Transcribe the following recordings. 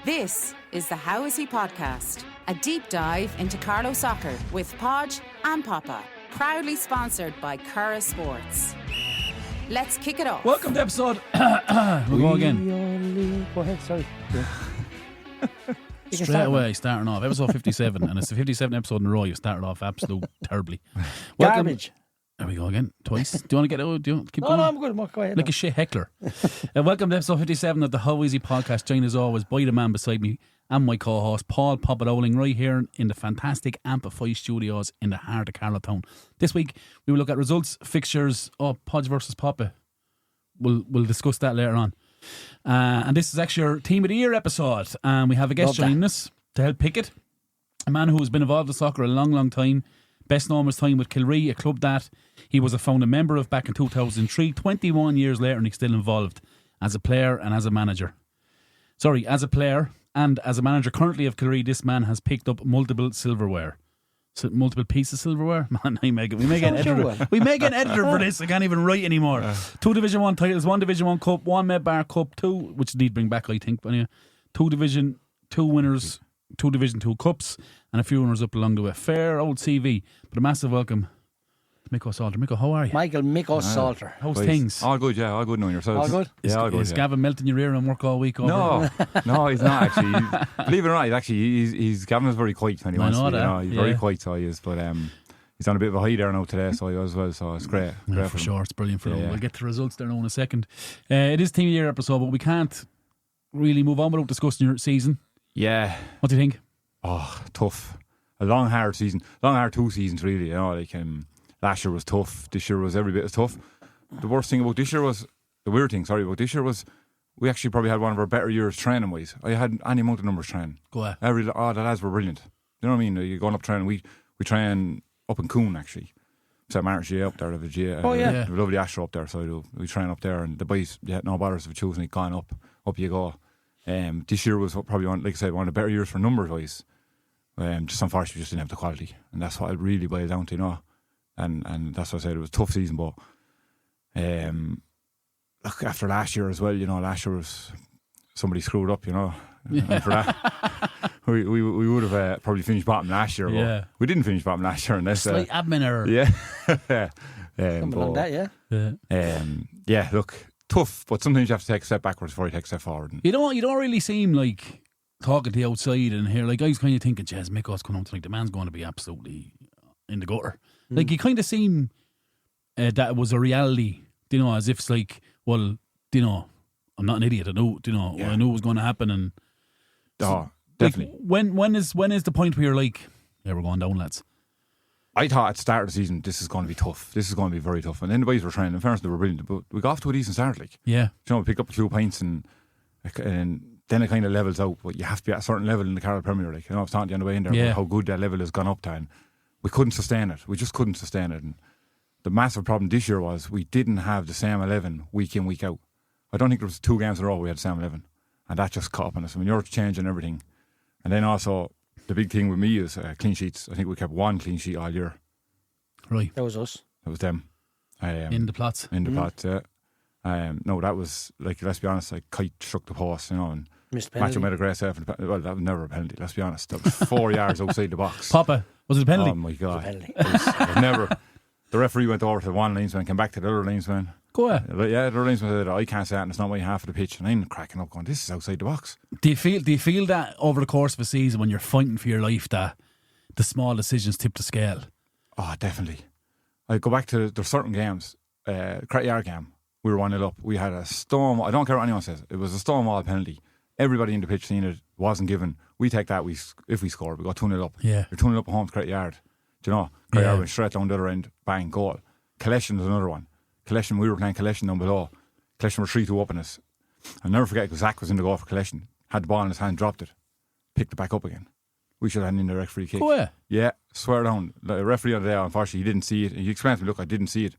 This is the How Is He podcast, a deep dive into Carlow soccer with Podge and Popa, proudly sponsored by Curra Sports. Let's kick it off. Welcome to episode. We'll go again. Go ahead, sorry. Straight away, starting off episode 57, and it's the 57th episode in a row. You started off absolute terribly. Welcome. Garbage. There we go again, twice. Do you want to get out? Do you want to keep going? No, I'm good. Go ahead. Like a shit heckler. Welcome to episode 57 of the How Is He podcast. Joined as always by the man beside me and my co-host Paul Popa right here in the fantastic Ampifi studios in the heart of Carlow Town. This week we will look at results, fixtures of Podge versus Popa. We'll discuss that later on. And this is actually our Team of the Year episode, and we have a guest joining us to help pick it. A man who has been involved with soccer a long time. Best known his time with Killree, a club that he was a founding member of back in 2003. 21 years later, and he's still involved as a player and as a manager. As a player and as a manager currently of Killree, this man has picked up multiple silverware. Multiple pieces of silverware? Man, we may get an editor. We may get an editor for this. I can't even write anymore. 2 Division 1 titles, 1 Division 1 Cup, 1 Medbar Cup, 2, which need to bring back, I think. But anyway, 2 Division 2 winners, 2 Division 2 Cups, and a few runners up along the way. Fair old CV, but a massive welcome to Micko Salter. Micko, how are you? Micko Salter. How's things? All good, yeah. All good knowing yourselves. All good? Yeah, all good. Is Gavin melting your ear and work all week? No, he's not actually. Believe it or not, he's Gavin is very quiet when he wants to be. He's very quiet, so he is. But he's on a bit of a high there now today, so he as well. So it's great. Yeah, for sure, it's brilliant for him. We'll get to the results there now in a second. It is Team of the Year episode, but we can't really move on without discussing your season. Yeah. What do you think? Oh, tough. A long, hard season. Long, hard 2 seasons, really. Last year was tough. This year was every bit as tough. The worst thing about this year was, the weird thing, about this year was, we actually probably had one of our better years training wise. I had any amount of numbers training. Go ahead. The lads were brilliant. You know what I mean? You're going up training. We train up in Coon actually. So March G up there, the G. The lovely Asher up there. So we train up there, and the boys, no bothers of choosing it. Gone up you go. This year was probably one of the better years for numbers wise. Just unfortunately, we just didn't have the quality, and that's what it really boiled down to, you know. And that's why I said it was a tough season, but look, after last year as well, you know, last year was somebody screwed up, you know. And for that, we would have probably finished bottom last year. But we didn't finish bottom last year, and that's slight admin error. Yeah, something like that. Yeah. Look, tough, but sometimes you have to take a step backwards before you take a step forward. And you don't really seem like talking to the outside and here, like I was kind of thinking, Jez, Micko's coming home tonight. The man's going to be absolutely in the gutter. Like you kind of seem that it was a reality, you know, as if it's like, well, you know, I'm not an idiot. I know, you know, I knew it was going to happen. And definitely. Like, when is the point where you're like, yeah, we're going down, lads? I thought at the start of the season, this is going to be tough. This is going to be very tough. And then the boys were training. In fairness, they were brilliant. But we got off to a decent start. Like, you know, we picked up a few points and then it kind of levels out. But you have to be at a certain level in the Carlow Premier League. You know, I was talking to you on the way in there about how good that level has gone up to. And we couldn't sustain it. We just couldn't sustain it. And the massive problem this year was we didn't have the same 11 week in, week out. I don't think there was 2 games in a row we had the same 11. And that just caught up on us. I mean, you're changing everything. And then also, the big thing with me is clean sheets. I think we kept 1 clean sheet all year. Right. That was us. That was them. In the plots. Plots, yeah. No, that was, like, let's be honest, like, kite struck the post, you know, and Matthew made a great save. Well, that was never a penalty, let's be honest. That was 4 yards outside the box. Popa, was it a penalty? Oh, my God. It was never. The referee went over to one linesman, came back to the other linesman. Go ahead. Yeah, the other linesman said, I can't say that, and it's not my half of the pitch. And I'm cracking up going, this is outside the box. Do you feel that over the course of a season when you're fighting for your life that the small decisions tip the scale? Oh, definitely. I go back to, there's certain games, Crettyard game, we were 1-0 up. We had a storm, I don't care what anyone says, it was a Stonewall penalty. Everybody in the pitch seen it, wasn't given. We take that, if we score, we got 2-0 up. Yeah. You're 2-0 up at home to Crettyard. Do you know? Crettyard went straight down the other end, bang, goal. Collection was another one. Collection, we were playing Collection down below. Collection were 3-2 up in us. I'll never forget, because Zach was in the goal for Collection, had the ball in his hand, dropped it, picked it back up again. We should have had an indirect free kick. Oh, yeah? Yeah, swear down. The referee on the day, unfortunately, he didn't see it. He explained to me, look, I didn't see it.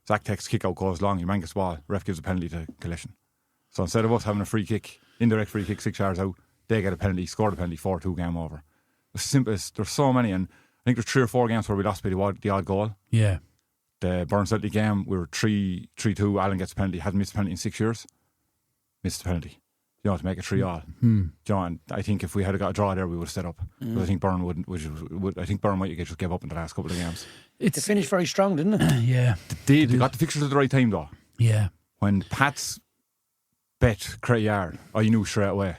Zach takes kick out, goes long, your man gets the ball, ref gives a penalty to Collection. So instead of us having a free kick, indirect free kick 6 yards out, they get a penalty, score the penalty, 4-2 game over. The simplest, there's so many, and I think there's 3 or 4 games where we lost by the odd goal. Yeah. The Burn-Celtic game, we were 3-2, Alan gets a penalty, hasn't missed a penalty in 6 years. Missed the penalty. you know, to make it 3-all. You know, and I think if we had got a draw there, we would have set up. But I think Burn would. I think Burn might have just gave up in the last couple of games. They finished very strong, didn't it? Yeah. They got the fixtures at the right time, though. Yeah. When Pats bet Cretty Yard, I knew straight away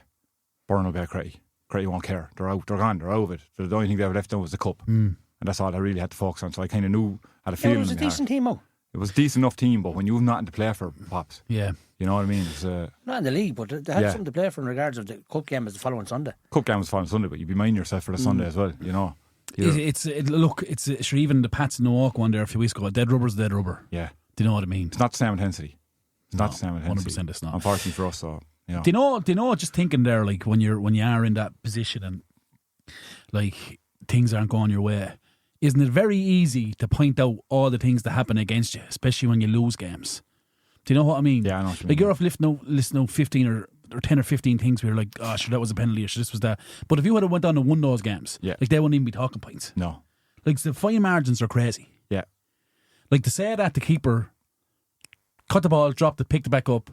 Burn will bet Cretty. Cretty won't care. They're out. They're gone. They're out of it. The only thing they have left now was the cup. And that's all I really had to focus on. So I kind of knew, had a feeling. It was a decent team, though. It was a decent enough team, but when you have nothing to play for, Pops. Yeah. You know what I mean? It's, not in the league, but they had something to play for in regards of the cup game as the following Sunday. Cup game was following Sunday, but you'd be minding yourself for the Sunday as well, you know. It's sure, even the Pats in the walk one there a few weeks ago, dead rubber's dead rubber. Yeah. Do you know what I mean? It's not the same intensity. It's not the same intensity. 100% it's not. Unfortunately for us, so, you know. Do you know, just thinking there, like, when you are in that position and, like, things aren't going your way, isn't it very easy to point out all the things that happen against you, especially when you lose games? Do you know what I mean? Yeah, I know what you mean. Like, you're off listing out 15 or 10 or 15 things where you're like, oh, sure, that was a penalty, or sure, this was that. But if you had went on and won those games, like, they wouldn't even be talking points. No. Like, the fine margins are crazy. Yeah. Like, to say that the keeper cut the ball, dropped it, picked it back up,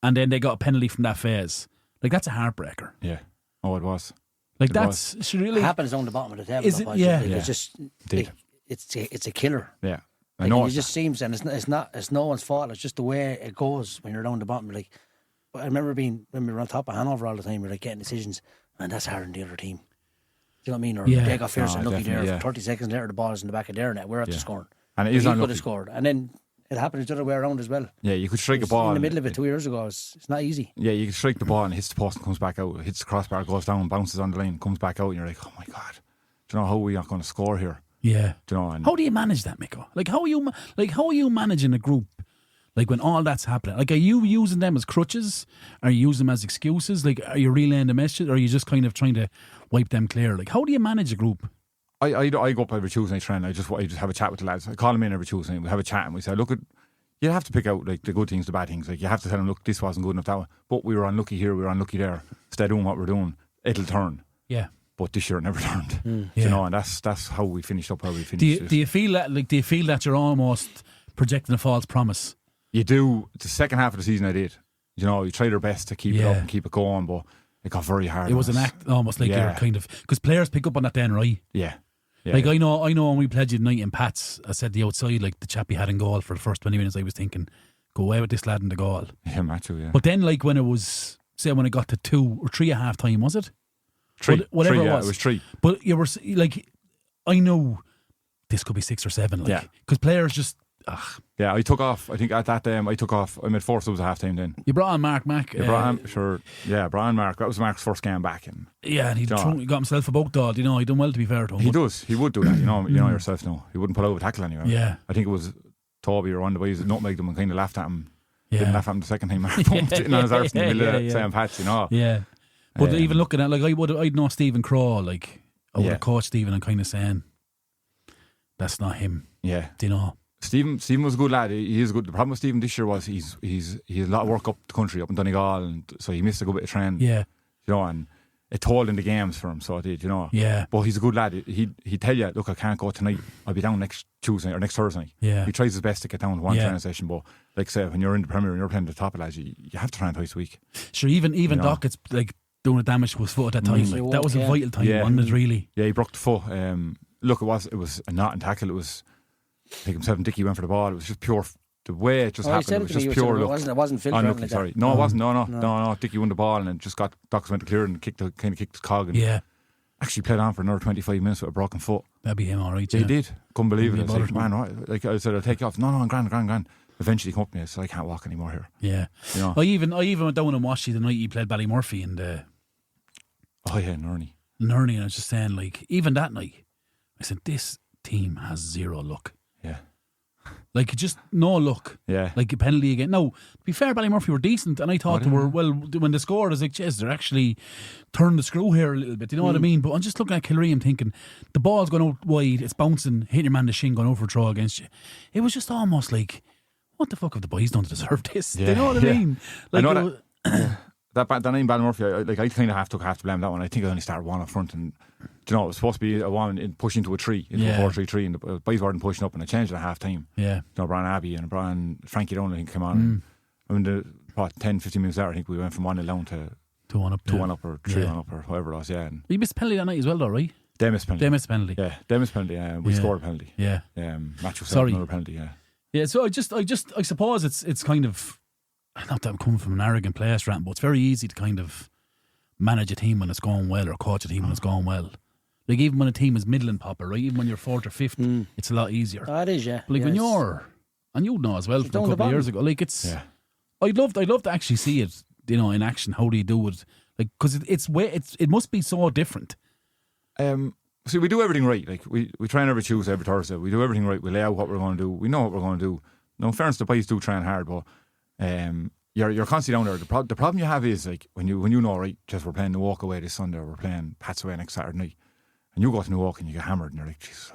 and then they got a penalty from that phase, like, that's a heartbreaker. Yeah. Oh, it was. Like, that's really... It happens on the bottom of the table. Is it? Yeah. It's just... It's a killer. Yeah. I Like, know. it just seems, and it's no one's fault. It's just the way it goes when you're down the bottom. Like, I remember when we were on top of Hanover all the time, we're like getting decisions, and that's harder than the other team. Do you know what I mean? Or they got fierce and lucky there. 30 seconds later, the ball is in the back of their net. We're up to scoring. And it is unlucky. Could have scored, and then it happens the other way around as well. Yeah, you could strike a ball in the middle of it 2 years ago. It's not easy. Yeah, you could strike the ball and it hits the post and comes back out. It hits the crossbar, goes down, bounces on the line, comes back out, and you're like, oh my God, do you know how we are going to score here? Yeah. Do you know? And how do you manage that, Micko? Like, how are you managing a group? Like, when all that's happening, like, are you using them as crutches? Are you using them as excuses? Like, are you relaying the message, or are you just kind of trying to wipe them clear? Like, how do you manage a group? I go up every Tuesday night training. I just have a chat with the lads. I call them in every Tuesday night. We have a chat and we say, look, you have to pick out, like, the good things, the bad things. Like, you have to tell them, look, this wasn't good enough, that one. But we were unlucky here, we were unlucky there. Instead of doing what we're doing, it'll turn. Yeah. But this year it never turned. You know, and that's how we finished up. How we finished. Do you feel that? Like, do you feel that you're almost projecting a false promise? You do. The second half of the season, I did. You know, you tried your best to keep it up and keep it going, but it got very hard. It was an act, almost like you're kind of, because players pick up on that then, right? Yeah. Like, I know when we played you tonight in Pats, I said the outside, like, the chap you had in goal for the first 20 minutes, I was thinking, go away with this lad in the goal. Yeah, macho. Yeah. But then, like, when it got to 2 or 3 at half time, was it? 3. Whatever 3, it was. It was 3. But you were like, I know this could be 6 or 7. Like, because players just. Yeah, I took off. I think at that time I took off. I made 4 subs at half time then. You brought on Mark Mack. Brought on Mark. That was Mark's first game back. And he got himself a boat dog. You know, he done well, to be fair to him. He does. He would do that. You know yourself now. He wouldn't pull over tackle anyway. Yeah. I think it was Toby or one of the boys that nutmegged him and kind of laughed at him. Yeah. Didn't laugh at him the second time. Mark bumped sitting on his arse in the middle of the same patch, you know. Yeah. But even looking at, like, I'd know Stephen Craw, like, I would have coached Stephen and kind of saying, that's not him. Yeah. Do you know? Stephen was a good lad. He is good. The problem with Stephen this year was he had a lot of work up the country, up in Donegal, and so he missed a good bit of training. Yeah. You know, and it told in the games for him, so it did, you know. Yeah. But he's a good lad. He'd tell you, look, I can't go tonight. I'll be down next Tuesday or next Thursday. Yeah. He tries his best to get down to one training session, but like I say, when you're in the Premier and you're playing the top of lads, you have to train twice a week. Sure, even Doc, it's like doing the damage to his foot at that time. Like, that was a vital time, wasn't it, really? Yeah, he broke the foot. Look, it was a knot and tackle. It was, I think himself and Dickie went for the ball. It was just pure, the way it just happened. It was just pure luck. It wasn't filtered. Unlucky, sorry. No, it wasn't. No. Dickie won the ball and then just got, Docs went to clear and kicked his cog. And actually played on for another 25 minutes with a broken foot. That'd be him, all right. He did. Couldn't believe it. I was like, man, right? Like I said, I'll take you off. No, I'm grand. Eventually, he come up to me and said, I can't walk anymore here. Yeah. You know? I even went down and watched you the night he played Ballymurphy and Nurney. And I was just saying, like, even that night, I said, this team has zero luck. Yeah. Like, just no luck. Yeah. Like a penalty again. No, to be fair, Ballymurphy were decent, and I thought they were, well, when they scored, I was like, jeez, they're actually turning the screw here a little bit. You know what I mean? But I'm just looking at Killree, I'm thinking, the ball's going out wide, it's bouncing, hitting your man in the shin, going over a throw against you. It was just almost like, what the fuck have the boys done to deserve this? Yeah. Do you know what I mean? Like, I know that name Ballymurphy, I kind of have to blame that one. I think I only started one up front, and you know, it was supposed to be a one push into a 3, into a 4-3-3, and the boys weren't pushing up, and I changed it at half time. Yeah. You know, Brian Abbey and Frankie Dolan, I think, came on. And, I mean, 10-15 minutes later, I think we went from 1-0 down to 2-1 up. 2-1 up or 3-1 up or whatever it was. Yeah. And you missed penalty that night as well, though, right? They missed penalty. Yeah, they missed penalty. We scored a penalty. Yeah. Matthew set another penalty. Yeah. Yeah. So I suppose it's kind of, not that I'm coming from an arrogant place, but it's very easy to kind of manage a team when it's going well or coach a team when it's going well. Like even when a team is middling, Papa, right? Even when you're 4th or 5th, it's a lot easier. Oh, it is, yeah. But like when you're, and you know as well from a couple of years ago, like it's. Yeah. I'd love to actually see it, in action. How do you do it? Like, because it must be so different. See, we do everything right. Like we train every Tuesday, every Thursday. We do everything right. We lay out what we're going to do. We know what we're going to do. No, in fairness, the boys do train hard, but you're constantly down there. The problem you have is like when you know, right, just we're playing the walk away this Sunday, or we're playing Pats away next Saturday night, and you go to New York and you get hammered, and you're like, Jesus,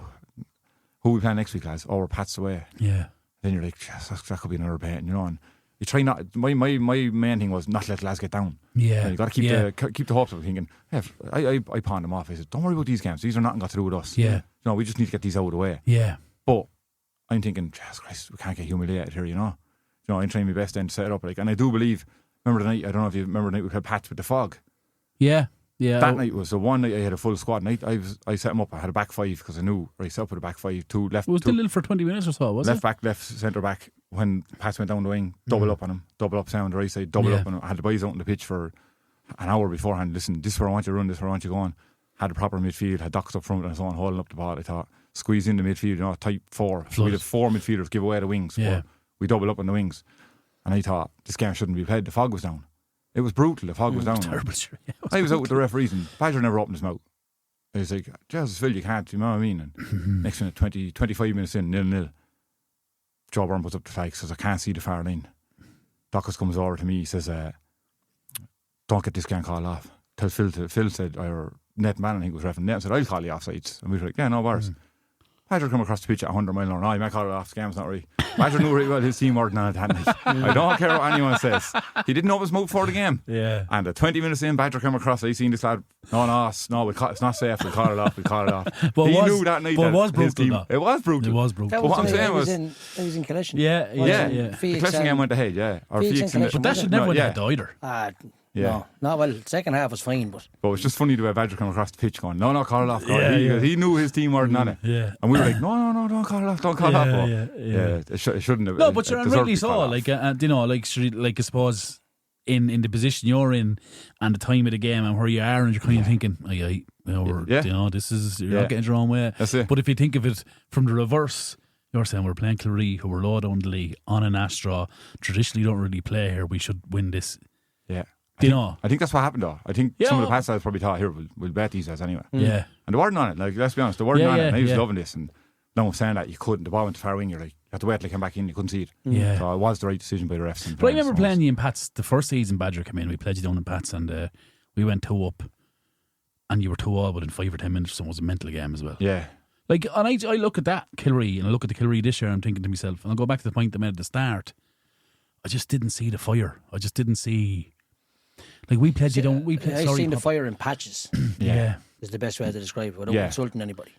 who are we playing next week, lads? Oh, we're Pats away. Yeah. Then you're like, that could be another pain, and you try not. My main thing was not to let the lads get down. Yeah, you got to keep the hopes up. Thinking, hey, I pawned them off. I said, don't worry about these games. These are nothing got to do with us. Yeah, we just need to get these out of the way. Yeah, but I'm thinking, Jesus Christ, we can't get humiliated here. I'm trying my best then to set it up. And I do believe. Remember the night? I don't know if you remember the night we played Pats with the fog. Yeah. Yeah, that night was the one night I had a full squad. Night I set him up. I had a back five because I knew I set up with a back five, two left. It was still little for 20 minutes or so, was left back, left centre back. When Pats went down the wing, double up on him, double up down the right side, double up on him. I had the boys out on the pitch for an hour beforehand. Listen, this is where I want you to run. This is where I want you going. Had a proper midfield. Had Docks up front and so on, holding up the ball. I thought squeeze in the midfield. Type 4. So we had 4 midfielders give away the wings. Yeah. We double up on the wings, and I thought this game shouldn't be played. The fog was down. It was brutal. The fog was down. Terrible. I was out with the referees and Badger never opened his mouth. I was like, Jesus, Phil, you can't, you know what I mean? And next minute, 25 minutes in, 0-0. Joe Byrne puts up the flag, says, I can't see the far line. Dockus comes over to me, he says, don't get this game called off. Tell Phil said, or Ned Mann, I think was ref, and Ned said, I'll call you offsides. And we were like, yeah, no worries. Badger come across the pitch at 100 mile an hour. No, you might call it off, the game's not right. Badger knew really well his team worked on it, hadn't he? I don't care what anyone says. He didn't open his mouth for the game. Yeah. And at 20 minutes in, Badger came across, I seen this lad, it's not safe, we'll call it off. But he knew that night that it was brutal, his team, it was brutal. But what I'm saying was... It was in collision. Yeah. The collision game went ahead, yeah. Or but that should never went ahead either. Yeah. No, well, second half was fine, but it's just funny the way Badger came across the pitch going, no, call it off. He knew his team weren't on it. Yeah. And we were like, no, don't call it off, don't call it off. Yeah. It shouldn't have. No, but you're rightly so. Like, I suppose in the position you're in and the time of the game and where you are, and you're kind of thinking, this is, you're not getting your own way. That's it. But if you think of it from the reverse, you're saying we're playing Killree, who were low down the league on an Astra. Traditionally, don't really play here. We should win this. Yeah. I think that's what happened though. I think some of the past guys probably thought, here, we'll bet these guys anyway. Yeah. And they weren't on it. Like, let's be honest, they weren't on it. And I was loving this. And no one saying that you couldn't. The ball went to far wing. You're like, you have to wait till they came back in. You couldn't see it. Yeah. So it was the right decision by the refs. But I remember playing you in Pats the first season. Badger came in. We played you down in Pats, and we went 2 up, and you were 2-all within 5 or 10 minutes. So it was a mental game as well. Yeah. Like, and I look at that Killree, and I look at the Killree this year, and I'm thinking to myself, and I'll go back to the point I made at the start. I just didn't see the fire. I just didn't see. Like, we played you down. I've seen the fire in patches. Yeah. Is the best way to describe it without insulting anybody.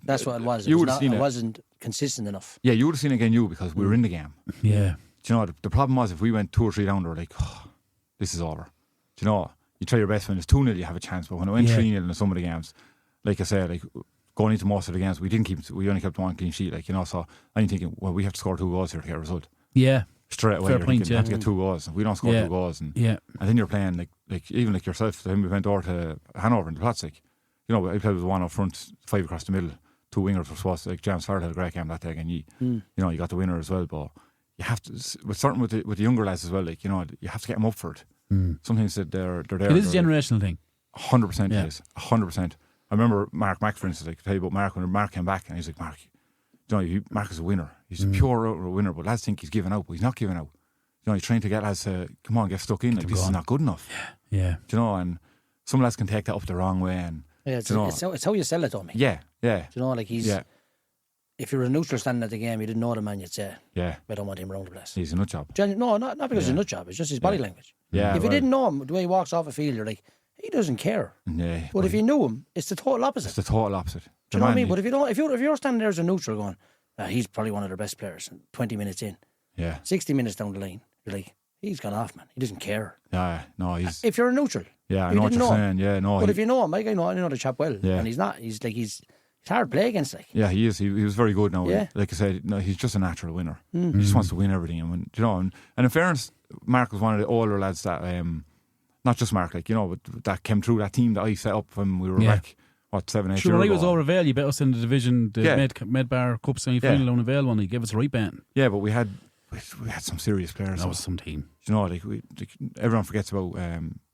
That's what it was. It wasn't consistent enough. Yeah, you would have seen it again, because we were in the game. Yeah. Do you know, the problem was if we went 2 or 3 down, they were like, this is over. Do you know, you try your best when it's 2-0, you have a chance. But when it went 3-0 in some of the games, like I said, like going into most of the games, we only kept 1 clean sheet. Like, so I'm thinking, well, we have to score 2 goals here to get a result. Yeah. Straight away, you have to get 2 goals. We don't score 2 goals, and then you're playing like even like yourself. Then we went over to Hanover in the Platz. Like, I played with 1 up front, 5 across the middle, 2 wingers were supposed to. Like James Farrell had a great game that day, and you got the winner as well. But you have to, with the younger lads as well. Like, you have to get them up for it. Sometimes they're there. It is a generational thing. 100%. It is 100%. I remember Mark Mack, for instance. I could tell you about Mark when Mark came back, and he's like, Mark is a winner. He's a pure winner, but lads think he's giving out, but he's not giving out. He's trying to get lads to come on, get stuck in. Like, this is not good enough. Yeah. And some lads can take that up the wrong way. And it's how you sell it to me. Yeah. Like he's. Yeah. If you're a neutral standing at the game, you didn't know the man, you'd say, I don't want him around the place. He's a nut job. No, not because he's a nut job. It's just his body language. Yeah. If you didn't know him, the way he walks off a field, you're like, he doesn't care. Yeah. But if you knew him, it's the total opposite. It's the total opposite. Do you know what I mean? But if you're standing there as a neutral going, he's probably one of their best players, and 20 minutes in, 60 minutes down the line, you're like, He's gone off, man. He doesn't care. Yeah, no, he's... If you're a neutral. Yeah, I know what you're saying. Yeah, no. But if you know him, like I know the chap well. Yeah. And he's not. He's hard to play against. Like. Yeah, he is. He was very good now. Yeah. Like I said, no, he's just a natural winner. He just wants to win everything. And when, and in fairness, Mark was one of the older lads that, not just Mark, like, but that came through that team that I set up when we were back, 7, 8 years ago. Sure, I was over Vale. You bet us in the division, the Medbar Cup semi-final on the Vale one. He gave us a right band. Yeah, but we had some serious players. That was some team. Everyone forgets about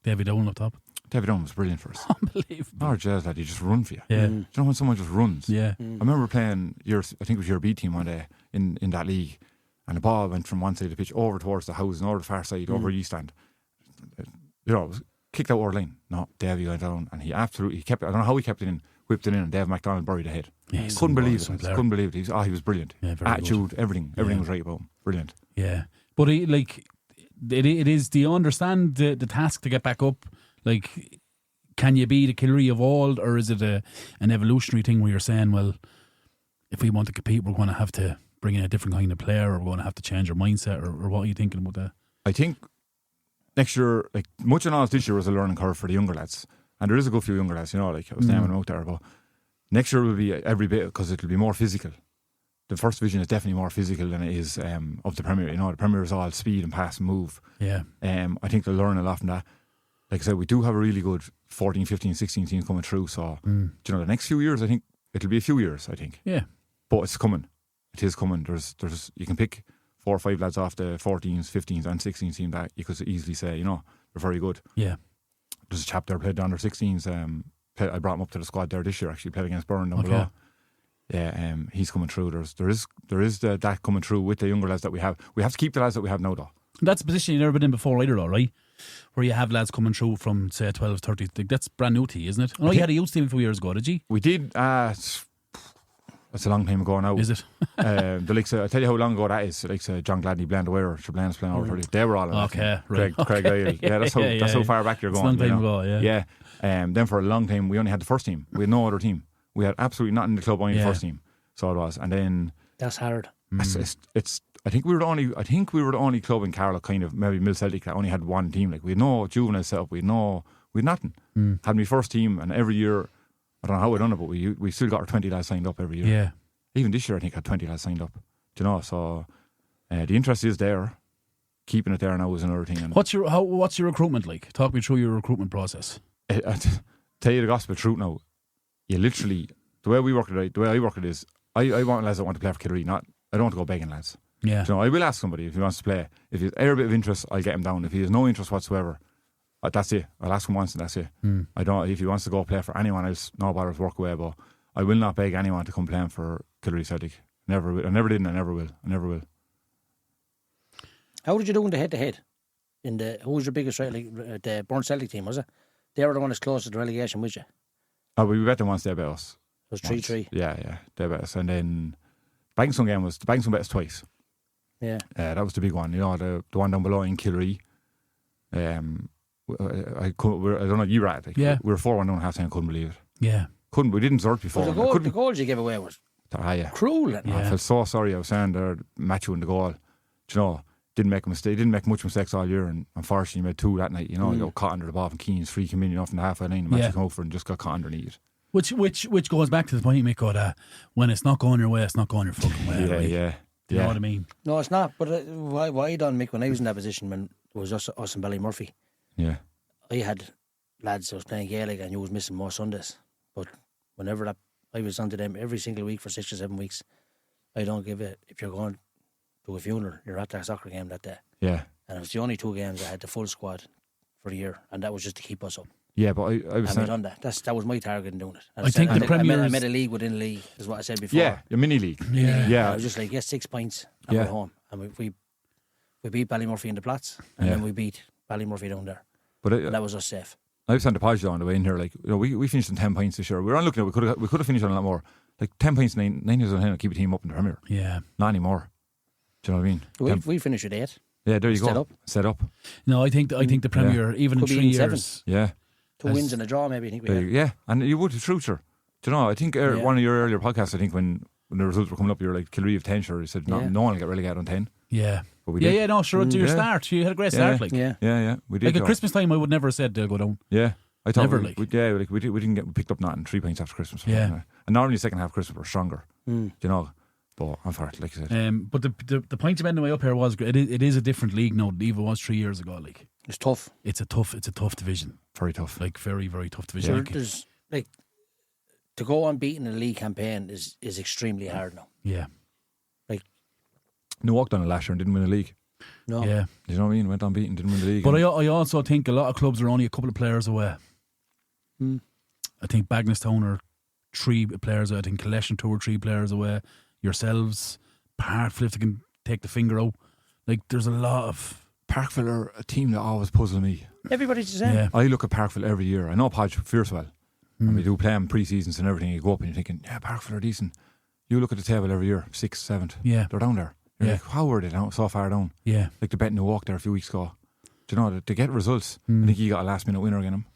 David Owen up top. David Owen was brilliant for us. Unbelievable. Our jazz lad, he just run for you. Yeah. Do you know when someone just runs? Yeah. I remember playing I think it was your B team one day in that league, and the ball went from one side of the pitch over towards the house and over the far side, over East End. It was kicked out our line. No, Davey went down and he kept it. I don't know how he kept it in, whipped it in, and Dave McDonald buried the head. Yeah, couldn't believe it. Couldn't believe it. He was brilliant. Yeah, very attitude, good. everything was right about him. Brilliant. Yeah. But it is, do you understand the task to get back up? Like, can you be the Killree of old, or is it an evolutionary thing where you're saying, well, if we want to compete, we're going to have to bring in a different kind of player, or we're going to have to change our mindset, or what are you thinking about that? I think next year, like much and all this year was a learning curve for the younger lads, and there is a good few younger lads, like I was naming them out there, but next year will be every bit, because it'll be more physical. The first division is definitely more physical than it is of the Premier. The Premier is all speed and pass and move. Yeah. I think they'll learn a lot from that. Like I said, we do have a really good 14, 15, 16 teams coming through. So, the next few years, I think it'll be a few years, I think. Yeah. But it's coming. It is coming. There's you can pick 4 or 5 lads off the 14s, 15s and 16s team that you could easily say, they're very good. Yeah. There's a chap there played under 16s. I brought him up to the squad there this year, actually, played against Byrne down below. Yeah, he's coming through. There is that coming through with the younger lads that we have. We have to keep the lads that we have now, though. That's a position you've never been in before either, though, right? Where you have lads coming through from, say, 12, 30. That's brand new to you, isn't it? I know you had a youth team a few years ago, did you? We did. That's a long time ago now. Is it? I'll tell you how long ago that is. John Gladney, Bland Aware, Shablan's playing over 30. They were all in okay, right. Craig Isle. Yeah, that's how far back you're going. It's a long time ago, yeah. Yeah. Then for a long time, we only had the first team. We had no other team. We had absolutely nothing in the club, only the first team. So it was. And then... That's hard. I think we were the only club in Carlow, kind of, maybe Mill Celtic, that only had one team. Like, we had no juvenile set up, we had nothing. Had my first team, and every year, I don't know how we done it, but we still got our 20 lads signed up every year. Yeah. Even this year, I think, had 20 lads signed up. So the interest is there. Keeping it there now is another thing. And what's your recruitment like? Talk me through your recruitment process. I tell you the gospel truth now. You literally, the way I work it is, I want lads that want to play for Killree, I don't want to go begging lads. Yeah. I will ask somebody if he wants to play. If he's a bit of interest, I'll get him down. If he has no interest whatsoever, that's it. I'll ask him once and that's it. I don't. If he wants to go play for anyone else, no bother to work away. But I will not beg anyone to come playing for Killree Celtic. Never will. I never did, and I never will. How did you do in the head-to-head? Who was your biggest the Burn Celtic team, was it? They were the one that's close to the relegation, was you? Oh, we bet them once. They bet us. It was 3-3. Yeah. They bet us, and then the Bankstown game was the Bankstown bet us twice. Yeah. That was the big one. The one down below in Killree. I don't know. You were at it. Yeah. We were 4-1 down half time. Couldn't believe it. Yeah. We didn't deserve before. The goals you gave away was cruel. I felt so sorry. I was saying there, Matthew in the goal. Didn't make a mistake. Didn't make much mistakes all year, and unfortunately made 2 that night. He got caught under the ball from Keen's free came in from the halfway line. Matthew came over and just got caught underneath it. Which goes back to the point, Micko, that when it's not going your way, it's not going your fucking way. Yeah. Do you know what I mean? No, it's not. But what I done, Mick, when I was in that position, when it was us and Ballymurphy. Yeah. I had lads that was playing Gaelic and you was missing more Sundays. But whenever I was onto them every single week for 6 or 7 weeks, I don't give it. If you're going to a funeral, you're at that soccer game that day. Yeah. And it was the only 2 games I had the full squad for the year, and that was just to keep us up. Yeah, but I was saying... done that. That was my target in doing it. I think the Premier... I made a league within a league, is what I said before. Yeah, a mini league. Yeah. I was just like, 6 points and we're home. And we beat Ballymurphy in the Platts, and then we beat Ballymurphy down there. But and that was us safe. I was on the Podge on the way in here. Like, we finished on 10 points this year. We were on looking at we could have finished on a lot more. Like 10 points, 9 years on hand, keep a team up in the Premier. Yeah. Not anymore. Do you know what I mean? We finished with 8. Yeah, there you go. Set up. No, I think the Premier, even could in 3 years. 7. Yeah. 2 wins and a draw, maybe. I think we had. Yeah, and you would, true, sure. Do you know, I think one of your earlier podcasts, I think when the results were coming up, you were like, Killree of 10, sure. You said, no one will get relegated on 10. Yeah. But we did. No, sure. Your start, you had a great start. Like, yeah, we did. Like at Christmas time, I would never have said they'll go down. Yeah, I thought never. we didn't get picked up nothing 3 points after Christmas. Yeah, and normally second half of Christmas we're stronger. You know, but I'm for it, like I said. But the point you made the way up here was it is a different league now than even was 3 years ago. Like it's tough. It's a tough division. Very tough. Like very, very tough division. Sure, there's like to go unbeaten in a league campaign is extremely hard now. Yeah. Like Newark done it last year and didn't win the league. No. Yeah. You know what I mean? Went unbeaten, didn't win the league. But I also think a lot of clubs are only a couple of players away. I think Bagnestown are 3 players away. I think Killeshan 2 or 3 players away. Yourselves, Parkville, if they can take the finger out. Like, there's a lot of... Parkville are a team that always puzzle me. Everybody's the same. Yeah. I look at Parkville every year. I know Podge fierce well. And we do play them pre-seasons and everything. You go up and you're thinking, yeah, Parkville are decent. You look at the table every year, 6th, 7th. Yeah. They're down there. You're like, how were they down, so far down? Yeah. Like they bet in the walk there a few weeks ago. Do you know, they get results. I think you got a last minute winner against them.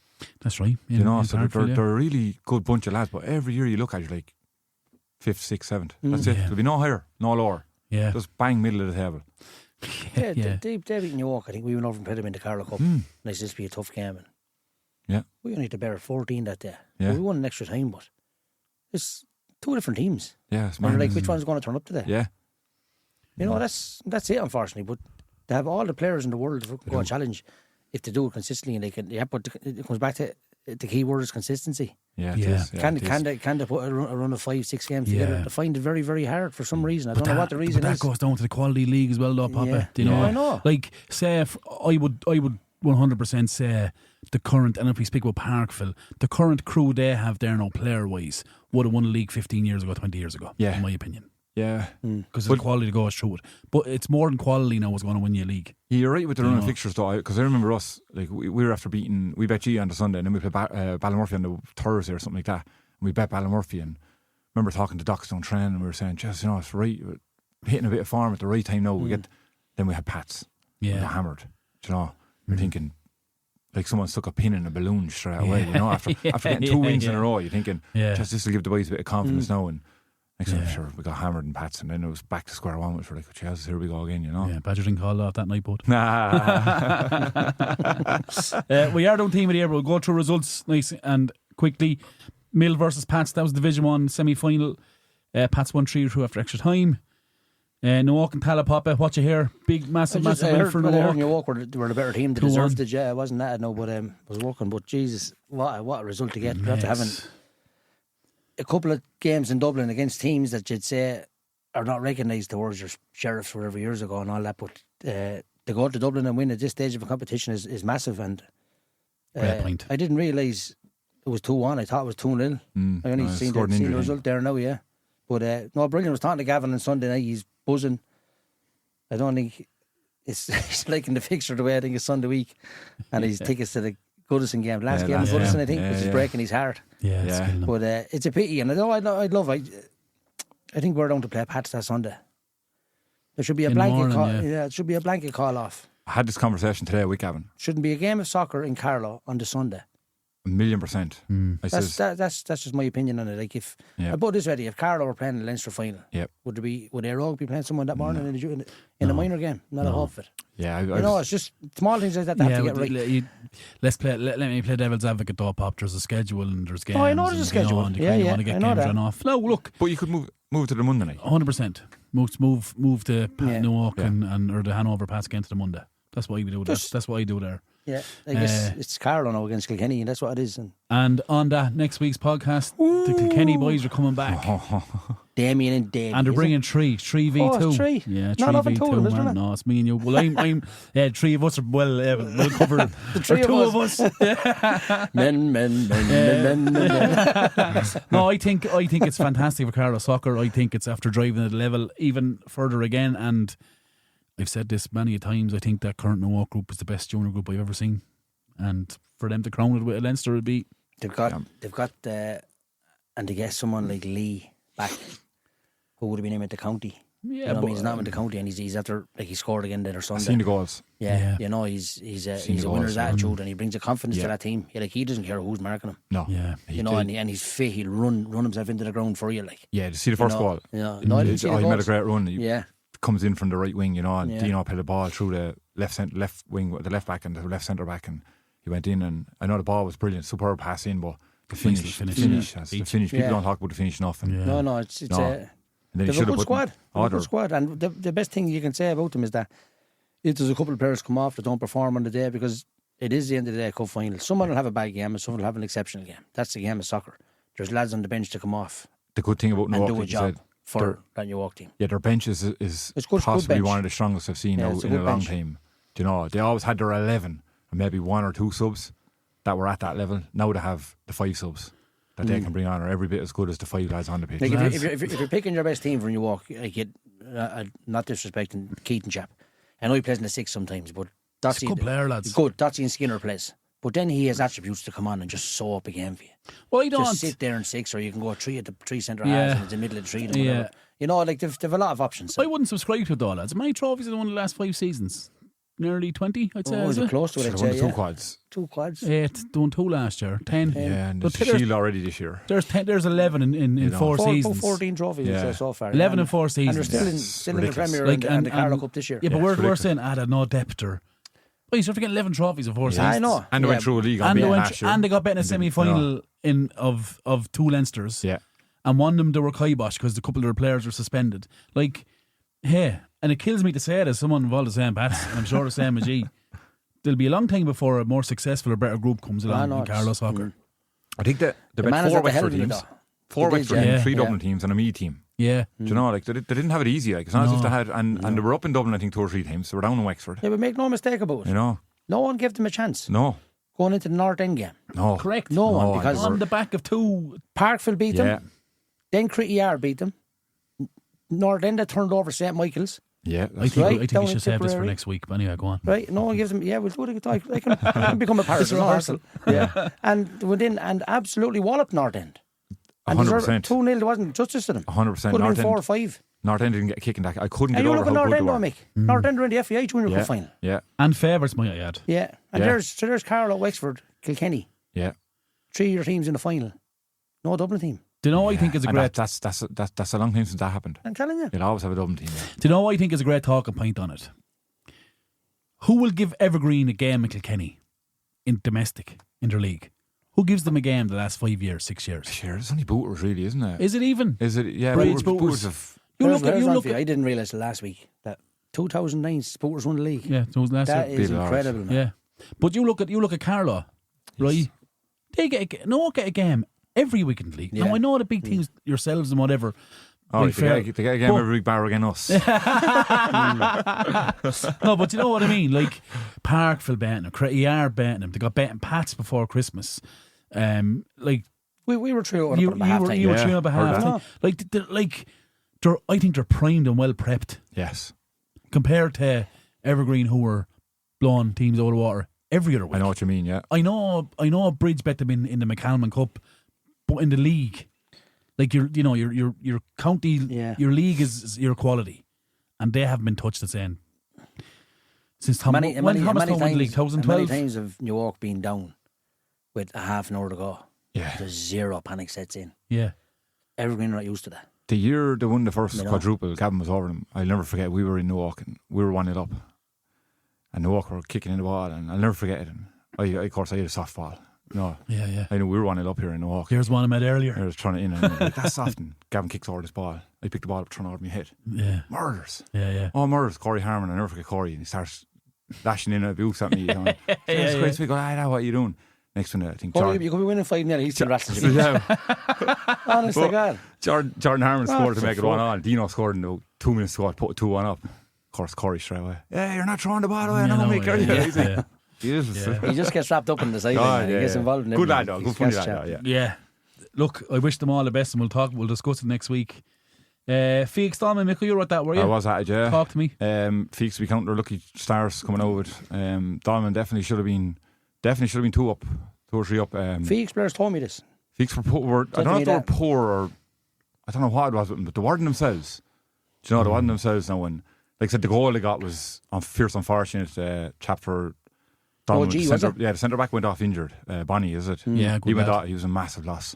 That's right. You know, so they're a really good bunch of lads. But every year you look at it, you're like 5th, 6th, 7th. That's it. There'll be no higher, no lower. Yeah. Just bang middle of the table. They beat Newark. I think we went over and played them in the Carlow Cup. And it's just be a tough game. And we only had to bear 14 that day. Yeah. Well, we won an extra time, but it's 2 different teams. Yeah, it's and you're like, which one's going to turn up today? Yeah. You know, that's it, unfortunately. But they have all the players in the world to go and challenge if they do it consistently. And they can, but it comes back to the key word is consistency. Yeah, it is. Can they put a run of 5-6 games together? They find it very, very hard for some reason. I don't know what the reason is. But that goes down to the quality league as well, though, Papa. Yeah. Do you know? I know. Like, say, I would 100% say the current, and if we speak about Parkville, the current crew they have there now, player-wise, would have won a league 15 years ago, 20 years ago, in my opinion. Yeah. Because the quality goes through it. But it's more than quality now what's going to win you a league. You're right with the run of fixtures, though, because I remember us, like, we were after beating, we bet G on the Sunday, and then we played Ballymurphy on the Thursday or something like that, and we bet Ballymurphy, and I remember talking to Dockstone Tren, and we were saying, just, you know, it's right, hitting a bit of form at the right time now, then we had Pats. We got hammered. You know, you're thinking, like someone stuck a pin in a balloon straight away, you know, after getting 2 wins in a row, you're thinking, just this will give the boys a bit of confidence now, and next time, sure, we got hammered in Pats, and then it was back to square one, which were like, Jesus, here we go again, you know. Yeah, Badger didn't call off that night, bud. Nah. We are down team of the year, but we'll go through results nice and quickly. Mill versus Pats, that was Division 1 semi-final. Pats won 3-2 after extra time. Newark and Papa, what you hear? Big, massive win for Newark. I heard Newark were the better team. They deserved it, yeah. It wasn't that, no, but was working. But Jesus, what a result to get. After having a couple of games in Dublin against teams that you'd say are not recognised towards your sheriffs whatever years ago and all that, but to go to Dublin and win at this stage of a competition is massive. And great point. I didn't realise it was 2-1. I thought it was 2-0. I only seen the result there now, yeah. But no, brilliant. I was talking to Gavin on Sunday night. He's buzzing. I don't think it's like in the fixture the way I think it's Sunday week, and his tickets to the Goodison game, last game of Goodison, I think, which is breaking his heart. But it's a pity, and I'd love. I think we're down to play Pats that Sunday. There should be a blanket call. Yeah, it should be a blanket call off. I had this conversation today with Gavin. Shouldn't be a game of soccer in Carlow on the Sunday. 1,000,000%. That's just my opinion on it. Like if I put this ready, if Carlow were playing the Leinster final, would Airog be playing someone that morning in a minor game? Not a half of it. Yeah, it's just small things like that they have to get right. Let me play devil's advocate though, Pop. There's a schedule and there's games. Oh, I know there's a schedule. Want to get games run off. No, look. But you could move to the Monday night. 100%. Move to Newark and or the Hanover Pats game to the Monday. That's what we do. That's what I do there. Yeah, I guess it's Carlow now against Kilkenny, and that's what it is. And on that next week's podcast, the Kilkenny boys are coming back. Damien and Davey. And they're bringing 3v2. Oh, 3? Yeah, 3v2, man. No, it's me and you. Well, I'm 3 of us are we'll cover the 3 of us. Men. No, I think it's fantastic for Carlow soccer. I think it's after driving the level even further again, and I've said this many times, I think that current Newark group is the best junior group I've ever seen. And for them to crown it with a Leinster would be... They've got and to get someone like Lee back, who would have been in at the county. Yeah, but he's not in the county, and he's after, like, he scored again there Sunday. I've seen the goals. Yeah. You know, he's a winner's attitude, and he brings a confidence to that team. Yeah, like, he doesn't care who's marking him. No. Yeah. You know, and he's fit, he'll run himself into the ground for you, like. Yeah, to see the first goal. Yeah. He made a great run. Yeah. comes in from the right wing, and Dino played the ball through the left wing, the left back and the left centre back, and he went in, and I know the ball was brilliant, superb pass in, but the finish. People don't talk about the finish enough. And No, it's they've a good squad. And the best thing you can say about them is that if there's a couple of players come off that don't perform on the day, because it is the end of the day cup final. Someone will have a bad game and someone will have an exceptional game. That's the game of soccer. There's lads on the bench to come off. The good thing about Newark, and do a job for that Newark team. Yeah, their bench is possibly one of the strongest I've seen in a long time. They always had their 11 and maybe 1 or 2 subs that were at that level. Now they have the 5 subs that they can bring on, are every bit as good as the 5 lads on the pitch. Like if you're picking your best team for Newark, not disrespecting Keaton chap. I know he plays in the 6 sometimes, but Dotsy, he's a good player, lads. Good, Dotsy and Skinner plays. But then he has attributes to come on and just sew up a game for you. Well, you don't just sit there in 6, or you can go 3 at the 3 centre halves and it's the middle of the 3 and whatever. They've a lot of options. I wouldn't subscribe to it though, lads. How many trophies have they won the last 5 seasons? Nearly 20, I'd say. Is it close to it? I'd say, 2 quads. 2 quads. 8, done 2 last year. 10. Yeah, and there's a shield already this year. There's 11 in 4 seasons. 14 trophies so far. 11 in 4 seasons. And they're still in the Premier and the Carlow Cup this year. Yeah, but we're saying no depth or... Oh, you're forgetting 11 trophies in 4 seasons. I know. And they went through a league and they got bet in a semi-final of 2 Leinsters. Yeah. And one of them, they were kibosh because a couple of their players were suspended. And it kills me to say it as someone involved in the same bats, and I'm sure the same as G. There'll be a long time before a more successful or better group comes along in Carlow soccer. I think that they've had 4 Wexford teams. 4 Wexford teams, 3 Dublin teams, and a Meath team. Yeah. Do you know, they didn't have it easy. It's not as if they had, and they were up in Dublin, I think, 2 or 3 times. They were down in Wexford. Yeah, but make no mistake about it. No one gave them a chance. No. Going into the North End game. No. Correct. No one, because on the back of 2. Parkville beat them. Then Critty beat them. North End turned over St. Michael's. Yeah, I think we should save this for next week. But anyway, go on. Right, no one gives them. Yeah, we'll do it. I can become a Paris rehearsal. Yeah, and absolutely wallop North End. 100%. 2-0 wasn't justice to them. 100%. Could have been 4 or 5. North End didn't get a kick in that. I couldn't get over how good they were. North End, Mick. North End were in the FAI Junior Cup final. Yeah, and favourites, might I add. Yeah, and there's Carlow, Wexford, Kilkenny. Yeah, 3 of your teams in the final. No Dublin team. Do you know what I think is a great... That's a long time since that happened. I'm telling you. You'll always have a Dublin team. Yeah. Do you know what I think is a great talking point on it? Who will give Evergreen a game in Kilkenny in domestic interleague? Who gives them a game the last 5 years, 6 years? Sure, it's only Booters, really, isn't it? Is it even? Is it? Yeah, Booters have... You look at... I didn't realise last week that 2009 Booters won the league. Yeah, it was last year. That is incredible, man. Yeah. But you look at Carlow, right? They get a game every week in the league. Yeah. Now I know the big teams, yourselves and whatever. Oh, they get a game every week bar against us. No, but you know what I mean? Like Parkville betting them, Cretty betting them. They got betting Pats before Christmas. We were 3-0 you were 3-0 up at half. I think they're primed and well prepped. Yes. Compared to Evergreen, who were blowing teams out of the water every other week. I know what you mean. Yeah. I know Bridge bet them in the McCalman Cup, but in the league, like your county, your league is your quality, and they haven't been touched the end since Thomas won the league 2012. Many times have Newark been down with a half an hour to go. Yeah, there's 0 panic sets in. Yeah, Evergreen are not used to that. The year they won the first quadruple, Gavin was over them. I'll never forget. We were in Newark and we were 1-0 up, and Newark were kicking in the ball, and I'll never forget it. And of course, I had a soft ball. No, yeah. I know we were 1-0 up here in Newark. Here's one I made earlier. I was trying to in, and like, that's soft. And Gavin kicks over this ball. I picked the ball up, trying over my head. Yeah, murders. Yeah. Oh, murders. Corey Harmon. I never forget Corey, and he starts lashing in abuse at me. You know? We go, what are you doing? Next one, I think. You could be winning 5-0. He's still rattling. Honest to God. Jordan Harmon scored to make it 1-1. Dino scored in 2 minutes to go, put 2-1 up. Of course, Corey straight away. Yeah, you're not throwing the ball away. He just gets wrapped up in the sideline. He gets involved in it. Good lad, though. Good funny lad, yeah. Look, I wish them all the best, and we'll discuss it next week. Feeks, Dolman, Micko, you were at that, were you? I was at it, yeah. Talk to me. Feeks, we count their lucky stars coming over it. Dolman definitely should have been 2 up, 2 or 3 up. Feeks players told me this. Feeks were I don't know if they were poor or I don't know what it was with them, but they weren't themselves. Do you know, they weren't themselves now. When, like I said, the goal they got was fierce unfortunate. Chapter the centre back went off injured. Bonnie, is it? Yeah, he went off. He was a massive loss.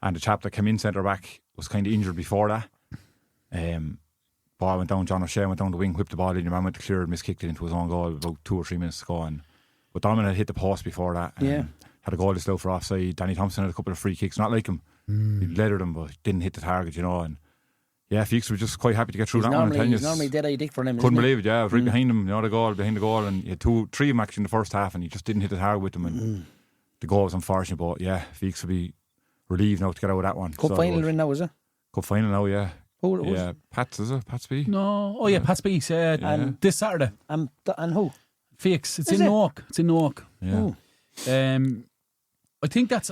And the chap that came in centre back was kind of injured before that. ball went down, John O'Shea went down the wing, whipped the ball in, your man went to clear it, miskicked it into his own goal about 2 or 3 minutes to go. But Donovan had hit the post before that. Had a goal disallowed for offside. Danny Thompson had a couple of free kicks, not like him. He leathered him, but didn't hit the target, And Feeks was just quite happy to get through that one. He's normally dead eye dick for him. Couldn't believe it, I was right behind him, behind the goal, and he had 3 of them actually in the first half, and he just didn't hit the target with them. And the goal was unfortunate, but Feeks will be relieved now to get out of that one. Cup final in now, is it? Cup final now, yeah. Who Pats, is it? Pats B? No. Oh, yeah, Pats B. This Saturday. And who? Feeks. It's in Newark. Yeah. I think that's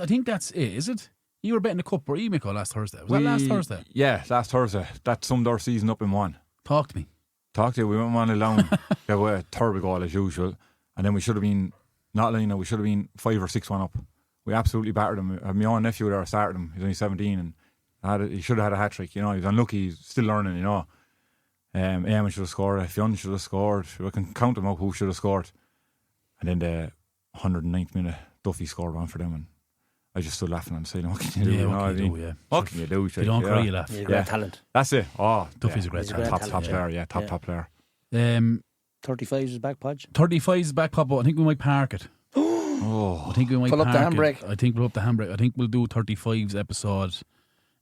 it, is it? You were betting the cup, were you, Micko, last Thursday? Was that last Thursday? Yeah, last Thursday. That summed our season up in one. Talk to me. We went 1-1 gave away a terrible goal as usual, and then we should have been we should have been 5 or 6-1 up. We absolutely battered him. My own nephew there started him. He's only 17 and he should have had a hat trick. He was unlucky. He's still learning. Eamon should have scored. Fionn should have scored. We can count them out who should have scored. And then the 109th minute, Duffy scored one for them, and I just stood laughing and saying, "What can you do? What can you do? You don't cry, you laugh. He's a great talent. That's it. Oh, Duffy's a great talent. Top player. Yeah, top player. 35 is back, Podge. 35 is back, Papa. I think we might park it. I think we might pull up the handbrake. I think we'll up the handbrake. I think we'll do 35's episode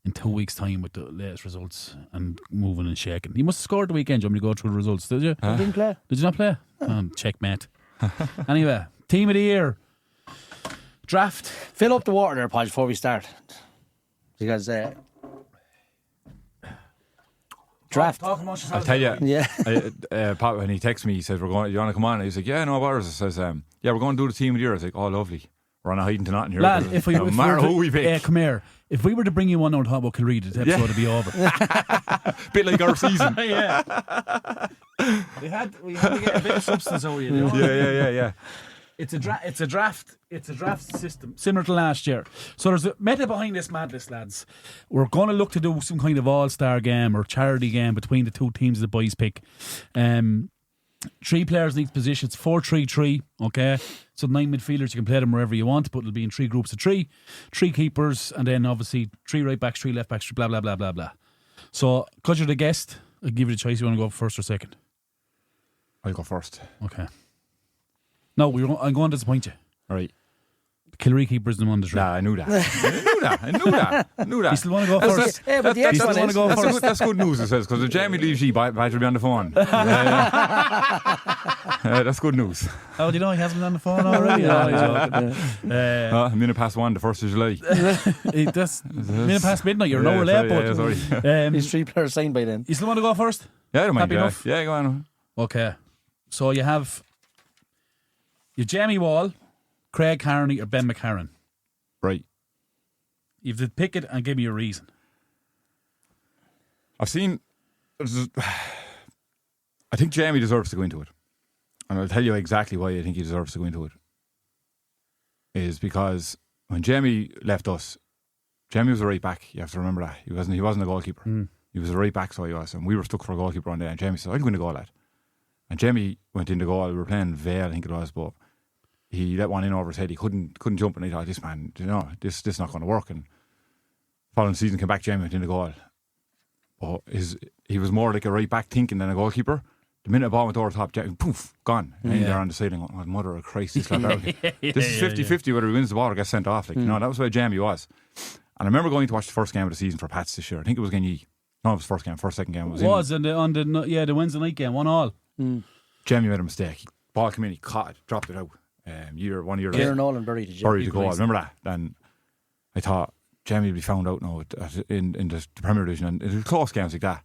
in 2 weeks' time with the latest results and moving and shaking. You must have scored the weekend. Do you want me to go through the results? Did you? I didn't play. Did you not play? Checkmate. Anyway, team of the year. Draft. Fill up the water there, Podge, before we start. Because draft. I'll tell you. Yeah. Pat, when he texted me, he says, "You want to come on?" And he's like, "Yeah, no bother." He says, "Yeah, we're going to do the team of the year." I was like, "Oh, lovely. We're on a hiding to nothing here." Lad, no matter who we pick. Come here. If we were to bring you one on top about Killree, the episode would be over. Bit like our season. Yeah. we had to get a bit of substance over you. Yeah. It's a draft system similar to last year. So there's a meta behind this madness, lads. We're going to look to do some kind of all-star game or charity game between the 2 teams the boys pick. 3 players in each position. It's 4-3-3. Okay, so 9 midfielders. You can play them wherever you want, but it'll be in 3 groups of 3. 3 keepers, and then obviously 3 right backs, 3 left backs, blah blah blah blah blah. So, because you're the guest, I'll give you the choice. You want to go first or second? I'll go first. Okay. No, I'm going to disappoint you. All right. Killree keepers in the Monday. Nah, I knew that. I knew that. You still want to go first? That's good news, it says, because if Jamie leaves you, Badge will be on the phone. That's good news. Oh, do you know he hasn't been on the phone already? A minute past 1, the 1st of July. That's minute past midnight. You're nowhere late, sorry. These 3 players signed by then. You still want to go first? Yeah, I don't mind. Happy enough? Yeah, go on. Okay. So you have Jamie Wall, Craig Carney or Ben McCarron. Right. You have to pick it and give me a reason. I think Jamie deserves to go into it. And I'll tell you exactly why I think he deserves to go into it. Is because when Jamie left us, Jamie was a right back. You have to remember that. He wasn't a goalkeeper. He was a right back, so he was. And we were stuck for a goalkeeper on there. And Jamie said, "I'll go in the goal, lad." And Jamie went in the goal. We were playing Vale, I think it was, but he let one in over his head. He couldn't jump, and he thought, "This man, this is not going to work." And following season came back, Jamie went in the goal. But he was more like a right back thinking than a goalkeeper. The minute the ball went over the top, Jamie, poof, gone. And there on the side, going, "Oh, mother of Christ, this is 50-50 whether he wins the ball or gets sent off." That was where Jamie was. And I remember going to watch the first game of the season for Pats this year. I think it was against Yee. No, it was second game. It was the Wednesday night game, 1-1. Jamie made a mistake. Ball came in, he caught it, dropped it out. 1 year later. Kieran Nolan buried the goal. Remember that? And I thought Jamie would be found out now in the Premier Division, and it was close games like that.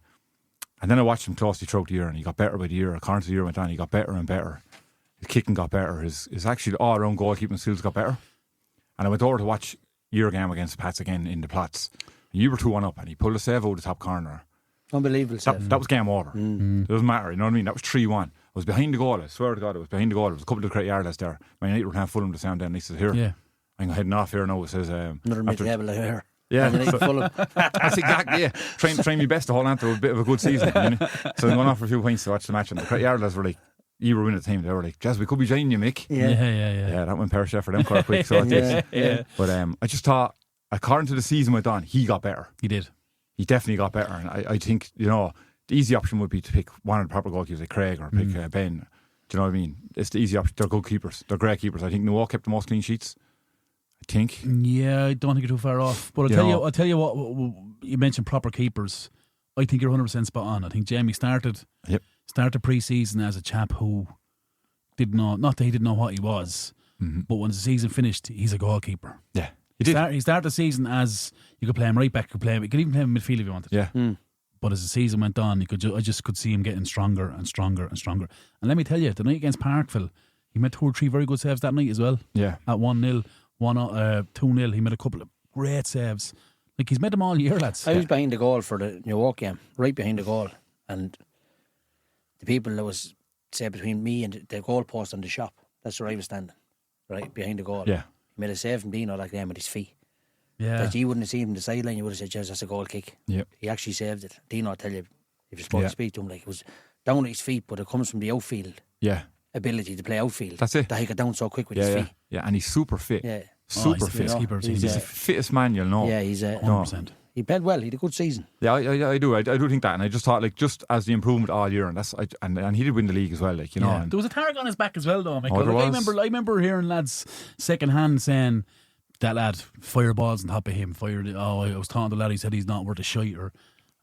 And then I watched him closely throughout the year, and he got better by the year. According to the year went on, he got better and better. His kicking got better. His actually all-around goalkeeping skills got better. And I went over to watch your game against the Pats again in the Plots. And you were 2-1 up, and he pulled a save out the top corner. Unbelievable save. That was game over. It doesn't matter, you know what I mean? That was 3-1. I was behind the goal, I swear to God, it was behind the goal. There was a couple of great yards there. My United were playing Fulham to sound down, and he says, "Here, I'm heading off here now." It says, another mid-table here. Yeah, that's exactly it. Trying my best to hold on to a bit of a good season. So I'm going off for a few points to watch the match, and the great yarders were like, you were winning the team. They were like, "Jazz, we could be joining you, Mick." Yeah. That went pear-shaped for them quite quick. So But I just thought, according to the season went on, he got better. He did. He definitely got better, and I think the easy option would be to pick one of the proper goalkeepers, like Craig, or pick Ben. Do you know what I mean? It's the easy option. They're good keepers. They're great keepers. I think Noah kept the most clean sheets. I think. Yeah, I don't think you're too far off. But I'll tell you what. You mentioned proper keepers. I think you're 100% spot on. I think Jamie started pre-season as a chap who did not that he didn't know what he was, but when the season finished, he's a goalkeeper. Yeah, he started the season as you could play him right back, you could even play him in midfield if you wanted. Yeah. But as the season went on, I just could see him getting stronger and stronger and stronger. And let me tell you, the night against Parkville, he made 2 or 3 very good saves that night as well. Yeah, at 1-0, 2-0, he made a couple of great saves. Like, he's made them all year, lads. I was behind the goal for the New York game, right behind the goal, and the people that was say between me and the goal post on the shop, that's where I was standing, right behind the goal. Yeah, he made a save from Dino like that with his feet. Yeah, that you wouldn't have seen him on the sideline, you would have said, "Jez, that's a goal kick." Yeah, he actually saved it. Dino, I'll tell you, if you're supposed to speak to him, like, it was down at his feet, but it comes from the outfield. Yeah, ability to play outfield. That's it. That he got down so quick with his feet. Yeah, and he's super fit. Yeah, super fit. He's the fittest man you'll know. Yeah, he's 100%. He played well. He had a good season. Yeah, I do. I do think that, and I just thought, like, just as the improvement all year, and he did win the league as well, like, you know. And there was a target on his back as well, though. Oh, I remember hearing lads second hand saying that lad fire balls on top of him. I was talking to the lad. He said he's not worth a shite, and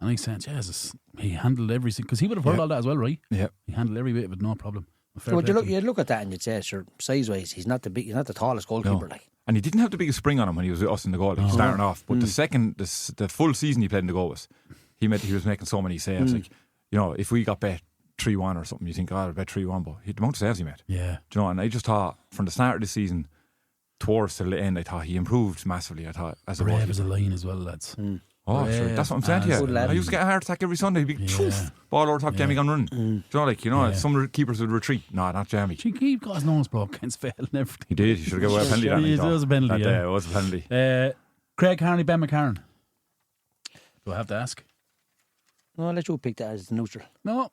I said, Jesus, he handled everything, because he would have heard all that as well, right? Yeah, he handled every bit of it, no problem. So you'd look at that and you'd say, sure, size wise, he's not the tallest goalkeeper, like. And he didn't have the biggest spring on him when he was with us in the goal, starting off. But the full season he played in the goal was, he was making so many saves. Like, you know, if we got bet 3-1 or something, you think, I bet 3-1, but the amount of saves he made. Yeah. Do you know? And I just thought from the start of the season towards the end, I thought he improved massively. I thought as a goalkeeper. Brave as a line as well, lads. Oh, sure. That's what I'm saying to you. I used to get a heart attack every Sunday. He'd be ball over top, Jamie gone running. Do you know, some keepers would retreat. No, not Jamie. He got his nose broke against Vale and everything. He did. He should have got a penalty that night. It was a penalty. It was a penalty. Craig Carney, Ben McCarron. Do I have to ask? No, I'll let you pick that as the neutral. No.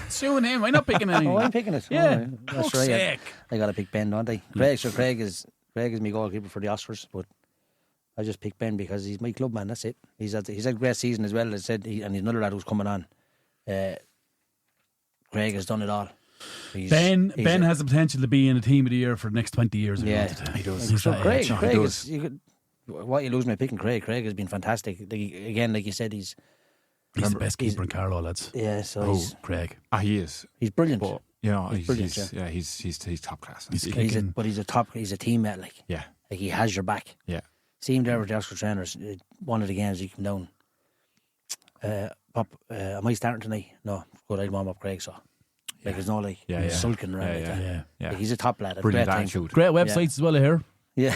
It's you and him. I'm not picking anything. Oh, I'm picking it. Yeah. That's right. I got to pick Ben, don't I? Craig is my goalkeeper for the Oscars, but I just picked Ben because he's my club man. That's it. He's had a great season as well. As I said, and he's another lad who's coming on. Craig has done it all. Ben has the potential to be in a team of the year for the next 20 years. Yeah, he does. So Craig is. What you lose me picking Craig? Craig has been fantastic. Again, like you said, he's the best keeper in Carlow, lads. Yeah, so Craig. He is. He's brilliant. But, you know, he's brilliant. He's top class. He's a teammate. Like, yeah, like he has your back. Yeah. See him there with the Oscar trainers. One of the games he came down. Am I starting tonight? No, good. I'd warm up Craig. So, like, there's no he's sulking around like that. Yeah. Like, he's a top lad. Brilliant attitude. Great websites as well here. Yeah.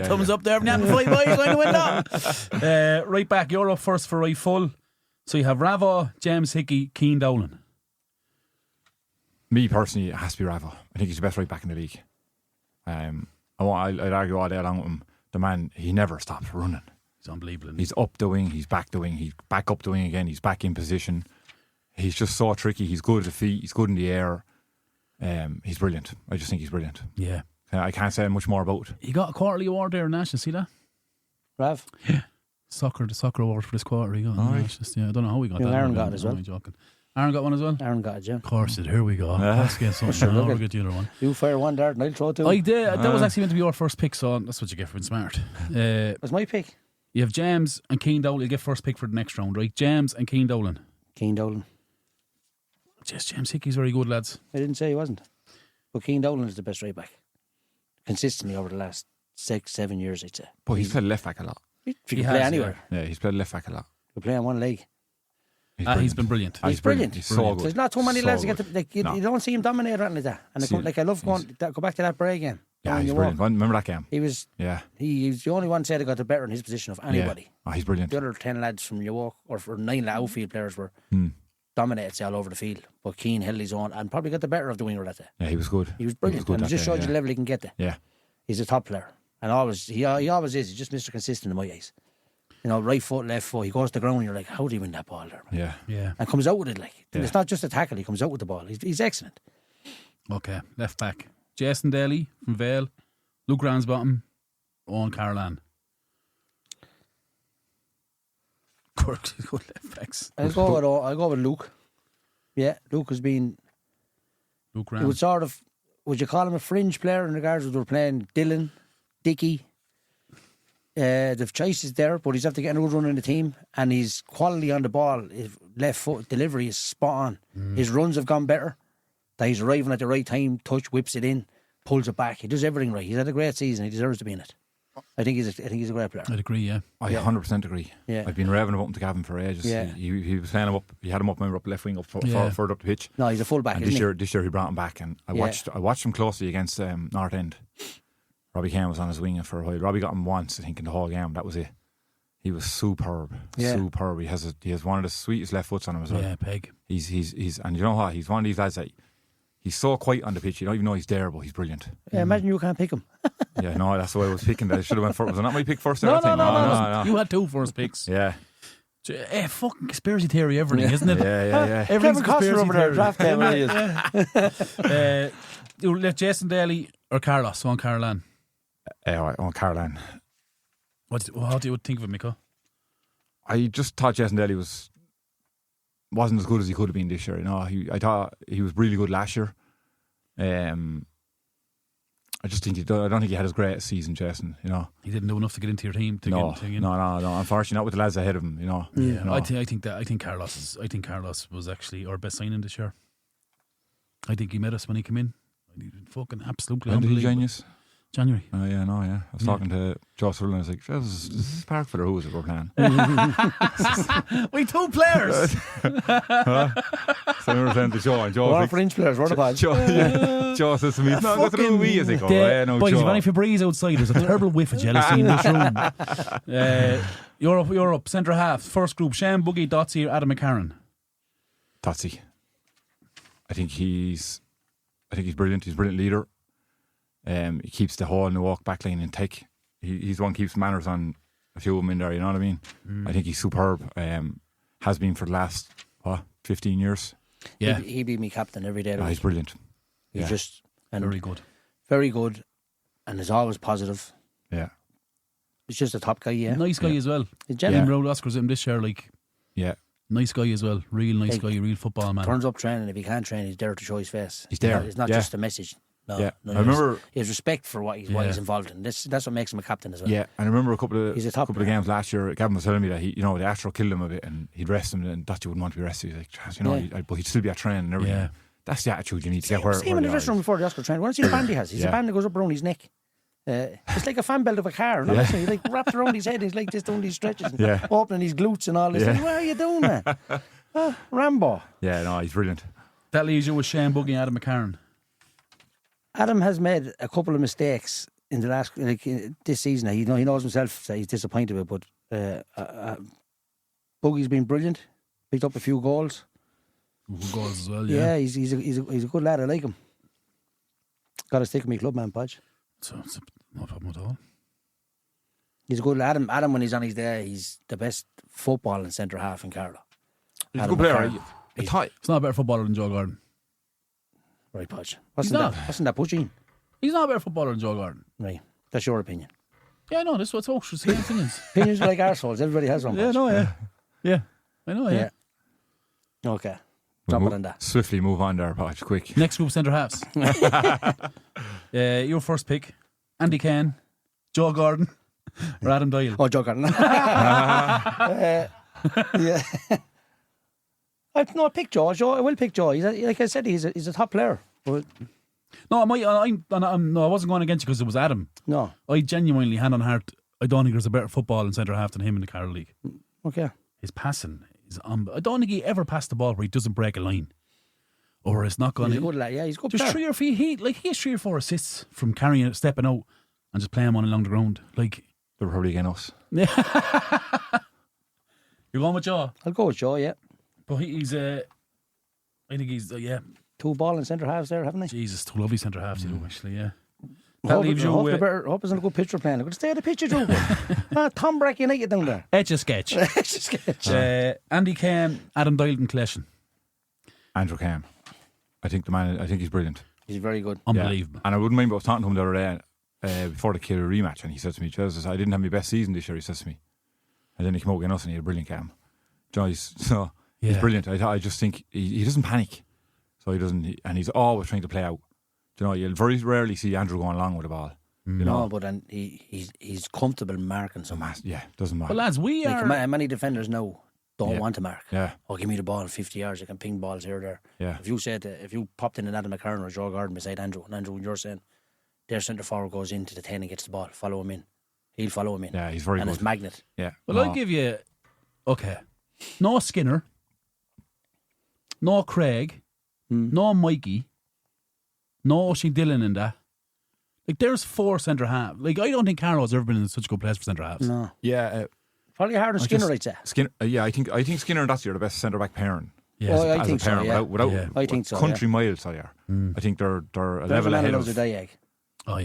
Thumbs up there from the Ampifi boys going to window. Right back, you're up first for right full. So you have Ravo, James Hickey, Keane Dolan. Me personally, it has to be Ravo. I think he's the best right back in the league. I'd argue all day long with him. The man, he never stops running. He's unbelievable. He's up the wing, he's back the wing, he's back up the wing again, he's back in position. He's just so tricky. He's good at the feet, he's good in the air. He's brilliant. I just think he's brilliant. Yeah. I can't say much more about it. He got a quarterly award there in National, see that? Rav? Yeah. The soccer award for this quarter he got. I don't know how we got that. Aaron got it as well. Aaron got one as well? Aaron got it, yeah. Of course, here we go. Let's get something. We'll get the other one. You fire one dart and I'll throw two. I did. That was actually meant to be your first pick, so that's what you get for being smart. That's my pick. You have James and Keane Dolan. You'll get first pick for the next round, right? James and Keane Dolan. Keane Dolan. Just James Hickey's very good, lads. I didn't say he wasn't. But Keane Dolan is the best right back. Consistently over the last 6-7 years, I'd say. But he's played left back a lot. He can play anywhere. Yeah, he's played left back a lot. He can play on one leg. He's been brilliant. He's brilliant. He's so good. There's not too many lads that get you don't see him dominate or anything like that. And I love go back to that Bray game. Yeah, he's brilliant. Remember that game? He was the only one said he got the better in his position of anybody. Yeah. Oh, he's brilliant. The other 10 lads from York, or for 9 outfield players were dominated all over the field. But Keane held his own and probably got the better of the winger that day. Yeah, he was good. He was brilliant. And it just showed you the level he can get there. Yeah. He's a top player. And he always is. He's just Mr. Consistent in my eyes. You know, right foot, left foot. He goes to the ground and you're like, how do you win that ball there, man? Yeah. And comes out with it like. And it's not just a tackle, he comes out with the ball. He's excellent. Okay, left back. Jason Daly from Vale. Luke Ramsbottom. Owen Carolan. good left backs. I'll go with Luke. Yeah, Luke has been. Luke He Graham. would you call him a fringe player in regards to we're playing Dylan, Dickey? The choice is there, but he's have to get a good run in the team, and his quality on the ball, his left foot delivery is spot on. His runs have gone better. That he's arriving at the right time, touch, whips it in, pulls it back. He does everything right. He's had a great season. He deserves to be in it. I think he's a great player. I'd agree. Yeah, I 100% agree. Yeah. I've been revving about him to Gavin for ages. Yeah. He was playing him up. He had him up, remember, up left wing, further up the pitch. No, he's a full back. And this year he brought him back, and I watched him closely against North End. Robbie Kane was on his wing for a while. Robbie got him once, I think, in the whole game. That was it. He was superb. Superb. He has one of the sweetest left foots on him as well. Yeah, peg. He's and you know what? He's one of these lads that he's so quiet on the pitch. You don't even know he's there, but he's brilliant. Yeah, imagine you can't pick him. Yeah, no, that's why I was picking that. I should have went for. Was it not my pick first? No. You had 2 first picks. Yeah. Fucking conspiracy theory, everything, isn't it? Yeah. Kevin Costner over there, draft game. You let Jason Daly or Carlos on Caroline. On Caroline. What do you think of it, Micko? I just thought Jason Daly wasn't as good as he could have been this year. You know, I thought he was really good last year. I just think I don't think he had his greatest season, Jason. You know, he didn't do enough to get into your team. No. Unfortunately, not with the lads ahead of him. You know. Yeah, you know. I think Carlos was actually our best signing this year. I think he met us when he came in. He fucking absolutely When did he unbelievable. join us? January. Oh yeah, no, yeah. I was talking to Joe Sutherland. I was like, "This is Park for the Who's we're playing." We 2 players. So we were saying to Joe, and Joe We're was French players, we're the Podge. Joe says to me, "It's not got to do with me." I think, "Oh yeah, no, boys, Joe." if any Febreze outside, there's a terrible whiff of jealousy in this room. You're up. Centre half. First group: Shane Buggy, Dotsy, or Adam McCarron. Dotsy. I think he's brilliant. He's a brilliant leader. He keeps the hole in the walk back line in tech. He's the one who keeps manners on a few of them in there, you know what I mean? I think he's superb. Has been for the last 15 years. Yeah, He'd be me captain every day. He's brilliant. He's just very good. Very good, and is always positive. Yeah. He's just a top guy, yeah. Nice guy as well. He's Jim genuine. Road Oscars him this year, like. Yeah. Nice guy as well. Real nice guy, real football man. Turns up training. If he can't train, he's there to show his face. He's there. It's not just a message. No, yeah. no, I remember he has respect for what he's involved in. That's what makes him a captain as well. Yeah, and I remember a couple He's a top of games last year. Gavin was telling me that the Astro killed him a bit, and he'd rest him, and that you wouldn't want to be rested. He's like, but he'd still be at training and everything. Yeah. That's the attitude you need to get where. See him in the dressing room before the Oscar training. What see the band he has? He's a band that goes up around his neck. It's like a fan belt of a car. He's like wrapped around his head. He's like just doing these stretches, and opening his glutes and all this. Like, what are you doing, man? Rambo. Yeah, no, he's brilliant. That leaves you with Shane Buggy and Adam McCarron. Adam has made a couple of mistakes in the last, this season. He knows himself that he's disappointed with, but Buggy's been brilliant. Picked up a few goals. Good goals as well. Yeah, he's a good lad. I like him. Got to stick with me club, man, Podge. So it's no problem at all. He's a good lad. Adam, when he's on his day, he's the best footballing centre half in Carlow. He's a good player. He's not a better footballer than Joe Gordon. Right, Podge. Wasn't that pushing? He's not a better footballer than Joe Gordon. Right. That's your opinion. Yeah, no, that's what's ultra same opinions. Opinions are like arseholes. Everybody has one. Yeah, no, yeah. Yeah. I know, yeah. Okay. Drop it on that. Swiftly move on there, Podge, quick. Next group, centre halves. Your first pick, Andy Kane, Joe Gordon, or Adam Doyle. Oh, Joe Gordon. Yeah. I pick Joe. I will pick Joe. Like I said, he's a top player. But no, I wasn't going against you because it was Adam. No. I genuinely, hand on heart, I don't think there's a better football in centre half than him in the Carlow League. Okay. His passing is I don't think he ever passed the ball where he doesn't break a line. Or it's not going to. He's a good lad, yeah, he's a good There's player. he has 3 or 4 assists from carrying it, stepping out and just playing one along the ground. Like, They're probably against us. Yeah. You're going with Joe? I'll go with Joe, yeah. But he's I think he's 2 ball in centre halves there, haven't they? Jesus, 2 lovely centre halves you know, actually, yeah. I That hope leaves you hope it's in a good picture playing. Could stay at the picture, Joe. Tom Brack United down there. Etch a sketch. Andy Kane, Adam Doyle and Cleshin. Andrew Kane. I think he's brilliant. He's very good. Unbelievable. Yeah. And I wouldn't mind, I was talking to him the other day before the Killree rematch, and he said to me, Jesus, I didn't have my best season this year, he says to me. And then he came out against us and he had a brilliant game. He's brilliant. I just think he doesn't panic, so he doesn't, and he's always trying to play out. You'll very rarely see Andrew going along with the ball. No, but then he's comfortable marking someone. Yeah, doesn't matter. Well, lads, we are many defenders now don't want to mark. Yeah. Oh, give me the ball at 50 yards. I can ping balls here or there. Yeah. If you popped in an Adam McCarron or Joe Gordon beside Andrew, and Andrew, you're saying their centre forward goes into the 10 and gets the ball, follow him in. He'll follow him in. Yeah, he's very good. And his magnet. Yeah. Well, I'll give you. Okay, no Skinner, no Craig, no Mikey, no Oshie Dillon in that. Like, there's 4 centre halves. Like, I don't think Carlow's ever been in such a good place for centre halves. No. Yeah. Probably harder than Skinner, I'd say. Skinner. I think Skinner and Dusty are the best centre back pairing. Yeah, well, I think so. Yeah. Without I think so. Country miles, they are. I think they're a level ahead of.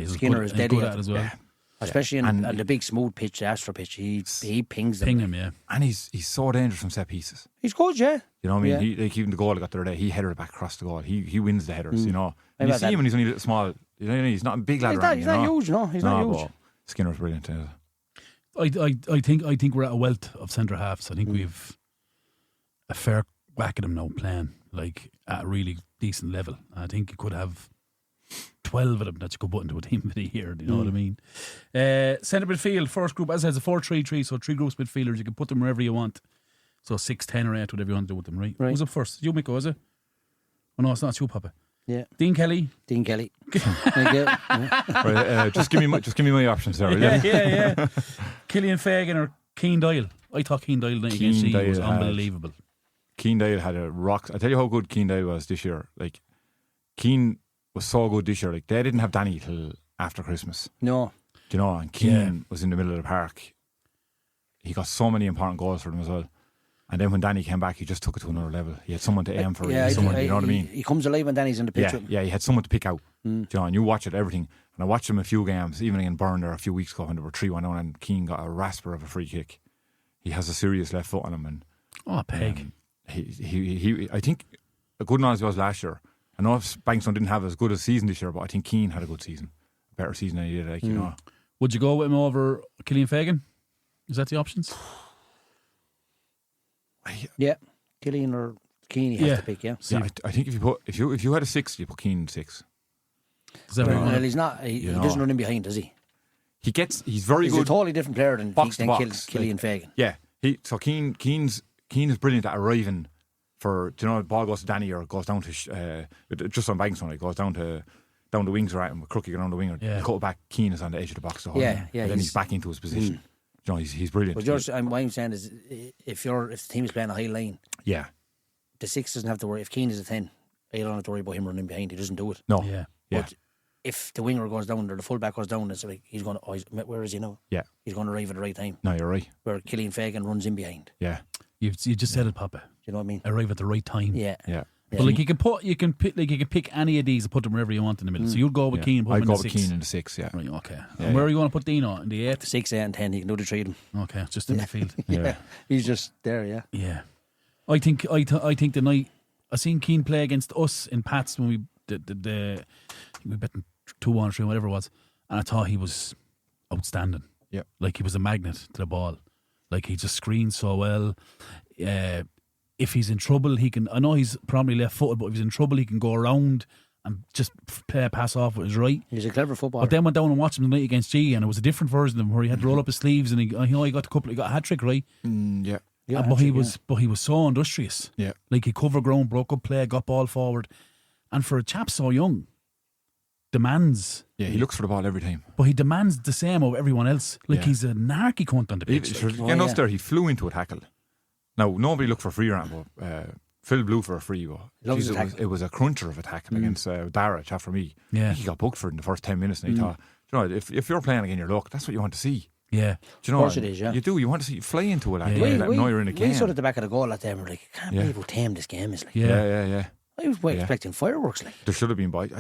Skinner is dead good at it as well. Yeah. Especially on the big smooth pitch, the Astro pitch, he pings them. Ping him, yeah. And he's so dangerous from set pieces. He's good, yeah. You know what I mean? Yeah. Even the goal he got the other day, he headed it back across the goal. He wins the headers, you know. And you see him when he's only a little small. You know, he's not a big lad. He's not huge, no. He's not huge. Skinner's brilliant. I think we're at a wealth of centre halves. I think we've a fair whack at them now playing like at a really decent level. I think you could have 12 of them that you could put into a team of the year. Do you know what I mean? Centre midfield, first group, as I said, it's a 4-3-3, so 3 groups midfielders. You can put them wherever you want. So 6, 10 or 8, whatever you want to do with them, right? Who's up first? You, Micko, is it? Oh no, it's not you, Papa. Yeah. Dean Kelly. Thank you. Right, just give me my options there. Yeah. Killian Fagan or Keane Doyle. I thought Keane Doyle against G was unbelievable. Keane Doyle had a rock. I tell you how good Keane Doyle was this year. Like, Keane was so good this year. Like, they didn't have Danny till after Christmas. No. Do you know? And Keane was in the middle of the park. He got so many important goals for them as well. And then when Danny came back, he just took it to another level. He had someone to aim for. You know what I mean? He comes alive when Danny's in the pitch. Yeah, he had someone to pick out. You know, and you watch it, everything. And I watched him a few games, even in Burn there a few weeks ago when they were 3-1 down and Keane got a rasper of a free kick. He has a serious left foot on him. And peg. He I think a good one as was last year. I know Bankstone didn't have as good a season this year, but I think Keane had a good season. A better season than he did, like, you know. Would you go with him over Killian Fagan? Is that the options? Yeah, Killian or Keane, you have to pick. Yeah, I think if you had a 6, you put Keane 6. Well, he's not. He doesn't run in behind, does he? He's very good. He's a totally different player than Killian Fagan. Yeah, Keane's is brilliant at arriving for. Do you know, the ball goes to Danny or goes down to just on Bankstone, it goes down the wings, right, and Crookie around the wing, you cut it back. Keane is on the edge of the box. And then he's back into his position. You know, he's brilliant. But what I'm saying is, if the team is playing a high line, the 6 doesn't have to worry. If Keane is a 10, you don't have to worry about him running behind. He doesn't do it. No. But if the winger goes down or the fullback goes down, it's like he's going to. Where is he now? Yeah. He's going to arrive at the right time. No, you're right. Where Killian Fagan runs in behind. Yeah. You just said it, Papa. Do you know what I mean? Arrive at the right time. Yeah. But like you can pick any of these and put them wherever you want in the middle. So you'd go with Keane and put him in the 6. I'd go with Keane in the 6, yeah. Right, okay. And where are you going to put Dino? In the 8? 6, 8 and 10. He can do the 3 of them. Okay, just in the field. Yeah. He's just there, yeah. Yeah. I think the night I seen Keane play against us in Pats when we bet them 2-1 or 3, whatever it was, and I thought he was outstanding. Yeah. Like, he was a magnet to the ball. Like, he just screened so well. If he's in trouble, he can. I know he's probably left-footed, but if he's in trouble, he can go around and just play a pass off with his right. He's a clever footballer. But then went down and watched him tonight against G, and it was a different version of him where he had to roll up his sleeves, and he got a hat trick, right? Yeah. But he was so industrious. Yeah. Like, he covered ground, broke up play, got ball forward, and for a chap so young, demands. Yeah, he looks for the ball every time. But he demands the same of everyone else. Like, he's a narky cunt on the pitch. There, he flew into a tackle. Now, nobody looked for free round, but Phil blew for a free. But it was a cruncher of a tackle against Dara, chat for me. Yeah. He got booked for it in the first 10 minutes, and he thought, you know, if you're playing again your luck, that's what you want to see. Yeah. Do you know, of course it is, yeah. You do. You want to see you fly into it. Like, let them know you're in a game. We stood at the back of the goal at them. We're like, I can't believe how tame this game is. Like, yeah. I was expecting fireworks. Like, there should have been, but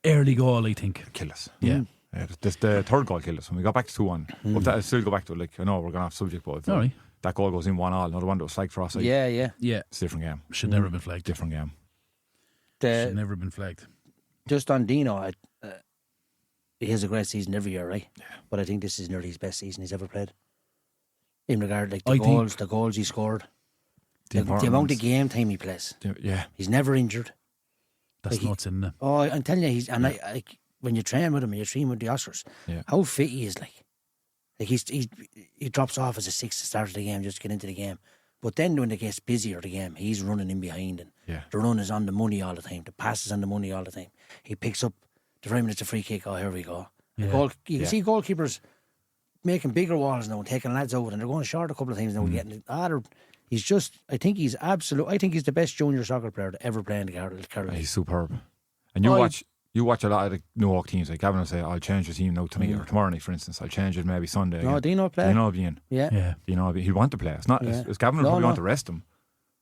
early goal, I think. Kill us. Yeah. The third goal killed us. When we got back to 2-1, but I'll still go back to it. Like, I know we're going off subject, but that goal goes in 1-1. Another one that was flagged for us. Yeah. It's a different game. Should never have been flagged. Different game. Should never have been flagged. Just on Dino, he has a great season every year, right? Yeah. But I think this is nearly his best season he's ever played. In regard, like the goals he scored. The amount of game time he plays. Yeah. He's never injured. That's nuts, isn't it? Oh, I'm telling you, I when you train with him, you train with the Oscars, how fit he is, like he drops off as a 6 to start of the game just to get into the game. But then when it gets busier, the game, he's running in behind, and the run is on the money all the time. The pass is on the money all the time. He picks up the 5 minutes of free kick. Oh, here we go. Yeah. You can see goalkeepers making bigger walls now and taking lads out, and they're going short a couple of times now. Getting he's just. I think he's the best junior soccer player to ever play in the Carlow. He's superb. And you watch a lot of the Newark teams. Like Gavin will say, "I'll change the team now tonight or tomorrow night, for instance. I'll change it maybe Sunday." No, Dino play. Dino will be in. Yeah. Dino will be. He'll want to play. It's not. It's Gavin will probably want to rest him,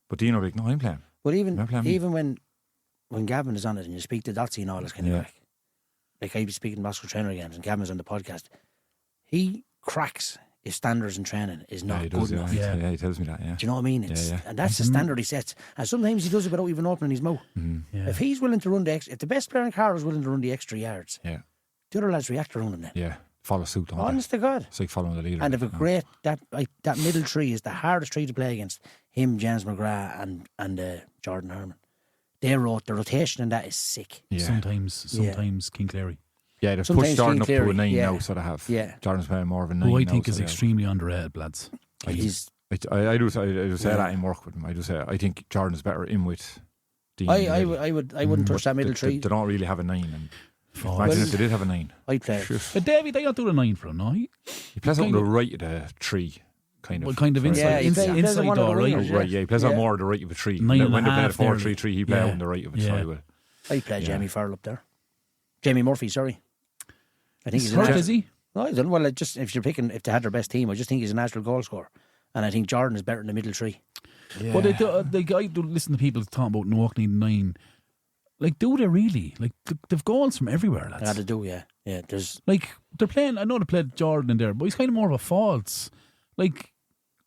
but Dino will be like, "No, I'm playing." But even when Gavin is on it and you speak to Dotsy and all this kind of like I'd be speaking to Oscar trainer games and Gavin's on the podcast, he cracks his standards in training is not good enough. Yeah, he tells me that. Yeah. Do you know what I mean? And that's the standard he sets. And sometimes he does it without even opening his mouth. If he's willing to run if the best player in Carlow is willing to run the extra yards, the other lads react around him then. Yeah, follow suit. Don't Honest to God. It's like following the leader. And if a great that middle tree is the hardest tree to play against. Him, James McGrath, and Jordan Herman. The rotation in that is sick. Yeah. Sometimes King Killree. Yeah, they've pushed Jordan up to a 9 now, so they have. Yeah. Jordan's playing more of a 9 who I now, think is extremely underrated, lads. I do say that in work with him. I think Jordan's better in with Dean. I wouldn't touch that middle tree. They don't really have a 9. And imagine if they did have a 9. I'd play it. But Davey, they don't do the 9 for him, no? He plays on the right of the tree. Kind of inside, inside door, right? Right, he plays on more of the right of a tree. When they play the 4-3-3, he plays on the right of it. So I play Jamie Farrell up there. Jamie Murphy, sorry. I think he's hurt, is he? No, I don't know. Well, if they had their best team, I just think he's a natural goal scorer. And I think Jordan is better in the middle tree. Yeah. But I do listen to people talking about Newark needing 9. Like, do they really? Like, they've goals from everywhere, lads. Yeah, they do, yeah. There's like, they're playing, I know they played Jordan in there, but he's kind of more of a false. Like,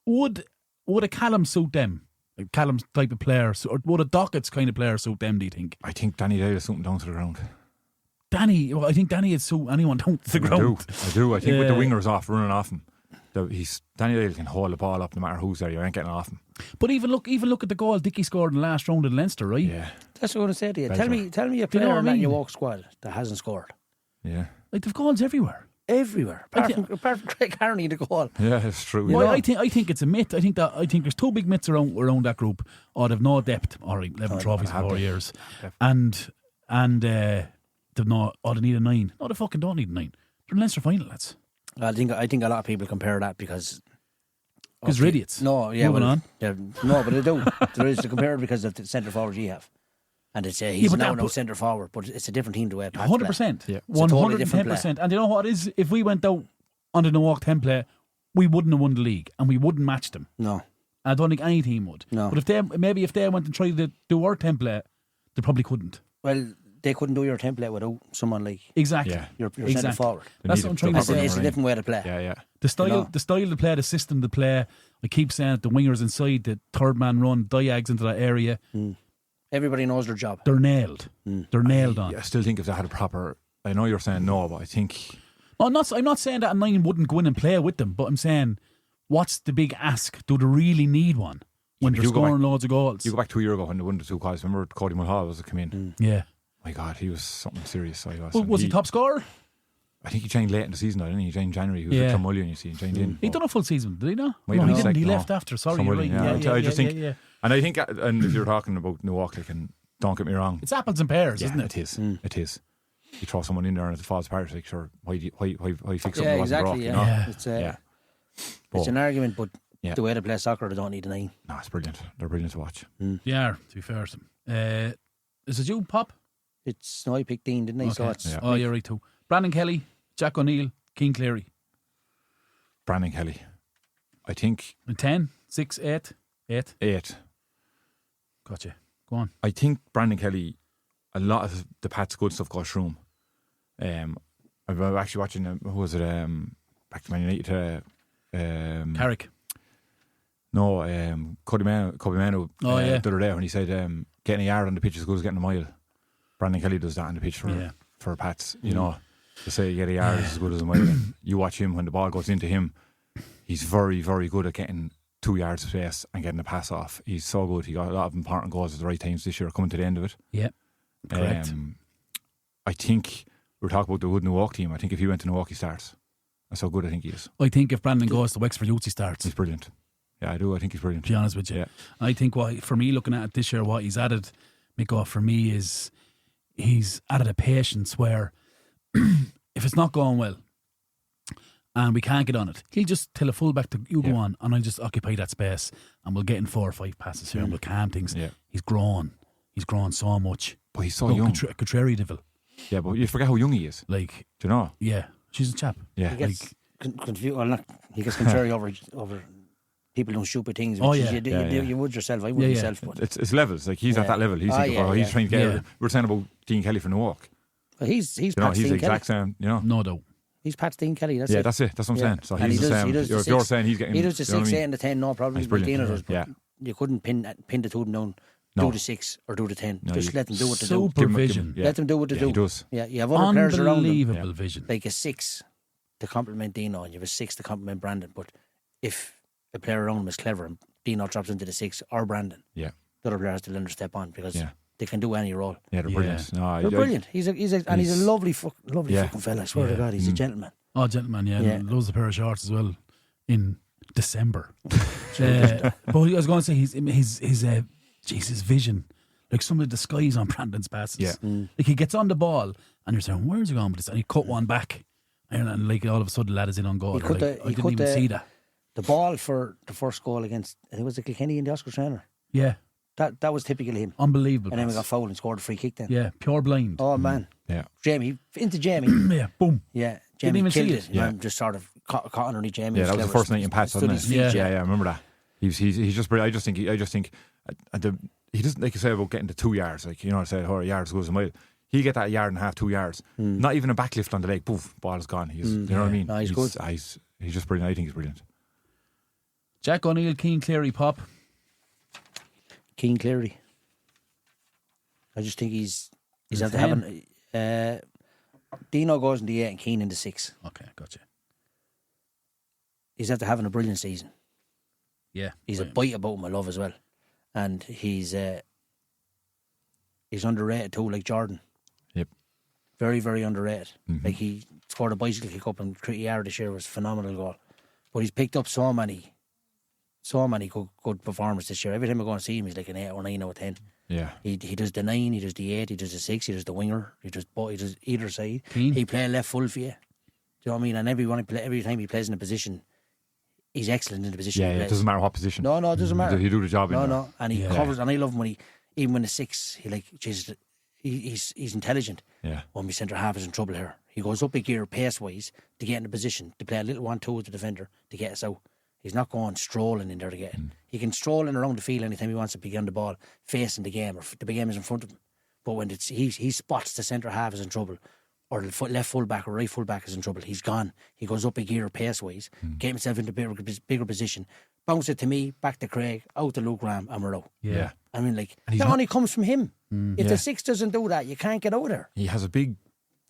would a Callum suit them? Like Callum's type of player, or would a Dockett's kind of player suit them, do you think? I think Danny Dale is something down to the ground. I think Danny would suit anyone down to the ground. I do. I think with the wingers running off him, Danny Dale can hold the ball up no matter who's there. You ain't getting off him. But even look at the goal Dickie scored in the last round in Leinster, right? Yeah, that's what I want to say to you. Tell me a player in that Newark squad that hasn't scored. Yeah, like they've goals everywhere. Apart from Craig Harney, the goal. Yeah, it's true. Well, I think it's a myth. I think there's 2 big myths around that group. They've no depth. All right, 11 trophies in 4 years, and they've not. They need a 9. No, they fucking don't need a 9. They're in Leinster final, lads. I think a lot of people compare that because they're idiots. No, yeah, moving on. No, but they do. There is to compare it because of the centre forward you have. And it's he's now centre forward, but it's a different team to way. 100%, yeah, 110%. And you know what it is? If we went out on the Newark template, we wouldn't have won the league, and we wouldn't match them. No, I don't think any team would. No, but if they went and tried to do our template, they probably couldn't. Well, they couldn't do your template without someone like your centre forward. That's what I'm trying to say. It's a different way to play. Yeah. The style to play, the system to play. I keep saying it, the wingers inside, the third man run, diags into that area. Everybody knows their job. They're nailed. They're nailed on. I still think if they had a proper, I know you're saying no, but I think. I'm not saying that a 9 wouldn't go in and play with them, but I'm saying, what's the big ask? Do they really need one when they're scoring loads of goals? You go back 2 years ago when they won the 2 qualies. Remember Cody Mulhall was come in? Yeah. My God, he was something serious. Was he top scorer? I think he joined late in the season, didn't he? He joined in January. He was at Clonmullion, you see. He joined in. He done a full season, did he not? He didn't. He left after. Sorry, you're right. I just think, and I think, and if you're talking about Newark, don't get me wrong, it's apples and pears, isn't it? It is. It is. You throw someone in there and it falls apart, like, sure, why fix something? Yeah, exactly. Yeah. It's an argument, but the way to play soccer, they don't need a 9. No, it's brilliant. They're brilliant to watch. Yeah, to be fair to them. Is it you, Pop? I picked Dean, didn't I? Okay. So it's Oh, you're right too. Brandon Kelly, Jack O'Neill, King Killree. Brandon Kelly, I think 10, 6, 8. 8. Gotcha. Go on. I think Brandon Kelly, a lot of the Pat's good stuff goes through him. I was actually watching, who was it, back to Man United, Carrick. No, Cody Manu the other day when he said getting a yard on the pitch is as good as getting a mile. Brandon Kelly does that on the pitch for Pats. You know, to say you get a yard is as good as a mile. You watch him when the ball goes into him, he's very, very good at getting 2 yards of space and getting a pass off. He's so good. He got a lot of important goals at the right times this year, coming to the end of it. Yeah, correct. I think we were talking about the Wood Newark team. I think if he went to Newark, he starts. That's how good I think he is. I think if Brandon goes to Wexford Youth, he starts. He's brilliant. Yeah, I do. I think he's brilliant. To be honest with you. Yeah. I think for me, looking at it this year, what he's added, Micko, for me is he's added a patience where if it's not going well and we can't get on it, he'll just tell a fullback to you go on and I'll just occupy that space and we'll get in 4 or 5 passes here and we'll calm things. Yeah. He's grown so much. But he's so young. Contrary devil. Yeah, but you forget how young he is. Like, do you know? Yeah, she's a chap. Yeah, he gets confused. Well, he gets contrary over people doing stupid things. You would yourself. I would myself. But it's levels. Like he's at that level. He's he's trying to get. We were saying about Dean Kelly from Newark. Well, he's Dean the exact same. You know, no doubt. He's Pat's Dean Kelly. That's it. That's it. That's what I'm saying. So he's the same. You're saying he's getting. He does the 6, 8 and the 10. No problem. He's brilliant. Yeah. You couldn't pin the two of them down. Do the 6 or do the 10. Just let them do what they do. Supervision. Let them do what they do. He does. Yeah, you have other players around them. Unbelievable vision. Like a 6 to complement Dino, and you have a 6 to complement Brandon. But if a player around him is clever and Dino drops into the 6 or Brandon, the other players to learn to step on because they can do any role. Yeah, they're brilliant. No, they're brilliant. He's a lovely fucking fella. I swear to God, he's a gentleman. Oh, gentleman, and loves a pair of shorts as well in December. But I was going to say his vision. Like some of the skies on Brandon's passes. Yeah. Like he gets on the ball and you're saying, where's he going with this? And he cut one back and like all of a sudden the lad is in on goal. I didn't even see that. The ball for the first goal against, I think it was the Kilkenny and the Oscar Trainer. Yeah. That was typical him. Unbelievable. And then we got fouled and scored a free kick then. Yeah, pure blind. Oh man. Yeah. Jamie, yeah, boom. Yeah. Jamie killed it. Yeah. And just sort of caught underneath Jamie. Yeah, that was the first night in Pats, wasn't it? Yeah, I remember that. He's just brilliant. I just think he doesn't, like you say about getting to 2 yards, like, you know, say, a yard goes a mile. He'll get that 1.5 yards, 2 yards. Not even a backlift on the leg, poof, ball is gone. You know what I mean? No, he's good. He's just brilliant. I think he's brilliant. Jack O'Neill, Keane Cleary, Pop. Keane Cleary. I just think he's after having Dino goes in the 8 and Keane in the 6. Okay, gotcha. He's after having a brilliant season. Yeah. He's a bite about him, I love as well. And he's underrated too, like Jordan. Yep. Very, very underrated. Like he scored a bicycle kick up in Killree United this year, was a phenomenal goal. But he's picked up so many good performances this year. Every time I go and see him, he's like an 8 or 9 out of 10. Yeah. He does the 9, he does the 8, he does the 6, he does the winger, he does either side. Keen. He play left full for you. Do you know what I mean? And every time he plays in a position, he's excellent in the position. Yeah, he plays. it doesn't matter what position. No, it doesn't matter. He do the job. No, and he covers. And I love him when even when the 6, he's intelligent. Yeah. When my centre half is in trouble here, he goes up a gear pace wise to get in a position to play a little 1-2 with the defender to get us out. He's not going strolling in there to get it. He can stroll in around the field anytime he wants to be on the ball, facing the game, or the game is in front of him. But when he spots the centre half is in trouble, or the left full back or right full back is in trouble, he's gone. He goes up a gear pace wise, get himself into a bigger position, bounce it to me, back to Craig, out to Luke Graham, and we're out. Yeah. I mean, like, that only comes from him. If the 6 doesn't do that, you can't get out of there. He has a big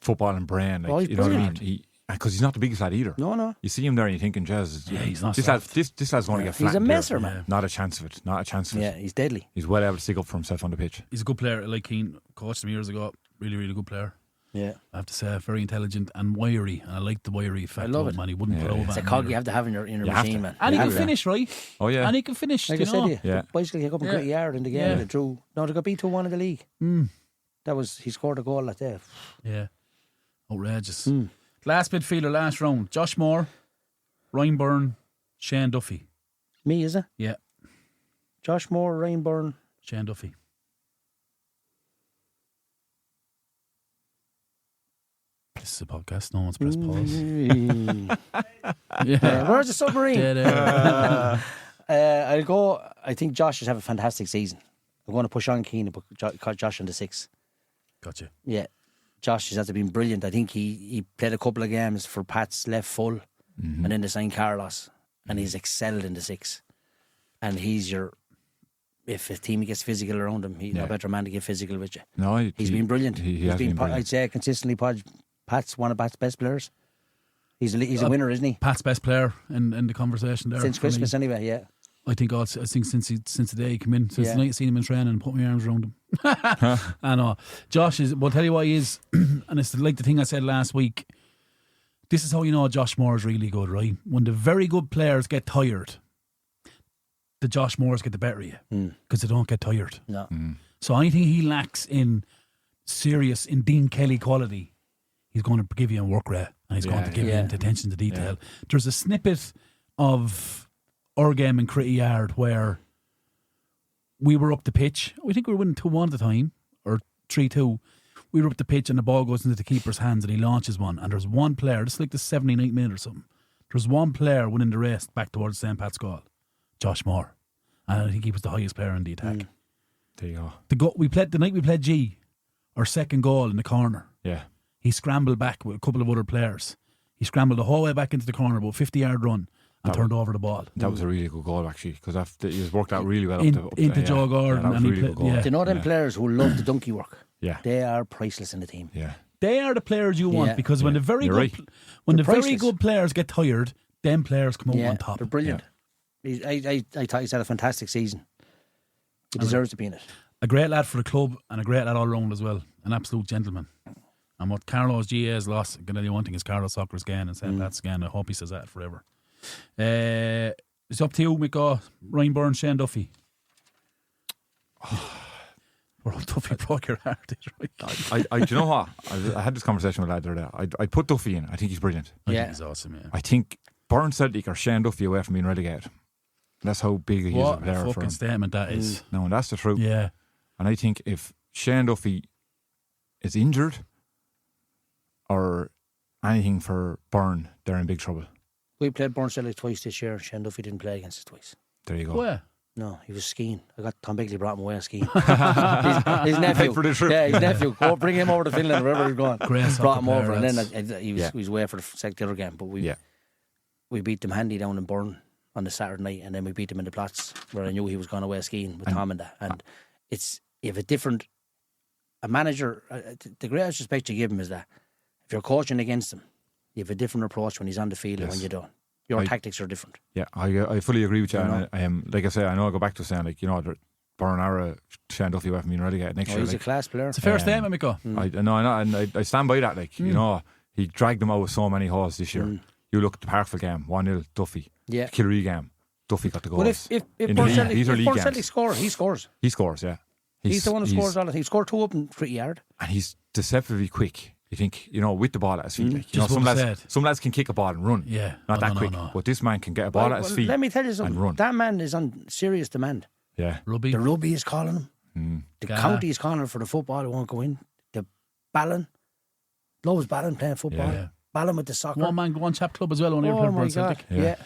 footballing brain. Like, he's you know what I brilliant. mean? Because he's not the biggest lad either. No. You see him there and you're thinking, Jez, he's not this lad's going to get flat. He's a messer, man. Not a chance of it. Yeah, he's deadly. He's well able to stick up for himself on the pitch. He's a good player. Like Keane coached him years ago. Really, really good player. Yeah. I have to say, very intelligent and wiry. And I like the wiry effect. I love it. Man. He wouldn't put over. It's a cog you have to have in your machine, man. And he can finish, right? Oh, yeah. And he can finish, like you I said know. to you. Yeah. Basically, he got up in Killree Yard in the game. They drew. No, they got beat 2-1 in the league. He scored a goal that day. Yeah. Outrageous. Last midfielder, last round. Josh Moore, Ryan Byrne, Shane Duffy. Me, is it? Yeah. Josh Moore, Ryan Byrne. Shane Duffy. This is a podcast. No one's pressed pause. Where's the submarine? I'll go. I think Josh should have a fantastic season. I'm going to push on Keane and put Josh in the 6. Gotcha. Yeah. Josh has been brilliant. I think he played a couple of games for Pat's left full and then they signed Carlos, and he's excelled in the 6. And he's if a team gets physical around him, he's a better man to get physical with you. No, he's been brilliant. He's been brilliant. I'd say consistently Pat's one of Pat's best players. He's a winner, isn't he? Pat's best player in the conversation there. Since Christmas, anyway, yeah. I think since the day he came in, since the night I seen him in training and put my arms around him. I know. Josh is, well, I'll tell you what he is, and it's like the thing I said last week. This is how you know Josh Moore is really good, right? When the very good players get tired, the Josh Moores get the better of you because they don't get tired. No. So anything he lacks in Dean Kelly quality, he's going to give you a work rate, and he's going to give you attention to detail. Yeah. There's a snippet of our game in Critty Yard where we were up the pitch. We think we were winning 2-1 at the time, or 3-2. We were up the pitch and the ball goes into the keeper's hands and he launches one. And there's one player, this is like the 79th minute or something. There's one player winning the race back towards St. Pat's goal, Josh Moore. And I think he was the highest player in the attack. There you go. The night we played G, our second goal in the corner. Yeah. He scrambled back with a couple of other players. He scrambled the whole way back into the corner, about 50-yard run. And turned over the ball. That was a really good goal, actually, because it was worked out really well into Joe Gordon. Yeah, and really good goal. Do you know them players who love the donkey work? Yeah, they are priceless in the team. Yeah, they are the players you want because when the very good players get tired, them players come out on top. They're brilliant. Yeah. I thought he's had a fantastic season. He deserves to be in it. A great lad for the club and a great lad all round as well. An absolute gentleman. And what Carlow's GA's lost, I'm going to do one thing, is Carlow Soccer's gain and St. Pat's gain. I hope he says that forever. It's up to you, Micko. Ryan Byrne, Shane Duffy. Poor old Duffy broke your heart. Do you know what? I had this conversation with a lad the other day. I'd put Duffy in. I think he's brilliant. I think he's awesome, yeah. I think Byrne Celtic or Shane Duffy away from being relegated. That's how big he is a player for him. What a fucking statement that is. No, and that's the truth. Yeah. And I think if Shane Duffy is injured or anything for Byrne, they're in big trouble. We played Byrne Celtic twice this year. Shane Duffy didn't play against us twice. There you go. Where? No, he was skiing. I got Tom Bigley brought him away skiing. his nephew. For the trip. Yeah, his nephew. Go bring him over to Finland, wherever he's going. Brought him over, and then he was away for the other game. But we beat them handy down in Byrne on the Saturday night, and then we beat them in the Platts where I knew he was going away skiing with Tom and that. And you have a manager. The greatest respect you give him is that if you're coaching against him, you have a different approach when he's on the field and when you don't. Your tactics are different. Yeah, I fully agree with you. And I am, like I say, I know I go back to saying, like, Byrne Ara, Shane Duffy away from being relegated next year. He's a class player. It's a fair statement, Micko. I know, and I stand by that. Like, he dragged them out with so many holes this year. You look at the Parkville game, 1-0 Duffy. Yeah. Killree game, Duffy got the goals. Well, if Byrne Celtic scores, he scores. He scores, yeah. He's the one who scores all the time. He scored 2 up in Critty Yard. And he's deceptively quick. You think, with the ball at his feet. Like, some lads can kick a ball and run. Yeah. Not that quick. But this man can get a ball at his feet. Let me tell you something. And run. That man is on serious demand. Yeah. Rugby. The rugby is calling him. The county is calling him for the football. It won't go in. The Ballon. Loves Ballon playing football. Yeah. Ballon with the soccer. One chap club as well. On my God. Yeah.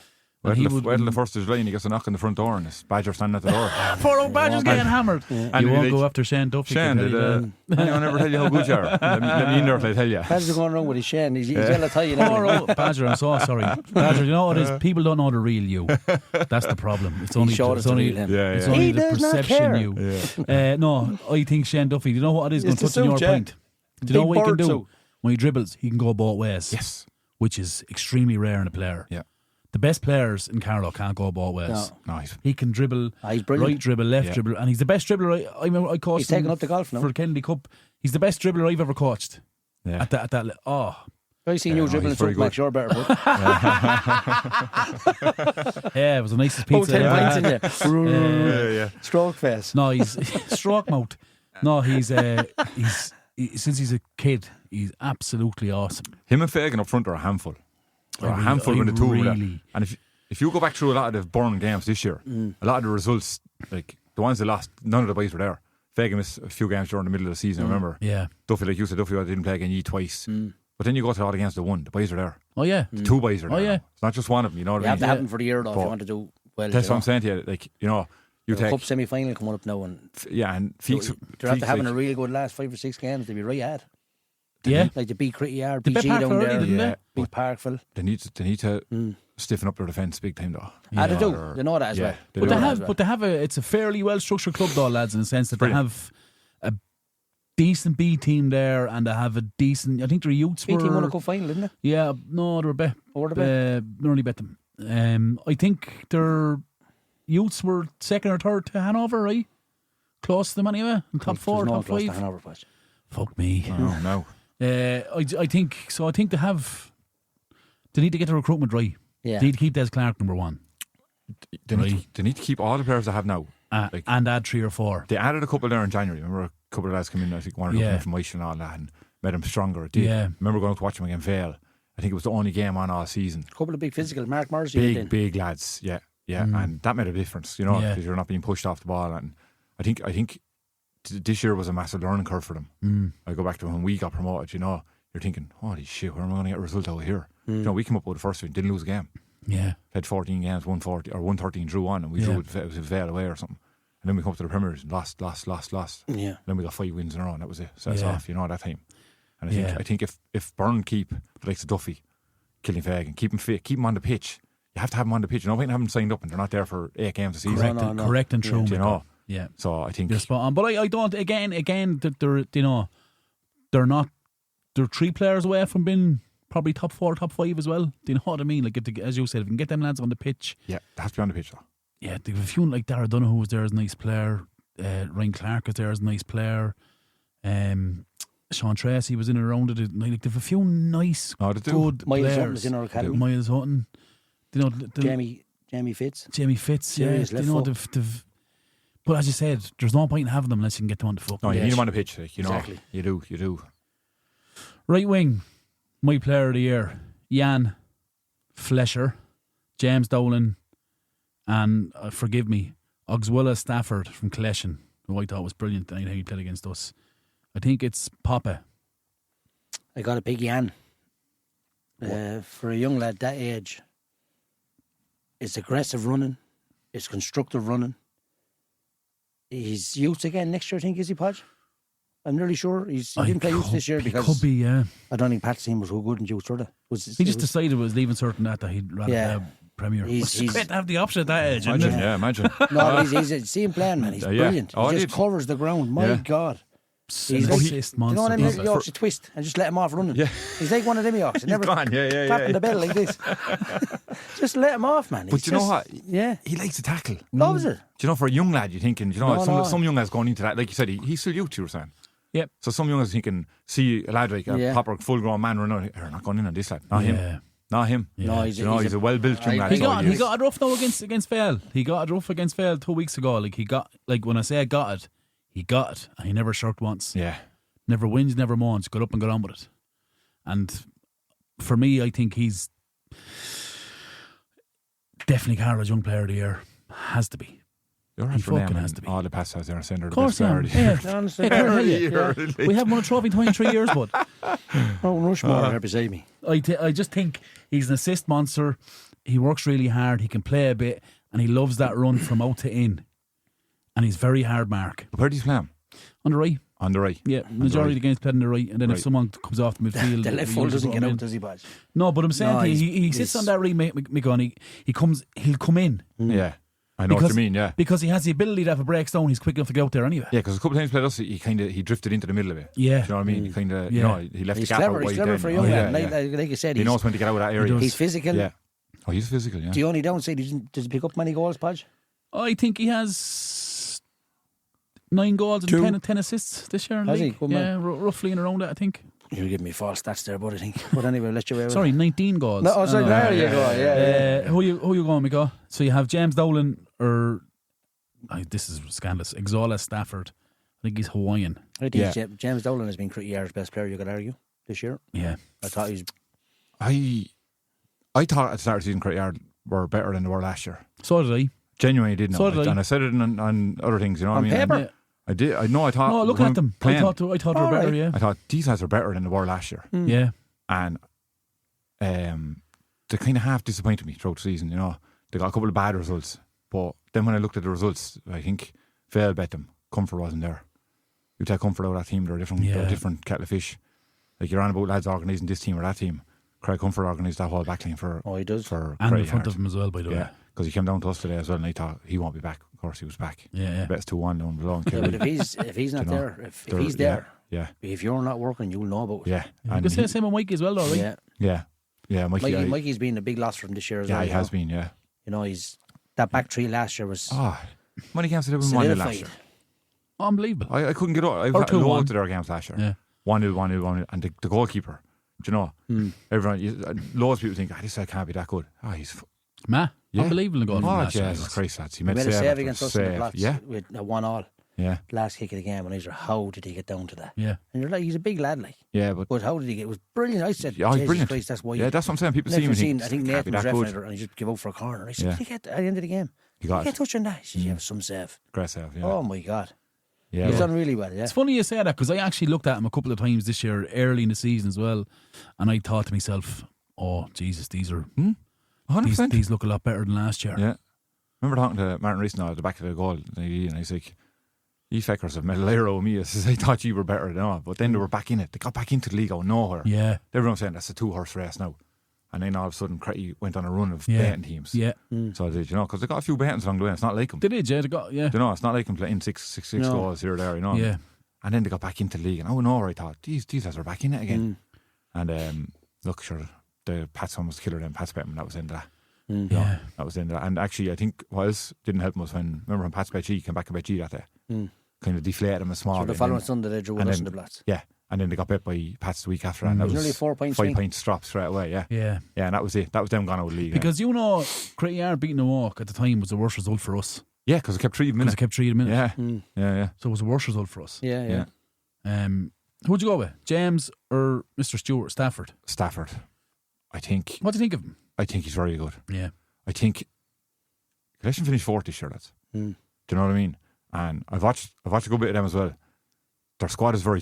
Wait till the first of July and he gets a knock on the front door and his Badger standing at the door. Poor old Badger's getting hammered. And you won't go after Shane Duffy. Shane, I'll never tell you how good you are. Let me in there if I tell you. Badger's going wrong with his Shane. He's yellow tie. Poor old Badger, I'm so sorry. Badger, you know what it is? People don't know the real you. That's the problem. It's only the perception you. No, I think Shane Duffy, do you know what it is? Going to touch on your point. Do you know what he can do? When he dribbles, he can go both ways. Yes. Which is extremely rare in a player. Yeah. The best players in Carlow can't go both ways. No. He can dribble, he's brilliant. Right dribble, left dribble, and he's the best dribbler. I coached he's taking up the golf now for Kennedy Cup. He's the best dribbler I've ever coached. Yeah. At that. I seen you dribbling something like you're better. Yeah, it was the nicest pizza. 10 pints in there. Yeah. Stroke face. No, he's stroke mouth. No, he's since he's a kid, he's absolutely awesome. Him and Fagan up front are a handful. They're a handful with the two. Really. And if you go back through a lot of the Byrne games this year, a lot of the results, like the ones they lost, none of the boys were there. Fagan missed a few games during the middle of the season, I remember. Yeah. Duffy, like you said, Duffy didn't play against you twice. But then you go to a lot against the one, the boys are there. Oh, yeah. The 2 boys are there. Oh, yeah. It's not just one of them, you know what I mean? You have to have them for the year, though, if you want to do well. That's what I'm saying to you. Like, you take Cup semi-final coming up now. And and they're after having a really good last 5 or 6 games. They'll be right at. Yeah. Like the beat Critty Yard, beat G down there, beat Parkville. They need to stiffen up their defence big time though. They do. They know that as well. But they have it's a fairly well structured club though, lads, in the sense that they have a decent B team there, and they have a decent. I think their youths B team won a cup final, didn't they? Yeah, no, they were bet. They only bet them. I think they're youths were second or third to Hanover, right? Close to them anyway, in top 4, top 5. Hanover, Podge. Fuck me. No. I think so. I think they need to get the recruitment right. Yeah. They need to keep Des Clark number 1. They need to keep all the players they have now. And add 3 or 4. They added a couple there in January. Remember a couple of lads come in, I think one or two came from Weish and all that, and made them stronger. Yeah. Remember going to watch them against Vale. I think it was the only game on all season. A couple of big physical. Mark Morrissey. Big lads. Yeah. And that made a difference, because you're not being pushed off the ball. And I think this year was a massive learning curve for them. I go back to when we got promoted, you're thinking, holy shit, where am I going to get a result out here? We came up with the first one, didn't lose a game. Yeah. Had 14 games, 140 or 113 drew one, and we drew it was a Vale away or something. And then we come up to the Premier League, lost. Yeah. Then we got 5 wins in a row, and that was it. Set us off, that time. And I think if Byrne keep the likes of Duffy, Killing keep them fit, keep them on the pitch. You have to have them on the pitch. You know, we have them signed up and they're not there for 8 games a season. Correct and true. Yeah. So I think you're spot on. But I don't. Again, they're not. They're 3 players away from being probably top 4, top 5 as well. Do you know what I mean? Like as you said, if we can get them lads on the pitch. Yeah, they have to be on the pitch though. Yeah, they have a few like Dara Donoghue was there as a nice player. Ryan Clark is there as a nice player. Sean Tracy was in and around it. Like they have a few nice, good Miles players. Hutton is in our academy. Miles Hutton. Jamie Fitz. Jamie Fitz, yeah. But as you said, there's no point in having them unless you can get them on the foot. No, you need them on the pitch, exactly. You do. Right wing, my player of the year, Jan Flesher, James Dolan, and forgive me, Ogswilla Stafford from Cleshin, who I thought was brilliant tonight how he played against us. I think it's Popa. I got a big Jan. For a young lad that age, it's aggressive running, it's constructive running. He's youth again next year, I think, is he, Podge? I'm nearly sure he didn't play youth this year because he could be, yeah. I don't think Pat's team was so good in youth, sort of. He just decided it was leaving certain that he'd rather play Premier. It's great to have the option at that age, isn't it? Imagine. No, he's see him playing, man. He's brilliant. He just covers the ground. My God. He's like, you know what I mean? Yorkshire twist and just let him off running. Yeah. He's like one of them Yorks. Never tapping the bell like this. Just let him off, man. But you know what? Yeah. He likes to tackle. Loves it. Do you know, for a young lad, you're thinking, some young lads going into that, like you said, he's still youth, you were saying. Yep. So some young lads thinking, see a lad like a proper full grown man running, they're not going in on this lad. Not him. Not him. Yeah. No, he's a well built young lad. He got it rough though against Vale. He got it rough against Vale 2 weeks ago. When I say I got it, he got it, and he never shirked once. Yeah. Never wins, never moans. Got up and got on with it. And for me, I think he's definitely Carlow's Young Player of the Year. Has to be. He fucking has to be. All the past has there center. Of course, yeah. We haven't won a trophy in 23 years, but Rushmore right beside me. I just think he's an assist monster. He works really hard. He can play a bit, and he loves that run from out to in. And he's very hard mark. Where do you play him? On the right. On the right. Yeah, majority of the games played on the right, and then if someone comes off the midfield, the left foot doesn't get out, does he, Podge? No, but I'm saying he sits on that right, Micko, and he'll come in. Yeah, I know what you mean. Yeah, because he has the ability that if it breaks down, he's quick enough to get out there anyway. Yeah, because a couple of times played us, he drifted into the middle of it. Yeah, do you know what I mean? He kind of, he left he's the gap out wide. He's clever for a young man. Like you said, he knows when to get out of that area. He's physical. Yeah, he's physical. Yeah. The only downside, does he pick up many goals, Podge? I think he has 9 goals and 10 assists this year in the league. Yeah, roughly in around that, I think. You're giving me false stats there, but I think. But anyway, let you away with Sorry, 19 goals. No, sorry, there you go. Yeah. Who you going, Micko? So you have James Dolan or this is scandalous. Ogswilla Stafford. I think he's Hawaiian. I think James Dolan has been Crickle's best player, you could argue, this year. Yeah. I thought he's. I thought at the start of the season Crickle were better than they were last year. So did I. Genuinely did not. So did I. And I said it on other things, you know what I mean? Paper. Yeah. I did. I thought. No, look at them. I thought they were better. Yeah. I thought these guys are better than they were last year. Yeah. And they kind of half disappointed me throughout the season. You know, they got a couple of bad results, but then when I looked at the results, I think Vale bet them. Comfort wasn't there. You take Comfort out of that team, they're a different kettle of fish. Like you're on about lads organising this team or that team. Craig Comfort organised that whole backline for. Oh, he does. For and in front of him as well, by the way. Yeah, because he came down to us today as well, and I thought he won't be back. Of course, he was back. Yeah. Bet's 2-1 down below. Yeah, but if he's not there, if he's there, if you're not working, you'll know about it. Yeah, and you can say the same with Mikey as well, though, right? Yeah. Mikey's been a big loss from this year as well. Yeah, he has been. Yeah, you know, he's That back three last year was how many games did they win 1-0 last year? Unbelievable. I couldn't get up. I've had loads of their games last year. Yeah. 1-0, 1-0, and the goalkeeper. Do you know? Everyone, loads of people think, this guy can't be that good. He's unbelievable goal. Jesus Christ, lads. He made a a save against us in the Blotts yeah, with a 1-1. Yeah. Last kick of the game, and he's like, how did he get down to that? Yeah. And you're like, he's a big lad, like. Yeah, but how did he get? It was brilliant. I said, he's brilliant. Christ, that's why. Yeah, that's what I'm saying. People see him and think, I think Nathan was refereeing and he just gave out for a corner. I said, did he get at the end of the game? He got it. Touching that. He said, yeah, some save. Great save, yeah. Oh my God. Yeah, he's done really well, yeah. It's funny you say that because I actually looked at him a couple of times this year, early in the season as well, and I thought to myself, oh, Jesus, these are 100%. These look a lot better than last year. Yeah. I remember talking to Martin Rees now at the back of the goal, and he's like, you feckers have made a layer of me. I says, I thought you were better than all. But then they were back in it. They got back into the league out of nowhere. Yeah. Everyone's saying that's a 2-horse race now. And then all of a sudden, Cretty went on a run of betting teams. Yeah. So they did, because they got a few bettings along the way. It's not like them. They did, yeah. They got, yeah. It's not like them playing six goals here or there, Yeah. And then they got back into the league. And I thought, these guys are back in it again. And look, sure, the Pats one was killer then. Pats bet them, that was the end of that. Yeah. That was the end of that. And actually, I think what else didn't help them was remember when Pats bet G came back and bet G that day? Kind of deflated them a small bit. So the following Sunday they drew with us in the Blotts. Yeah. And then they got bet by Pats the week after, and that was nearly 4 points. 5 points dropped straight away. Yeah, yeah, and that was it. That was them gone out of the league. Because Cretty Yard beating the Walk at the time was the worst result for us. Yeah, because it kept 3 minutes. Yeah, yeah. So it was the worst result for us. Yeah. Who'd you go with, James or Mr. Stewart? Stafford. I think. What do you think of him? I think he's very good. Yeah. I think. Collection finished 4th this year, lads. Do you know what I mean? And I've watched a good bit of them as well. Their squad is very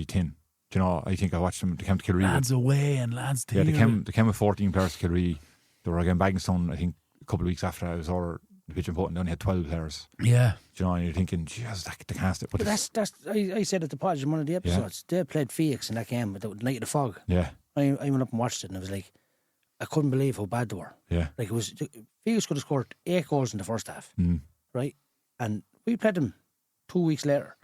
thin. Do you know? I think I watched them. They came to Killree. Lads away and lads here. Yeah, they came with 14 players to Killree. They were again Baggingstone. I think a couple of weeks after I was over the pitch and put, and they only had 12 players. Yeah. Do you know? And you're thinking, Jesus, they can't stay. But that's. I said at the Podge in one of the episodes. Yeah. They played Phoenix in that game, but the night of the fog. Yeah. I went up and watched it, and I was like, I couldn't believe how bad they were. Yeah. Like it was. Phoenix could have scored 8 goals in the first half. Right, and we played them 2 weeks later.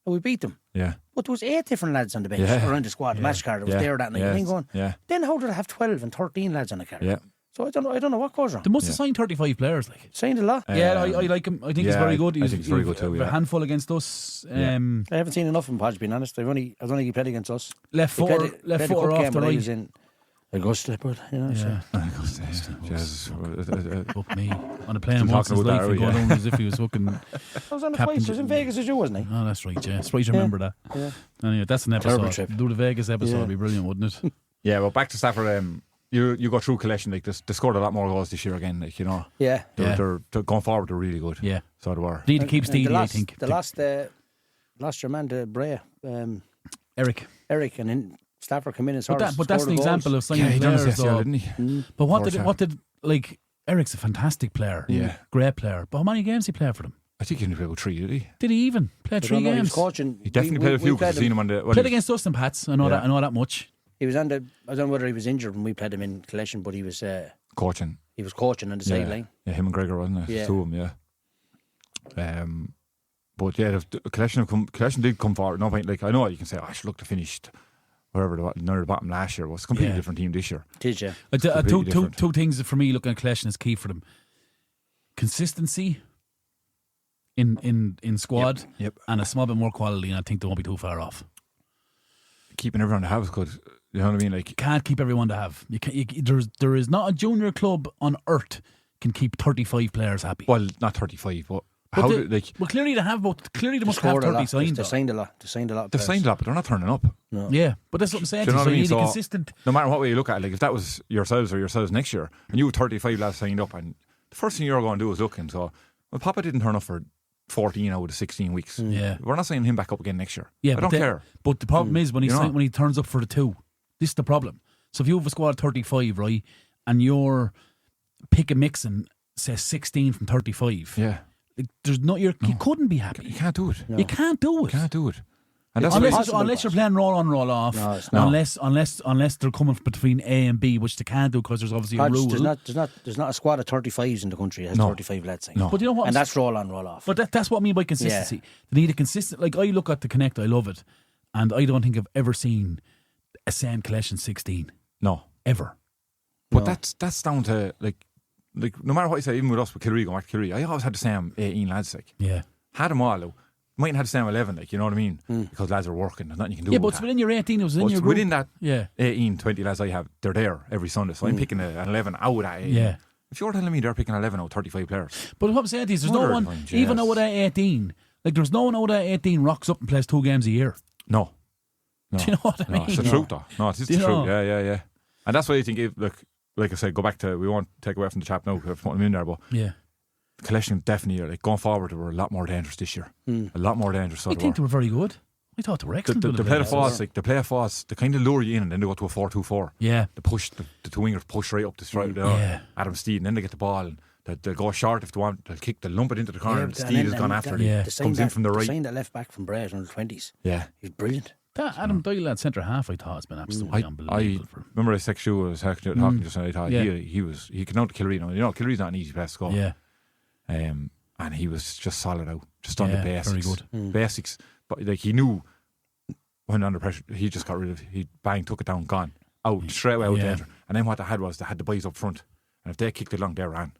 And we beat them. Yeah. But there was 8 different lads on the bench around the squad, the match card that was there that night. And going, then how did I have 12 and 13 lads on the card? Yeah. So I don't know what goes wrong. They must have signed 35 players. Signed a lot. I like him. I think he's very good. I think he's very good too. A handful against us. I haven't seen enough of him, Podge, being honest. I don't think he played against us. Left foot off the right. He was in Augusta, but Augusta. Jesus. Fuck me. On a plane once in his life, he got on as if he was fucking. I was on the flight. He was in Vegas as you, wasn't he? Oh, that's right, yeah. It's right, you remember that. Yeah. Anyway, that's an episode. Do the Vegas episode, would be brilliant, wouldn't it? Yeah, well, back to Stafford. You go through collection, like they scored a lot more goals this year again, like, you know. Yeah. They're going forward, they're really good. Yeah. So they were. Need to keep steady, I think. The last your man to Brea. Eric, and then Stafford come in and scored. But that's an example of signing players, though. Didn't he? But what did Eric's a fantastic player. Yeah. Great player. But how many games did he play for them? I think he only played about 3, did he? Did he even play 3 games? He was coaching. He definitely played a few because I've seen him on the. Played against us and Pats. I know that much. He was I don't know whether he was injured when we played him in collection, but he was coaching. He was coaching on the sideline. Yeah, him and Gregor, wasn't it? Yeah. 2 of them, yeah. But yeah, the collection did come forward. No point, like, I know you can say, I should look to finished wherever near the bottom last year. It was a completely different team this year. Did you? Two things for me looking at collection is key for them. Consistency in squad and a small bit more quality, and I think they won't be too far off. Keeping everyone to have is good. You know what I mean? Like, you can't keep everyone to have. There is not a junior club on earth can keep 35 players happy. Well, not 35, but clearly they have. But clearly they must have 30 signed. They signed a lot. They've signed a lot, but they're not turning up. No. Yeah, but that's what I'm saying. Do you know what I mean? You need a consistent. No matter what way you look at it, like if that was yourselves next year, and you had 35 lads signed up, and the first thing you're going to do is look and so, well, Popa didn't turn up for 14 out of the 16 weeks. Yeah, we're not signing him back up again next year. Yeah, I don't care. But the problem is when he turns up for the 2, this is the problem. So if you have a squad of 35, right, and you're pick a mixing, say 16 from 35, there's you couldn't be happy. You can't do it. No. You can't do it. And that's unless you're playing roll on, roll off. No, unless they're coming between A and B, which they can't do because there's obviously a rule. There's not a squad of 35s in the country that has 35 lads. No. But you know what? And that's roll on, roll off. But that's what I mean by consistency. They need a consistent. Like, I look at the Connect, I love it, and I don't think I've ever seen a same collection 16. No, ever. But that's down to, like, like, no matter what you say, even with us with Killree, going back to Killree, I always had the same 18 lads, like. Yeah. Had them all, though. Mightn't have the same 11, like, you know what I mean? Because lads are working, there's nothing you can do. Yeah, but it's within your 18, it was in your group. Within that 18, 20 lads I have, they're there every Sunday, so I'm picking an 11 out of that 18. Yeah. If you're telling me they're picking 11 out of 35 players. But what I'm saying is, there's no one, even out of that 18, like, there's no one out of that 18 rocks up and plays 2 games a year. No. Do you know what I mean? No, it's the truth, though. No, it's the truth. Yeah. And that's why I think, like I said, go back to, we won't take away from the chap now, because I'm in there, but Collection definitely, like, going forward, they were a lot more dangerous this year. A lot more dangerous. So I think they were very good. I thought they were excellent. They play the fast, like, they play fast, they kind of lure you in and then they go to a 4-2-4. Yeah. They push, the 2 wingers push right up the stride. Adam Steed, and then they get the ball and they'll go short if they want, they'll kick, they'll lump it into the corner and Steed has gone after it. Comes in from the right. The sign that left back from Bray under 20s. Yeah. He's brilliant. That Adam Doyle at centre half, I thought, has been absolutely unbelievable. I remember I texted you, I was talking just now, I thought he can out Killree now. You know, Killree's not an easy place to score. Yeah. And he was just solid out, just on the basics. Very good. Basics. But like, he knew when under pressure, he just got rid of it. He took it down, gone. Out, straight away out danger. And then what they had was, they had the boys up front. And if they kicked it long, they ran.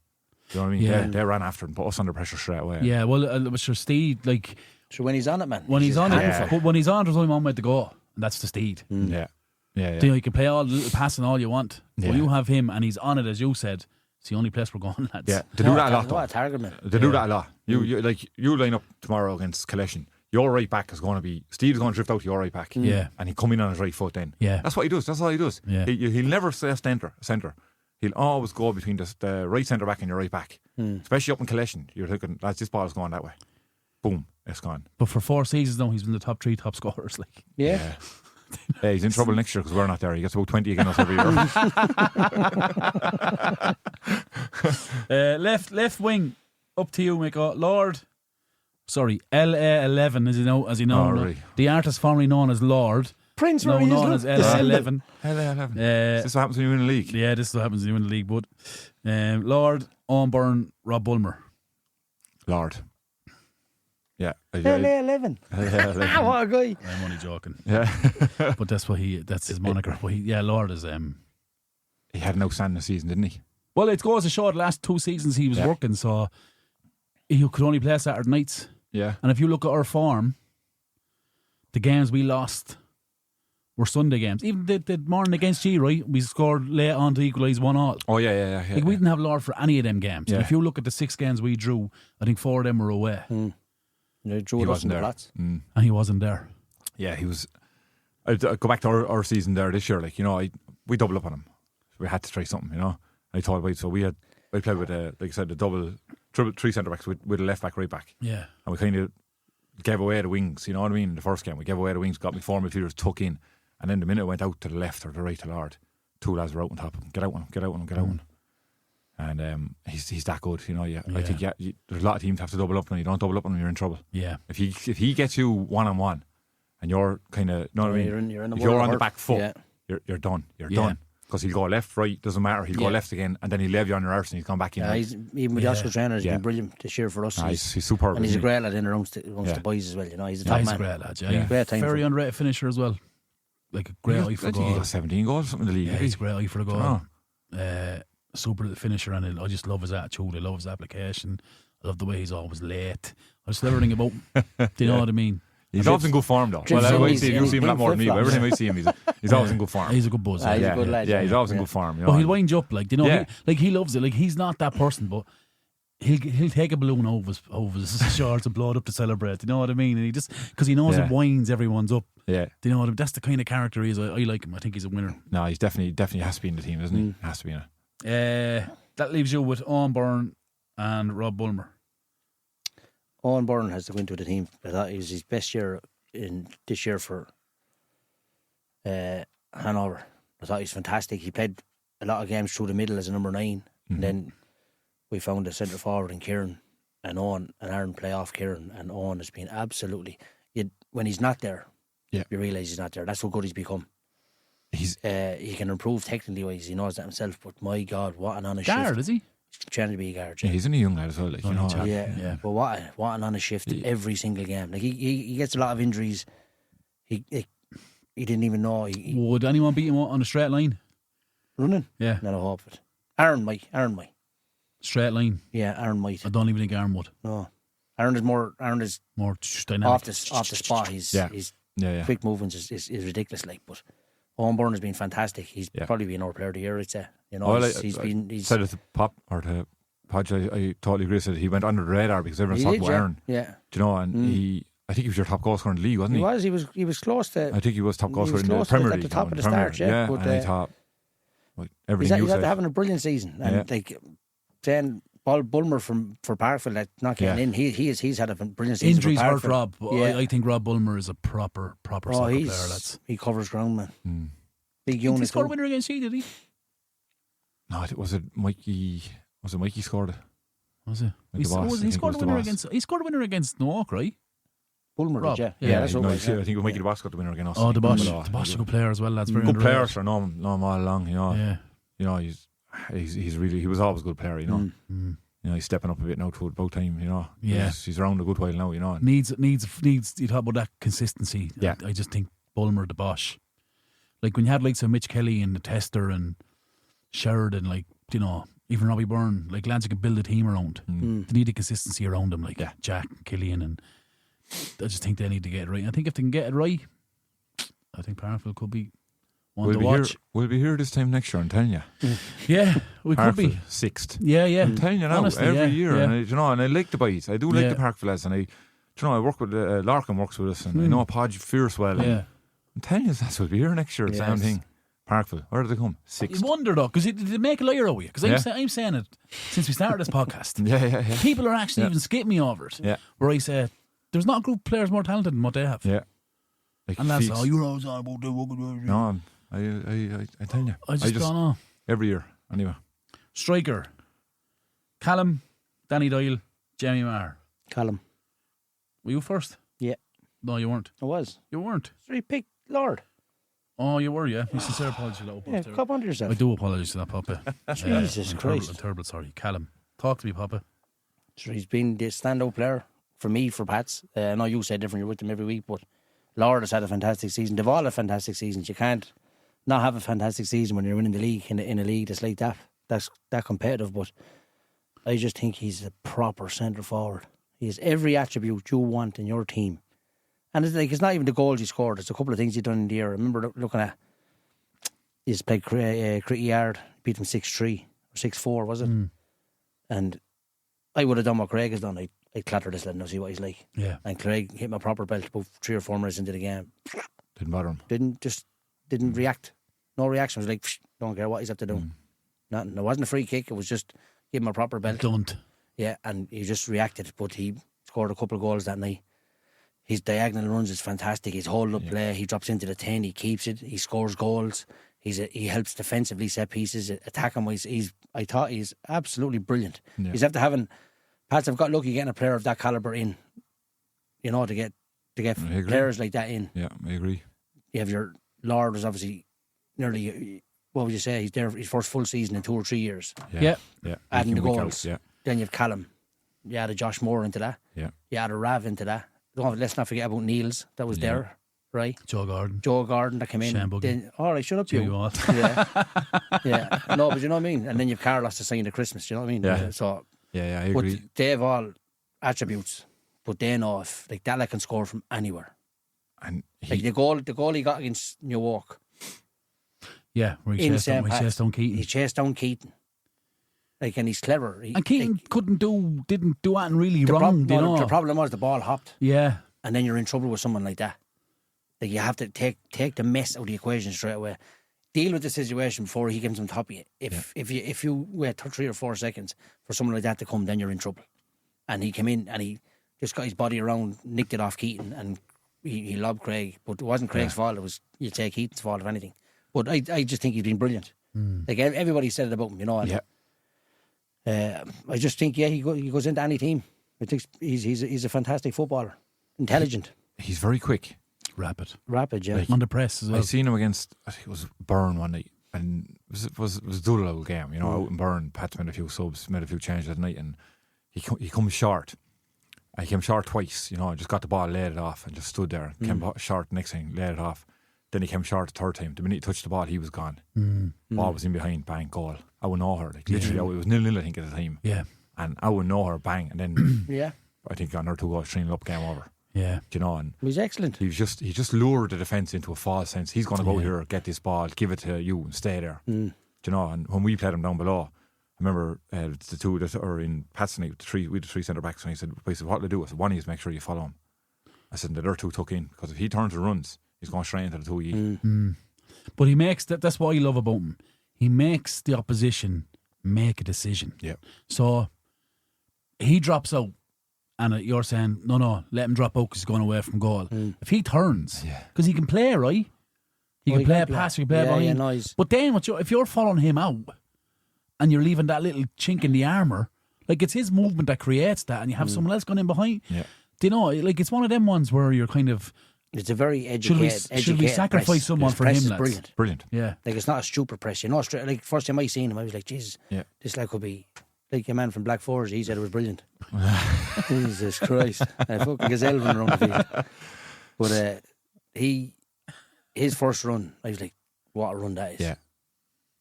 You know what I mean? Yeah. They ran after him, put us under pressure straight away. Yeah, well, it was sure Steed, like... So when he's on it, man. When he's on it, but when he's on, there's only one way to go, and that's the Steed. Yeah. You know, you can play all the little passing all you want. But when you have him and he's on it, as you said, it's the only place we're going, lads. Yeah, they do that a lot, though. What a target, man. They do that a lot. You line up tomorrow against Collection. Your right back is going to be... Steve's going to drift out to your right back. Yeah. And he'll come in on his right foot then. Yeah. That's what he does. That's all he does. Yeah. He'll never stay centre. He'll always go between the right centre back and your right back. Especially up in Collection. You're thinking, lads, this ball is going that way. Boom, it's gone. But for 4 seasons now, he's been the top 3 top scorers. Like. Yeah. Yeah, he's in trouble next year because we're not there. He gets about 20 against us every year. Left wing, up to you, Micko. LA11, as you know. Right. The artist formerly known as Lord. Prince, now known as LA11. LA11. This what happens when you win the league. Yeah, this is what happens when you win the league, bud. Lord, Owen Byrne, Rob Bulmer. Lord. Yeah. LA11. What a guy. I'm only joking. Yeah. But that's his moniker. But Lord is... He had an outstanding season, didn't he? Well, it goes to show the last 2 seasons he was working, so he could only play Saturday nights. Yeah. And if you look at our form, the games we lost were Sunday games. Even the morning against G, right? We scored late on to equalise 1-1. Oh, yeah. Like, we didn't have Lord for any of them games. Yeah. And if you look at the 6 games we drew, I think 4 of them were away. He wasn't there. And he wasn't there. Yeah, he was. I'd go back to our season there this year. Like, you know, we doubled up on him. We had to try something, you know. I thought about it. So I played with, like I said, the three centre backs with a left back, right back. Yeah. And we kind of gave away the wings, you know what I mean? In the first game, we gave away the wings, got me 4 midfielders tuck in. And then the minute it went out to the left or the right to Lord, 2 lads were out on top of him. Get out on him. And he's that good, you know. I think there's a lot of teams have to double up, and you don't double up on him, you're in trouble. Yeah. If he gets you 1-on-1, and you're kind of, you know what I mean? If you're on the back foot, you're done. You're done. Because he'll go left, right, doesn't matter. He'll go left again, and then he'll leave you on your arse, and he's gone back in. Yeah, even with the Oscar trainer, he's been brilliant this year for us. He's superb. And he's a great lad in amongst the boys as well, you know. He's a top man. He's a great lad, yeah. Great time. Very underrated finisher as well. Like a great eye for a goal. He got 17 goals or something in the league. Yeah, he's a great eye for a goal. Super finisher, and I just love his attitude. I love his application. I love the way he's always late. I just love everything about him. Do you know what I mean? He's always in good form, though. Well, you see him a lot more than me, but every time I see him, he's always in good form. He's a good buzz. He's a good lad. Yeah, he's always in good form. You know? But he'll wind you up, like, you know, he loves it. Like, he's not that person, but he'll take a balloon over his shorts and blow it up to celebrate. You know what I mean? And he just, because he knows it winds everyone's up. Yeah. Do you know what I mean? That's the kind of character he is. I like him. I think he's a winner. No, he's definitely has to be in the team, isn't he? Has to be in it. That leaves you with Owen Byrne and Rob Bulmer. Owen Byrne has to go into the team. I thought it was his best year this year for Hanover. I thought he was fantastic. He played a lot of games through the middle as a number 9. And then we found a centre forward in Kieran, and Owen and Aaron play off Kieran, and Owen has been absolutely... when he's not there, you realise he's not there. That's how good he's become. He can improve technically wise. He knows that himself. But my God, what an honest shift! Guard, is he? He's trying to be a guard. Yeah, he's only a young lad as well. Like, you know. Yeah. But what an honest shift every single game. Like he gets a lot of injuries. He didn't even know. Would anyone beat him on a straight line? Running? Yeah. Not a hope of it. Aaron might. Straight line. Yeah, Aaron might. I don't even think Aaron would. No. Aaron is more dynamic. off the spot. His quick movements is ridiculous. Like, but Owen Byrne has been fantastic. He's probably been our player of the year, I'd say. You know, he's said it to Pop or to Podge. I totally agree. Said he went under the radar because everyone's talking about Aaron. Yeah. Do you know? And I think he was your top goal scorer in the league, wasn't he? He was close to. I think he was top goal scorer in the Premier League. At the top of the start, yeah. But, and I thought everything he's after having a brilliant season, and like saying Bulmer for Parkville that's not getting in. He's had a brilliant season. Injuries hurt Rob. Yeah. I think Rob Bulmer is a proper soccer player. He covers ground, man. Big unit. Did he score a winner against you? Did he? No, was it Mikey? Was it Mikey scored it? Was it? He scored a winner against. He scored a winner against Newark, right? Bulmer, Rob. Yeah, I think it was Mikey the Boss got the winner against us. Oh, the Boss is a good player as well. That's very good player for know him all along. You know, you know he was always a good player. You know, you know he's stepping up a bit now to about time. You know, he's around a good while now. You know, needs. You talk about that consistency. Yeah, I just think Bulmer, the Bosch, like when you had like some Mitch Kelly and the Tester and Sheridan, like you know. Even Robbie Byrne, like lads you can build a team around. They need a consistency around them, like Jack and Killian, and I just think they need to get it right. I think if they can get it right, I think Parkville could be one to watch. We'll be here this time next year, I'm telling you. Yeah, we Parkville, could be 6th. Yeah. I'm telling you now, honestly, every year, yeah. And and I like the boys. I do like the Parkville lads, and I work with Larkin works with us, and I know Podge fierce well. Yeah, I'm telling you, that's what we'll be here next year. It's the same thing. Parkville, where did they come? 6th. I wonder though, because they make a liar of you. Because I'm saying it since we started this podcast. Yeah. People are actually even skipping me over it. Yeah. Where I say there's not a group of players more talented than what they have. Yeah. Like and that's you're always on about No, I tell you, I just don't know. Every year, anyway. Striker, Callum, Danny Doyle, Jamie Maher. Callum. Were you first? Yeah. No, you weren't. I was. You weren't. So he picked Lord. Oh, you were, yeah. My sincere apologies for that. Yeah, come on to yourself. I do apologise for that, Papa. Jesus Christ. I'm terrible, sorry. Callum, talk to me, Papa. So he's been the standout player for me, for Pats. I know you say different, you're with them every week, but Lord has had a fantastic season. They've all had fantastic seasons. You can't not have a fantastic season when you're winning the league, in a league that's like that. That's that competitive, but I just think he's a proper centre forward. He has every attribute you want in your team. And it's not even the goals he scored. It's a couple of things he's done in the year. I remember looking at he's played Cricket Yard, beat him 6-3 or 6-4, was it? And I would have done what Craig has done. I'd clatter this lad and see what he's like. Yeah. And Craig hit my proper belt about 3 or 4 minutes into the game. Didn't bother him. Didn't react. No reaction. It was like, don't care what he's up to do. Nothing. It wasn't a free kick. It was just give him a proper belt. Don't. Yeah, and he just reacted. But he scored a couple of goals that night. His diagonal runs is fantastic. His hold-up play, he drops into the 10, he keeps it, he scores goals. He helps defensively, set pieces, attacking wise. I thought he's absolutely brilliant. Yeah. He's after having Pats have got lucky getting a player of that calibre in. You know, to get players like that in. Yeah, I agree. You have your Lord was obviously nearly, what would you say? He's there for his first full season in 2 or 3 years. Yeah. Adding the goals. Yeah. Then you have Callum. You added Josh Moore into that. Yeah. You added Rav into that. Let's not forget about Niels that was there, right? Joe Gordon that came in. Then, all right, shut up, you. Yeah. No, but you know what I mean. And then you've Carlos to sign at Christmas. You know what I mean? Yeah. So I agree. But they have all attributes, but they know if like that, can score from anywhere. And like the goal he got against Newark. Yeah, where he chased down Keaton. He chased down Keaton. Like, and he's clever. And Keaton didn't do anything really wrong. The problem was the ball hopped. Yeah. And then you're in trouble with someone like that. Like, you have to take the mess out of the equation straight away. Deal with the situation before he comes on top of you. If you wait 3 or 4 seconds for someone like that to come, then you're in trouble. And he came in and he just got his body around, nicked it off Keaton, and he lobbed Craig. But it wasn't Craig's fault. It was, you'd say, Keaton's fault, if anything. But I just think he's been brilliant. Like, everybody said it about him, you know. And I just think, he goes into any team. I think he's a fantastic footballer. Intelligent. He's very quick. Rapid, yeah. Like, on the press as well. I seen him against, I think it was Byrne one night, and it was a dull old game, you know, out in Byrne. Pat's made a few subs, made a few changes that night, and he comes short. He came short twice, you know, just got the ball, laid it off, and just stood there. Came short next thing, laid it off. Then he came short the third time. The minute he touched the ball, he was gone. Ball was in behind, bang, goal. I would know her. Like, literally, it was 0-0, I think, at the time. Yeah. And I would know her, bang. And then Yeah. I think another 2 goals, 3-0 up, game over. Yeah. Do you know? And He was excellent. he just lured the defence into a false sense. He's going to go here, get this ball, give it to you, and stay there. Do you know? And when we played him down below, I remember the two that are in Patson, we had the 3 centre backs, and he said, what do I do? I said, one is make sure you follow him. I said, the other 2 tuck in, because if he turns and runs, he's going straight into the 2 ye. But he makes that's what I love about him. He makes the opposition make a decision. Yeah. So he drops out, and you're saying, no, let him drop out because he's going away from goal. If he turns, because he can play, right? He can play a pass, he can play a behind. Nice. But then, if you're following him out and you're leaving that little chink in the armour, like, it's his movement that creates that, and you have someone else going in behind. Yeah. Do you know, like, it's one of them ones where you're kind of... It's a very educated Should we sacrifice press. someone His for press him, is lads? Brilliant. Yeah. Like, it's not a stupid press. You know, straight, like, first time I seen him, I was like, Jesus, this lad could be like a man from Black Forest. He said it was brilliant. Jesus Christ. I fucking gazelle running around the field. But his first run, I was like, what a run that is. Yeah.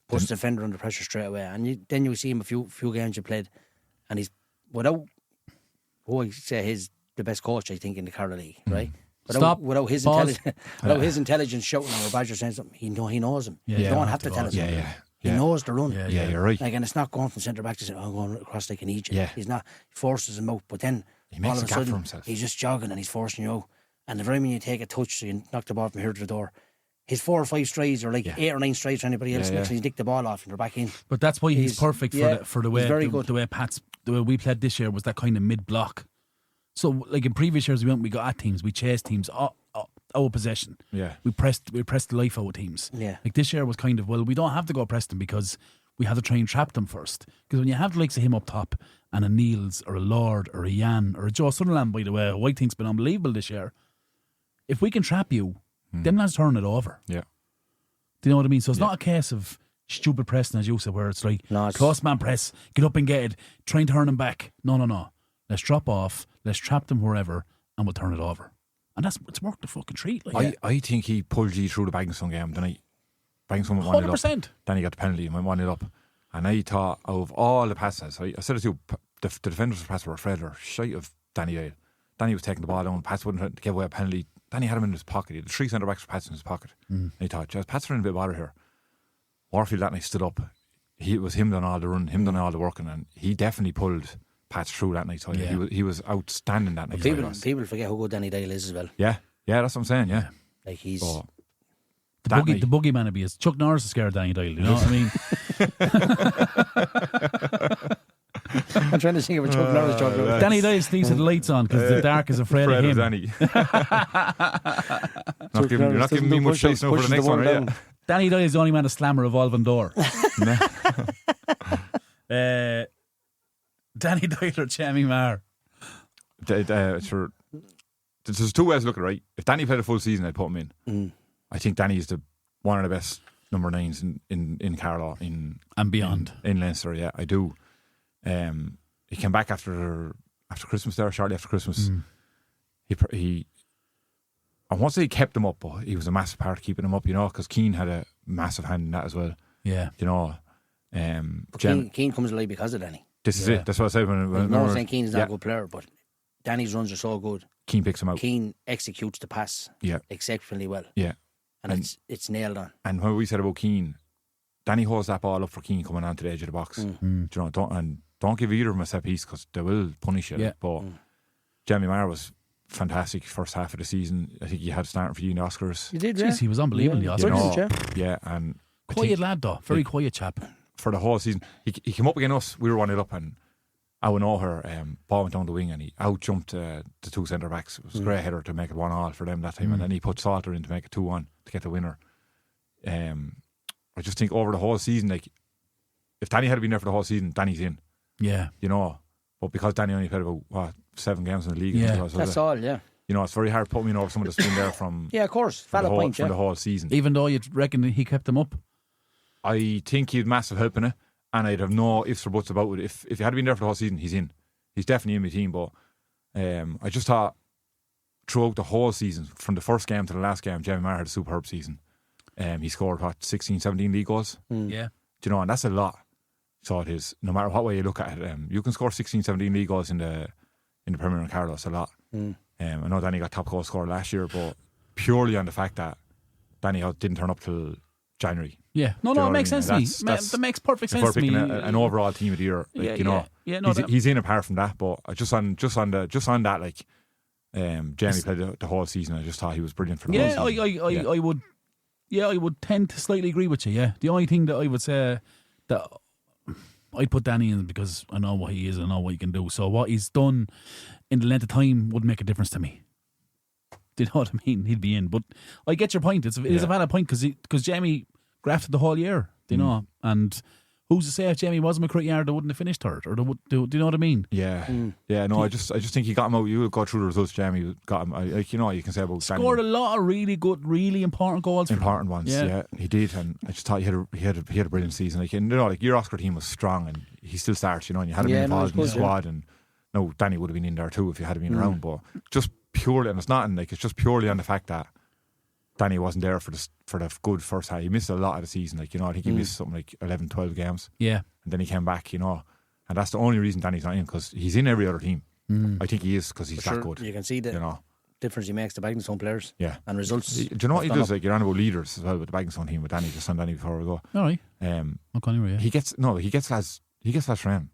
Puts the defender under pressure straight away. And then you see him a few games you played, and he's, without, I say he's the best coach, I think, in the Carlow League, right? Without his intelligence shouting or Badger saying something, he knows him. You don't have to tell him. He knows the run. Yeah, you're right. Like, and it's not going from centre back to say, I'm going across like an Egypt. Yeah. He's not. He forces him out, but then he makes all of a a gap sudden for himself. he's just jogging and he's forcing you out. And the very minute you take a touch, so you knock the ball from here to the door, his 4 or 5 strides, or like 8 or 9 strides for anybody else, makes he's nick the ball off and they're back in. But that's why he's perfect for the way good. The way we played this year was that kind of mid block. So, like, in previous years, we got at teams, we chased teams our possession. Yeah, we pressed the life out of teams. Yeah, like this year was kind of, we don't have to go press them because we have to try and trap them first. Because when you have the likes of him up top and a Niels or a Lord or a Jan or a Joe Sutherland, by the way, who I think's been unbelievable this year. If we can trap you, them lads turn it over. Yeah, do you know what I mean? So it's not a case of stupid pressing, as you said, where it's like close man press, get up and get it, try and turn them back. No. Let's drop off, let's trap them wherever, and we'll turn it over. And it's worked the fucking treat. Like, I think he pulled G through the Bagginson game tonight. Bagginson went 1-0 up. Then he got the penalty and went 1-0 up. And I thought, of all the passes, I said it to you, the defenders of the pass were afraid or shite of Danny Dale. Danny was taking the ball down, Pats wouldn't give away a penalty. Danny had him in his pocket. He had the 3 centre backs for Pats in his pocket. And he thought, Pats are in a bit of bother here. Warfield that night stood up. It was him done all the running, him done all the working, and he definitely pulled Pats through that night. So he was outstanding that night. People forget how good Danny Dale is as well. Yeah, that's what I'm saying. Yeah, like he's the boogeyman would be as Chuck Norris is scared of Danny Dale. You know what I mean? I'm trying to think of a Chuck Norris joke. Danny Dale sleeps with the lights on because the dark is afraid of him. Danny. You're not giving me much chase now for the next one, are you? Danny Dale is the only man to slam a revolving door. Danny Dyle or Jamie Marr? Sure. There's 2 ways to look at it, right? If Danny played a full season, I'd put him in. I think Danny is one of the best number 9s in Carlow and beyond in Leinster. Yeah, I do. He came back after Christmas there, shortly after Christmas. He I won't say he kept him up, but he was a massive part of keeping him up, you know, because Keane had a massive hand in that as well. Yeah, you know. Keane comes alive because of Danny. This is it. That's what I said when I'm not saying Keane's not a good player, but Danny's runs are so good. Keane picks him out. Keane executes the pass exceptionally well. Yeah. And it's nailed on. And when we said about Keane, Danny holds that ball up for Keane coming onto the edge of the box. Do you know, don't give either of them a set piece because they will punish you. But Jamie Marr was fantastic first half of the season. I think he had starting for you in the Oscars. He did, Jeez, he was unbelievable in the Oscars. Yeah, and quiet lad though, very quiet chap. For the whole season, he came up against us. We were 1-0 up, and I would know her. Ball went down the wing, and he out jumped the 2 centre backs. It was a great header to make it 1-1 for them that time, and then he put Salter in to make it 2-1 to get the winner. I just think over the whole season, like if Danny had been there for the whole season, Danny's in. Yeah, you know, but because Danny only played about 7 games in the league, that's all. Yeah, you know, it's very hard to put me over someone that's been there from of course, for the whole season. Even though you reckon he kept them up. I think he had massive help in it, and I'd have no ifs or buts about it. If he had been there for the whole season, he's in. He's definitely in my team. But I just thought throughout the whole season, from the first game to the last game, Jamie Marr had a superb season. He scored 16, 17 league goals. Yeah. Do you know, and that's a lot. So it is. No matter what way you look at it, you can score 16, 17 league goals in the Premier League. Carlow, that's a lot. I know Danny got top goal scorer last year, but purely on the fact that Danny didn't turn up till January. Yeah, no, it makes sense to me. That makes perfect sense to me. An overall team of the year, he's in apart from that. But just on that, like Jamie played the whole season. I just thought he was brilliant for the whole season. I would. Yeah, I would tend to slightly agree with you. Yeah, the only thing that I would say that I'd put Danny in because I know what he is, I know what he can do. So what he's done in the length of time would make a difference to me. Do you know what I mean? He'd be in, but I get your point. It is a valid point because Jamie grafted the whole year. Do you know? And who's to say if Jamie wasn't a McCrit Yard, they wouldn't have finished third, or do you know what I mean? Yeah, No, I just think he got him out. You go through the results. Jamie got him. You can say about scored Danny. A lot of really good, really important goals. Important ones. Yeah, he did, and I just thought he had a brilliant season. Your Oscar team was strong, and he still starts. And you had him involved in the squad, and no, Danny would have been in there too if he had been around. But just purely, and it's just purely on the fact that Danny wasn't there for the good first half. He missed a lot of the season. I think he missed something like 11, 12 games. Yeah. And then he came back, and that's the only reason Danny's not in, because he's in every other team. I think he is, because he's that good. You can see the difference he makes to Baggingstone players. Yeah. And results. Do you know what he does? You're on about leaders as well with the Baggingstone team with Danny. Just on Danny before we go. All right. He gets lads training.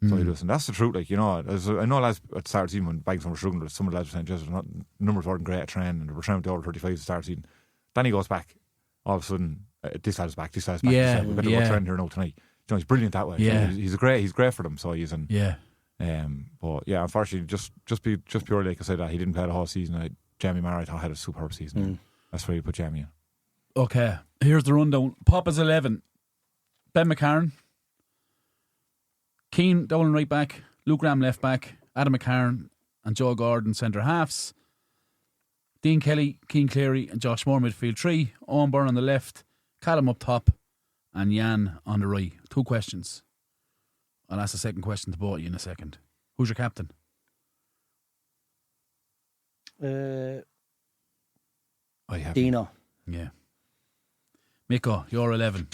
So he does, and that's the truth. I know lads at the start of the season when Baggington were struggling, some of the lads were saying numbers weren't great at training, and they were training with the over 35 at the start of the season. Then he goes back, all of a sudden, this lad's back. Yeah, we better go train here now tonight. He's brilliant that way. Yeah. He's great for them. So he's in. Yeah. But yeah, unfortunately, just purely like I said, that he didn't play the whole season. Jamie Marr, I thought, had a superb season. That's where you put Jamie in. Okay, here's the rundown. Popa's 11. Ben McCarron. Keane, Dolan right back, Luke Graham left back, Adam McCarron and Joe Gordon centre halves, Dean Kelly, Keane Cleary and Josh Moore midfield 3, Owen Byrne on the left, Callum up top and Jan on the right. 2 questions. I'll ask the second question to both of you in a second. Who's your captain? Dino. Yeah. Micko, you're 11.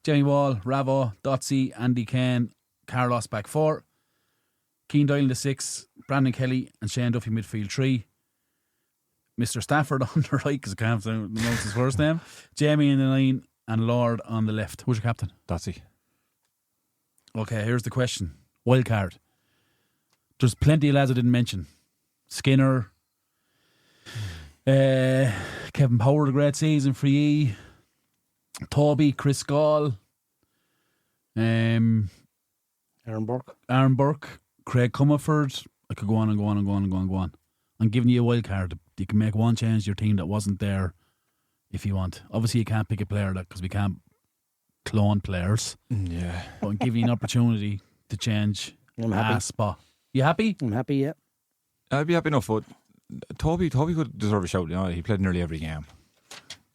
Jamie Wall, Ravo, Dotsy, Andy Kane, Carlos back 4, Keane Doyle in the 6, Brandon Kelly and Shane Duffy midfield 3, Mr. Stafford on the right because I can't pronounce his first name, Jamie in the 9 and Lord on the left. Who's your captain? Dotsy. Okay, here's the question. Wild card. There's plenty of lads I didn't mention. Skinner, Kevin Power, a great season for ye. Toby, Chris Gall, Aaron Burke, Craig Comerford. I could go on and go on and go on and go on and go on. I'm giving you a wild card. You can make one change to your team that wasn't there if you want. Obviously, you can't pick a player because we can't clone players. Yeah. But I'm giving you an opportunity to change a spot. You happy? I'm happy, yeah. I'd be happy enough, but Toby could deserve a shout. He played nearly every game.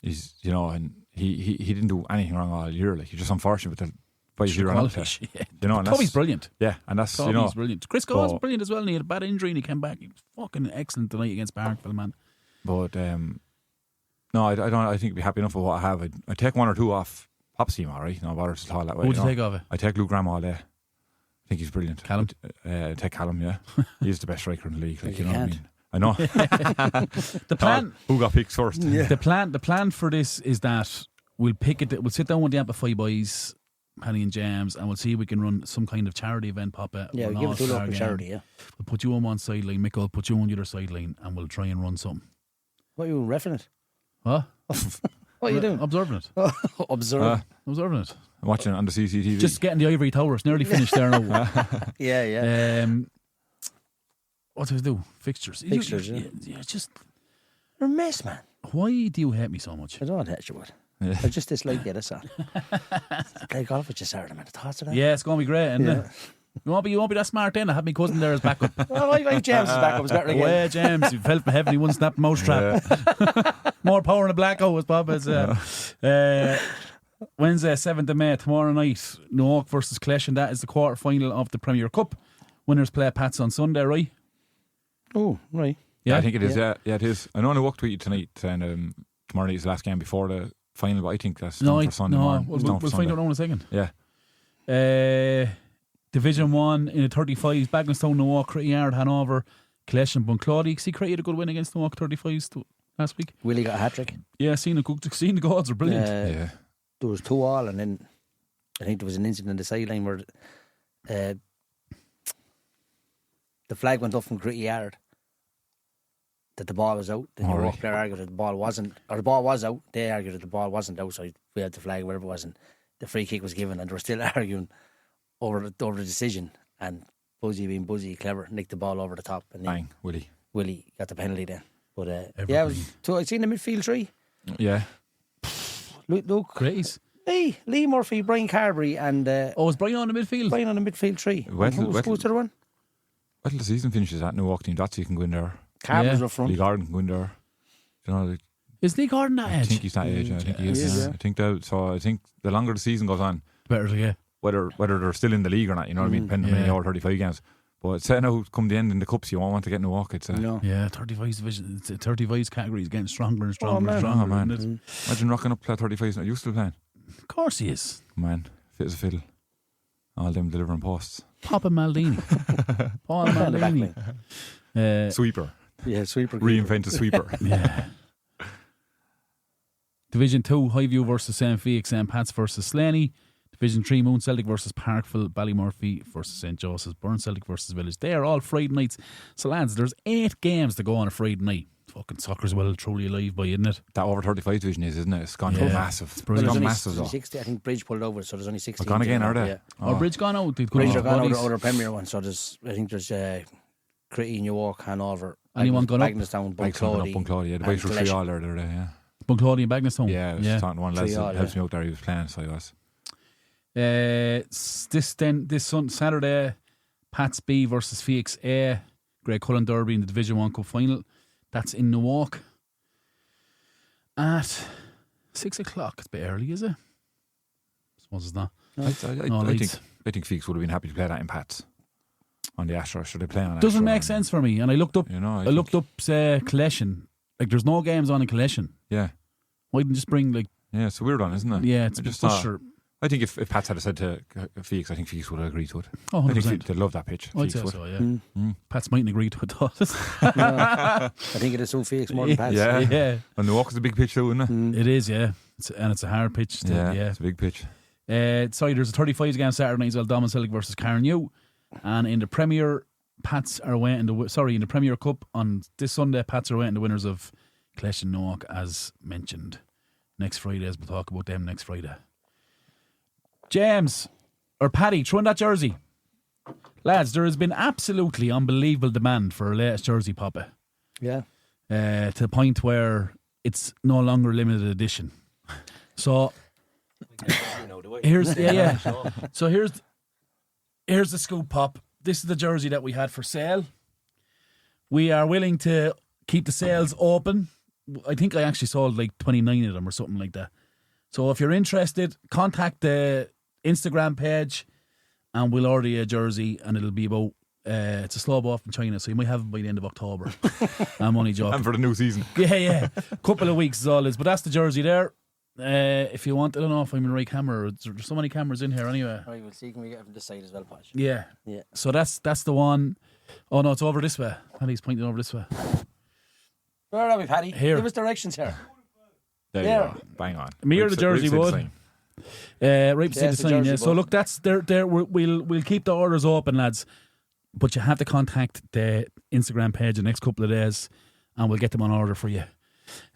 He's, and he didn't do anything wrong all year. He's just unfortunate with the 5-0 out. Toby's brilliant. Yeah, and that's Toby's brilliant. Chris Gall's brilliant as well. And he had a bad injury and he came back. He was fucking excellent tonight against Parkville, man. But no, I don't. I think I'd be happy enough with what I have. I'd take 1 or 2 off Pop's team, all right. No bother to all that way. Who'd you take off it? I take Luke Graham all day. I think he's brilliant. Callum? Take Callum, yeah. He's the best striker in the league. You know what I mean? I know. The plan. Who got picked first? Yeah. The plan for this is that we'll pick it. We'll sit down with the Ampifi boys, Penny and James, and we'll see if we can run some kind of charity event. Papa. Yeah, we'll give it to local charity. Yeah. We'll put you on one sideline, Micko will put you on the other sideline, and we'll try and run something. What are you reffing it? Huh? What are you doing? Observing it. Observing it. Watching it on the CCTV. Just getting the ivory tower. It's nearly finished there now. Yeah. What do we do? Fixtures. Yeah. Just. You're a mess, man. Why do you hate me so much? I don't hate you, what? Yeah. I just dislike you, that's all. Play golf with you Saturday, man. The thoughts of that? Yeah, it's going to be great, isn't it? You won't be that smart then. I had my cousin there as backup. Well, I James' backup was better again. Yeah, James, you fell from heaven, he wouldn't snap the mousetrap. Yeah. More power in a black hole, as Bob is. Wednesday, 7th of May, tomorrow night, Newark versus Clash, and that is the quarter final of the Premier Cup. Winners play Pats on Sunday, right? Oh, right. Yeah, I think it is. Yeah, it is. I know I walked tweeted tonight saying tomorrow night's the last game before the final, but I think that's done for Sunday morning. We'll find out in a second. Yeah. Division 1 in the 35s, Bagnallstown, Newark, Critty Yard, Hanover, Killesh and Bunclody. See, Critty had a good win against Newark 35s last week. Willie got a hat-trick. Yeah, seen the goals are brilliant. There was 2-2, and then I think there was an incident on the sideline where the flag went up from Critty Yard that the ball was out. The Newark player argued that the ball wasn't, or the ball was out. They argued that the ball wasn't out, so we had the flag, whatever it was, and the free kick was given, and they were still arguing over the decision. And Buzzy, being Buzzy, clever, nicked the ball over the top, and bang, Willie got the penalty then. But it was two. I seen the midfield three. Yeah, Luke, Grace, Lee Murphy, Brian Carberry, and was Brian on the midfield? Brian on the midfield three. Who's the other one? Wait till the season finishes at Newark team. Dotsy can go in there. Carberry's up front. Lee Gordon can go in there. You know, is Lee Gordon that age? I think he's that age. I think he is. I think that. So I think the longer the season goes on, better to get. Whether they're still in the league or not, you know what I mean? Depending on how many over 35 games. But say now, come the end in the cups, you won't want to get Newark. It's 35s division, 35s category is getting stronger and stronger and stronger. Man. Imagine rocking up to 35s. Are you still playing? Of course he is. Man, fit as a fiddle. All them delivering posts. Popa Maldini. Paul Maldini. Sweeper. Yeah, sweeper. Reinvented sweeper. Yeah. Division 2, Highview versus St. Felix, St. Pat's versus Slaney. Division 3, Moon Celtic versus Parkville, Ballymurphy versus St. Joseph's, Burn Celtic versus Village. They are all Friday nights. So lads, there's 8 games to go on a Friday night. Fucking soccer's well truly alive by, isn't it? That over 35 division isn't it? It's gone massive. It's gone massive though. 60, I think Bridge pulled over, so there's only 16. Gone again, are they? Yeah. Oh, Bridge gone out. Bridge are gone out of Premier one, so I think there's Critty, Newark, Hanover. Anyone gone up? Bagnallstown, Bunclody. Yeah, the boys were 3 all there, yeah. Bunclody and Bagnallstown. Yeah, I was talking to one lad that helps me out there. He was playing, so he was. This Saturday, Pats B versus Felix A, Greg Cullen Derby in the Division 1 Cup final. That's in Newark at 6 o'clock. It's a bit early, is it? I suppose it's not. I think Felix would have been happy to play that in Pats on the Astra. Should they play on? Doesn't make sense for me. And I looked up. I looked up Collection. Like, there's no games on in Collection. Yeah. Why didn't just bring it's a weird one, isn't it? Yeah, it's just I think if Pats had said to Felix, I think Felix would have agreed to it. Oh, 100%. I think they'd love that pitch. I'd say so, yeah. Pats mightn't agree to it, though. I think it is so Felix more than Pats. Yeah. And Newark is a big pitch too, isn't it? It is, yeah. It's a hard pitch. It's a big pitch. Sorry, there's a 35s game Saturday night as well, Domin Celtic versus Carnew. And in the Premier, Pats are awaiting in the Premier Cup on this Sunday, Pats are awaiting the winners of Clash and Newark, as mentioned. Next Friday, as we'll talk about them next Friday. James, or Paddy, throw in that jersey. Lads, there has been absolutely unbelievable demand for a latest jersey, Papa. Yeah. To the point where it's no longer limited edition. So here's So here's the scoop, Pop. This is the jersey that we had for sale. We are willing to keep the sales open. I think I actually sold like 29 of them or something like that. So if you're interested, contact the Instagram page and we'll order you a jersey, and it'll be about it's a slow ball from China, so you might have it by the end of October. I'm only joking. And for the new season. Yeah. Couple of weeks is all it is. But that's the jersey there. If you want, I don't know if I'm in the right camera. There's so many cameras in here anyway. Right, we'll see. Can we get from this side as well, Podge? Yeah. So that's the one. Oh no, it's over this way. Paddy's pointing over this way. Where are we, Paddy? Here. Give us directions here. There you go. Bang on. Mirror the jersey would. Right beside the sign, yeah. So look, that's there. We'll keep the orders open, lads. But you have to contact the Instagram page the next couple of days, and we'll get them on order for you.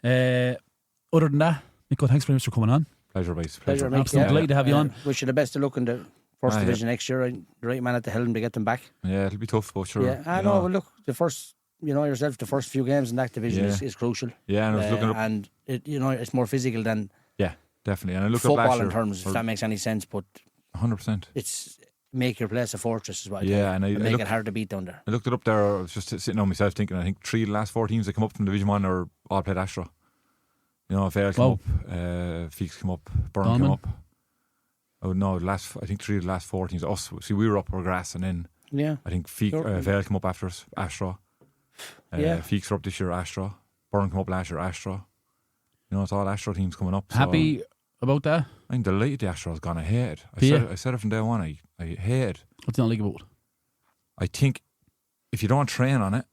Other than that, Micko, thanks very much for coming on. Pleasure, mate. Pleasure, mate. Absolute delight to have you on. Wish you the best of luck in the first division next year. The right man at the helm to get them back. Yeah, it'll be tough, but sure. Yeah, I know. Well, look, the first, yourself, the first few games in that division is crucial. Yeah, and I was looking up, and it's more physical than definitely. And I looked football up last year, in terms, if that makes any sense. But 100%. It's make your place a fortress, is what I think. And I make it hard to beat down there. I looked it up there. I was just sitting on myself thinking. I think 3 of the last 4 teams that come up from Division 1 are all played Astra. Vale come up, Felix come up, Burn come up. Oh no, I think 3 of the last 4 teams. Us, see, we were up for Grass, and then I think Vale come up after us, Astra. Felix were up this year, Astra. Burn come up last year, Astra. You know, it's all Astro teams coming up. Happy about that? I'm delighted the Astros gone ahead. I said it from day one. I hate. What do you not like about it? I think if you don't train on it,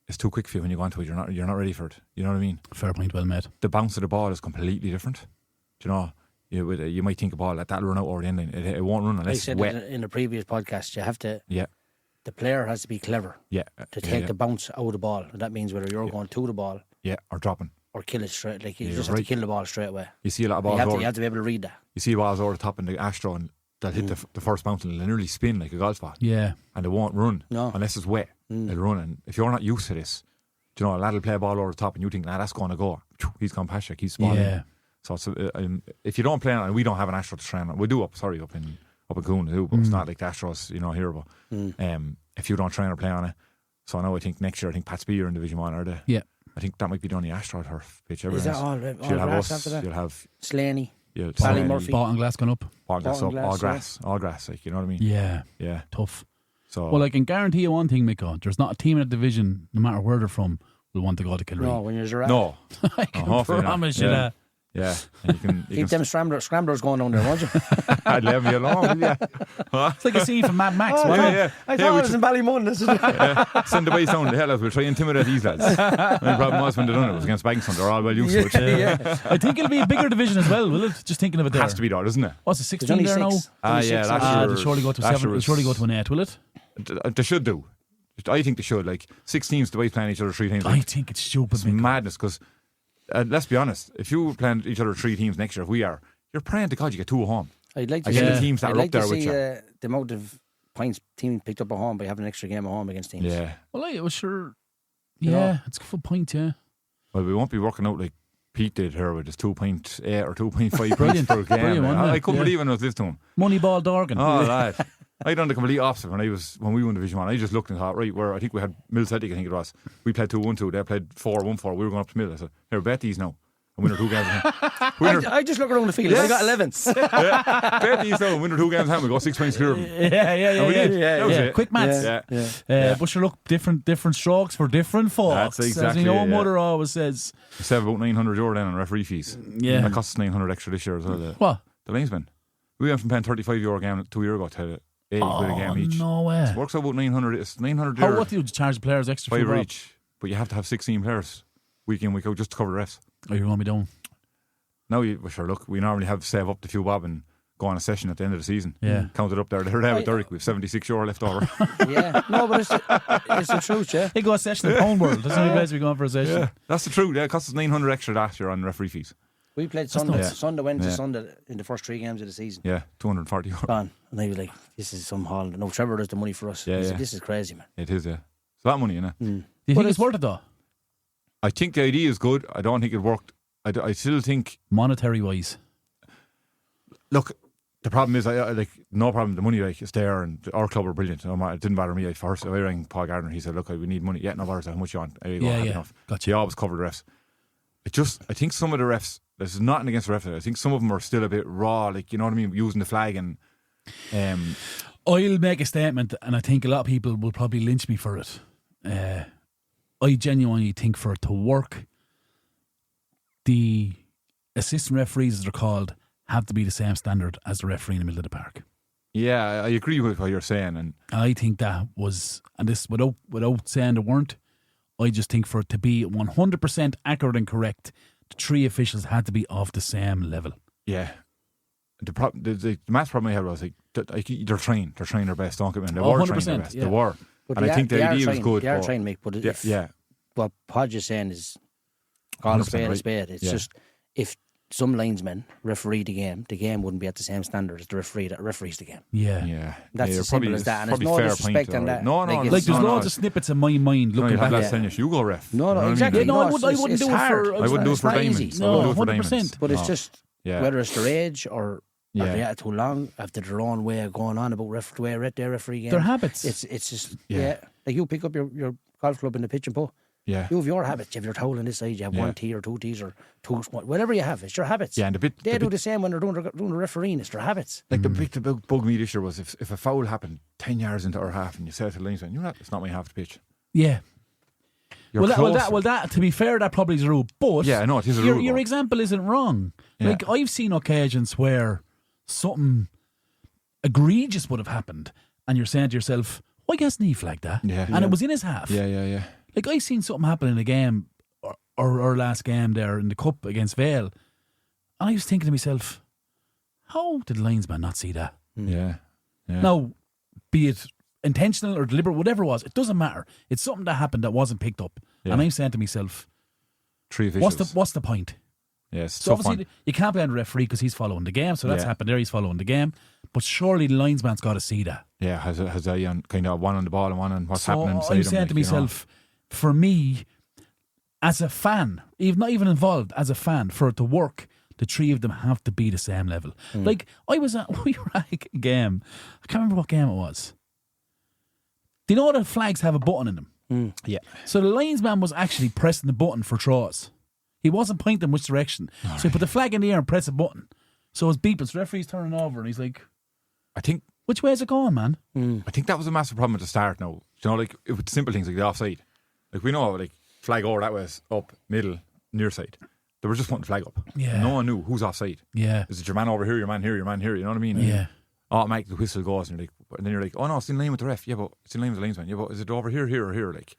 it's too quick for you when you go into it. You're not ready for it. You know what I mean? Fair point, well made. The bounce of the ball is completely different. Do you know? You might think a ball that'll run out over the end line. It won't run unless it's wet. I said in the previous podcast, you have to. Yeah. The player has to be clever. Yeah. To take the bounce out of the ball. And that means whether you're going to the ball. Yeah, or dropping. Or kill it straight. Like you just have to kill the ball straight away. You see a lot of balls you have to be able to read that. You see balls over the top in the Astro and they'll hit the first bounce and they'll nearly spin like a golf ball. Yeah. And they won't run unless it's wet. They'll run. And if you're not used to this, do you know, a lad will play a ball over the top and you think, that's going to go. He's gone past you, he's spotting. Yeah. So it's, if you don't play on it, and we don't have an Astro to train on, we do up in Coon too, but it's not like the Astros, here. But if you don't train or play on it, so I think next year, Pat Spear in Division 1 are the. Yeah. I think that might be the only Astro turf pitch. Is that all grass after that? You'll have Slaney, Ballymurphy, Boughton Glass gone up. All grass, like, you know what I mean? Yeah. Tough. So, well, I can guarantee you one thing, Micko. There's not a team in a division, no matter where they're from, will want to go to Killree. No, when you're around. No. I can promise you that. Yeah, and you can keep them scramblers going down there, won't you? I'd leave me alone. Yeah, it's like a scene from Mad Max. Yeah. I thought it was in Ballymun. Send the boys down the hell out. We'll try and intimidate these lads. The problem was when they done it was against Bankstown. They're all well used to it. Yeah. I think it'll be a bigger division as well. Will it? Just thinking of it, there has to be, though, doesn't it? What's it? 16 there now? They'll surely go to 7. They'll surely go to an 8. Will it? They should do. I think they should. Like 6 teams, the way playing each other 3 times. I think it's stupid. It's madness because. Let's be honest. If you plan each other 3 teams next year, if we are, you're praying to God you get 2 at home. I'd like to see the teams that are up there with you. The amount of points team picked up at home by having an extra game at home against teams. Yeah. Well, I was sure. Yeah, it's a good point. Yeah. Well, we won't be working out like Pete did here with his 2.8 or 2.5 points per game. I couldn't believe it was this to him. Moneyball Dorgan. Oh, lad. I done the complete opposite when we won Division 1. I just looked and thought, right, where I think we had Mill Celtic, I think it was. We played 2-1-2. They played 4-1-4. We were going up to Mill. I said, here, bet these now. And win or 2 games. I just look around the field. I got 11s. Bet these now. Win or 2 games. We got 6 points clear of them. Yeah. Quick maths. But sure, look, different strokes for different folks. That's exactly. As you know, mother always says. We save about €900 then on referee fees. Yeah. And that costs us 900 extra this year as well. What? The linesmen. We went from paying €35 a game 2 years ago to 80 quid a game each. No way. It works out about 900. It's 900 €. What do you charge the players extra 5 for? each. But you have to have 16 players week in, week out just to cover the refs. Oh, you're going to be down. Now, look, we normally have save up the few bob and go on a session at the end of the season. Yeah. Count it up there. They're there with Derek. We have €76 left over. Yeah. No, but it's the truth, yeah. They go a session in Pound World. That's the only place we go for a session. Yeah. That's the truth. Yeah, it costs us 900 extra last year on referee fees. We played Sunday, Wednesday, Sunday in the first 3 games of the season. Yeah, €240. Gone. And they were like, this is some haul. No, Trevor does the money for us. Said, this is crazy, man. It is, yeah. It's a lot of money, isn't it? Do you think it's worth it, though? I think the idea is good. I don't think it worked. I still think monetary wise. Look, the problem is, I like no problem. The money is there, and our club are brilliant. It didn't bother me. I rang Paul Gardner. He said, "Look, we need money. Yeah, no bother. How much you want? Enough." Gotcha. He always covered the refs. I think some of the refs. This is nothing against the refs. I think some of them are still a bit raw. Like, you know what I mean, using the flag and. I'll make a statement, and I think a lot of people will probably lynch me for it. I genuinely think for it to work, the assistant referees, as they're called, have to be the same standard as the referee in the middle of the park. Yeah, I agree with what you're saying, and I think that was, and this without saying they weren't, I just think for it to be 100% accurate and correct, the 3 officials had to be of the same level. Yeah. The math problem I had was they're trained their best. Don't get me wrong, they were trained their best. Yeah. They were, but and I think the idea was good. They are trained, Mick. But what Podge is saying is, call a spade a spade. It's just if some linesmen referee the game wouldn't be at the same standard as the referee that referees the game. Yeah. That's as simple as that. And there's no disrespect on that. No. Like there's loads of snippets in my mind looking back at you go ref. No, exactly. I wouldn't do it for Diamonds. No, 100%. But it's just whether it's their age or they are too long after their own way of going on about the way their referee game. Their habits. It's just like you pick up your golf club in the pitch and putt. Yeah. You have your habits. You have your towel on this side. You have 1 tee or 2 tees or 2, whatever you have. It's your habits. Yeah, and they do the same when they're doing the refereeing. It's their habits. Like the big bug me this year was if a foul happened 10 yards into our half and you said to the linesman, it's not my half the pitch. Yeah. That to be fair, that probably is a rule. But yeah, no, it is a rule. Your example isn't wrong. Yeah. Like I've seen occasions where something egregious would have happened, and you're saying to yourself, "Why hasn't he flagged that?" Yeah, and it was in his half. Yeah. Like I've seen something happen in a game, or last game there in the cup against Vale, and I was thinking to myself, "How did the linesman not see that?" Yeah. Now, be it intentional or deliberate, whatever it was, it doesn't matter. It's something that happened that wasn't picked up, and I'm saying to myself, 3 officials. What's the point? Yes, so obviously you can't blame the referee because he's following the game. So that's happened there. He's following the game, but surely the linesman's got to see that. Yeah, has a kind of one on the ball and one on what's happening. I'm saying to myself, for me, as a fan, not even involved, as a fan, for it to work, the three of them have to be the same level. Like we were at a game. I can't remember what game it was. Do you know the flags have a button in them? Yeah. So the linesman was actually pressing the button for throws. He wasn't pointing which direction. So he put the flag in the air and pressed a button. So it's beeping. So the referee's turning over and he's like, I think, which way is it going, man? I think that was a massive problem at the start now. You know, like with simple things like the offside. Like we know, like flag over that way, up, middle, near side. They were just putting the flag up. Yeah. No one knew who's offside. Yeah. Is it your man over here, your man here, your man here? You know what I mean? Yeah. Automatically the whistle goes and then you're like, oh no, it's in line with the ref. Yeah, but it's in line with the linesman. Yeah, but is it over here, here, or here? Like,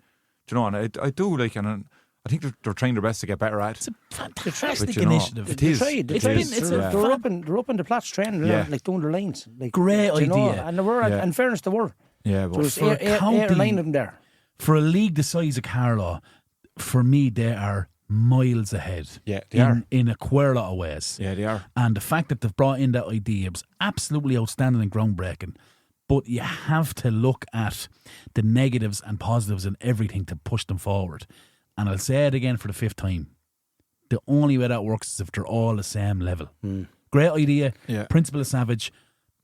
do you know? And I do like, and I think they're trying their best to get better at it. It's a fantastic But, you know, initiative. it is. They're up in the Platts training, like doing their lines. Like, great idea. idea. And they were, in fairness, they were. Yeah, There but was for a 8 or 9 of them there. For a league the size of Carlow, for me, they are miles ahead. Yeah, they are. In a queer lot of ways. Yeah, they are. And the fact that they've brought in that idea was absolutely outstanding and groundbreaking. But you have to look at the negatives and positives and everything to push them forward. And I'll say it again for the 5th time. The only way that works is if they're all the same level. Great idea. Yeah. Principle is savage.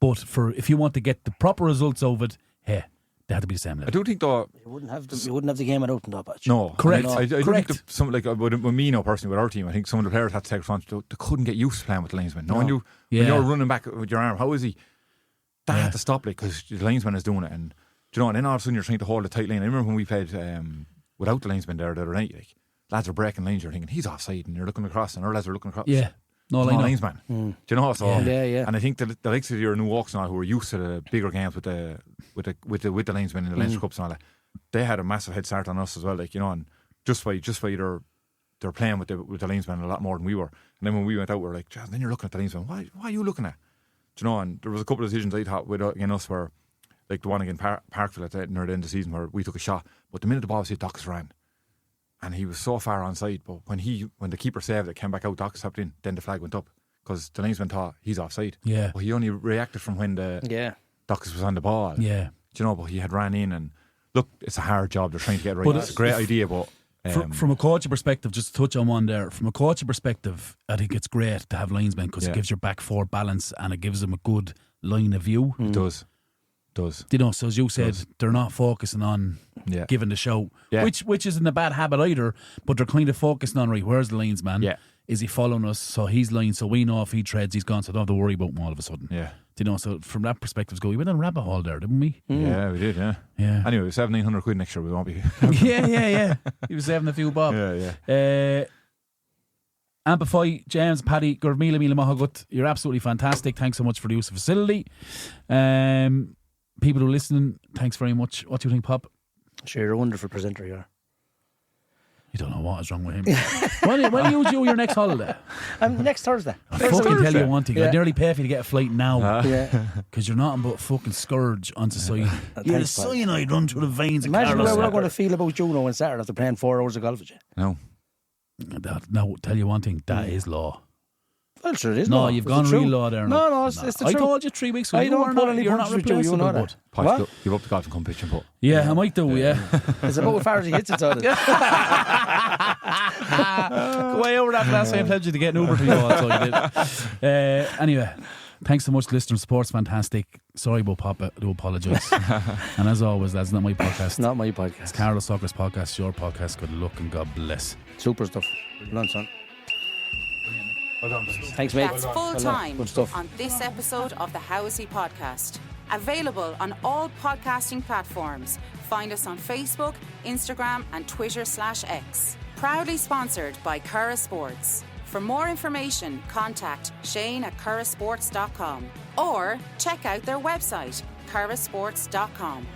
But if you want to get the proper results of it, hey, they have to be the same level. I do think though You wouldn't have the game without them, Patch. No, correct. I do Correct. think some like with me now personally with our team, I think some of the players had to take responsibility. They couldn't get used to playing with the linesman. No one knew when you're running back with your arm. How is he? That had to stop, like, because the linesman is doing it, and do you know? And then all of a sudden you're trying to hold a tight line. I remember when we played without the linesman there the other night. Like lads are breaking lines. You're thinking he's offside, and you're looking across, and our lads are looking across. Yeah, no linesman. Do you know? So Yeah. And I think the likes of your new Walks now who are used to the bigger games with the linesman in the Leinster Cups and all that, they had a massive head start on us as well. Like, you know, and just by they're playing with the linesman a lot more than we were. And then when we went out, we were like, Jazz, then you're looking at the linesman. Why are you looking at? Do you know? And there was a couple of decisions I thought against us where, like the one against Parkville at the end of the season where we took a shot, but the minute the ball was hit, Docks ran. And he was so far onside, but when the keeper saved it, came back out, Docks stepped in, then the flag went up because the linesman thought he's offside. Yeah. But he only reacted from when the Docks was on the ball. Yeah. Do you know? But he had ran in, and look, it's a hard job. They're trying to get right. But It's a great idea, but from a coaching perspective, just to touch on one there, from a coaching perspective, I think it's great to have linesmen because it gives your back four balance and it gives them a good line of view. It does. You know, so as you said, they're not focusing on giving the show, which isn't a bad habit either, but they're kind of focusing on, right, where's the linesman? Yeah. Is he following us? So he's lying, so we know if he treads, he's gone, so don't have to worry about him all of a sudden. Yeah. Do you know, so from that perspective, we went on a rabbit hole there, didn't we? Yeah, we did, yeah. Anyway, 700-900 quid next year, we won't be. yeah. He was saving a few bob. Yeah. Ampifi, James, Paddy, Gur Mila Mahagut, you're absolutely fantastic. Thanks so much for the use of facility. People who are listening, thanks very much. What do you think, Pop? Sure, you're a wonderful presenter, you are. You don't know what is wrong with him. when do you do your next holiday? Next Thursday. I fucking tell you one thing. I'd nearly pay for you to get a flight now. Because you're nothing but a fucking scourge on society. You're the cyanide run through the veins. Imagine where we're going to feel about Juno on Saturday after playing 4 hours of golf with you. No. Now, tell you one thing. That is law. Well, sure it is. No, you've gone real law there. No, it's the truth. I told you 3 weeks ago. I don't pull any you're not punches with you, you know that. What? Give up the golf and come pitching, but yeah, I might do. Yeah, it's about as far as he hits it. So Go way over that last time. I told you to get an Uber to you. That's all you did. Anyway, thanks so much, listener. Support's fantastic. Sorry about Papa. I do apologise. And as always, that's not my podcast. Not my podcast. It's Carlow Soccer's podcast. Your podcast. Good luck and God bless. Super stuff. Well done, son. Thanks, mate. That's full time Good stuff. on this episode of the How Is He podcast. Available on all podcasting platforms. Find us on Facebook, Instagram and Twitter/X. Proudly sponsored by Curra Sports. For more information, contact Shane@currasports.com or check out their website, currasports.com.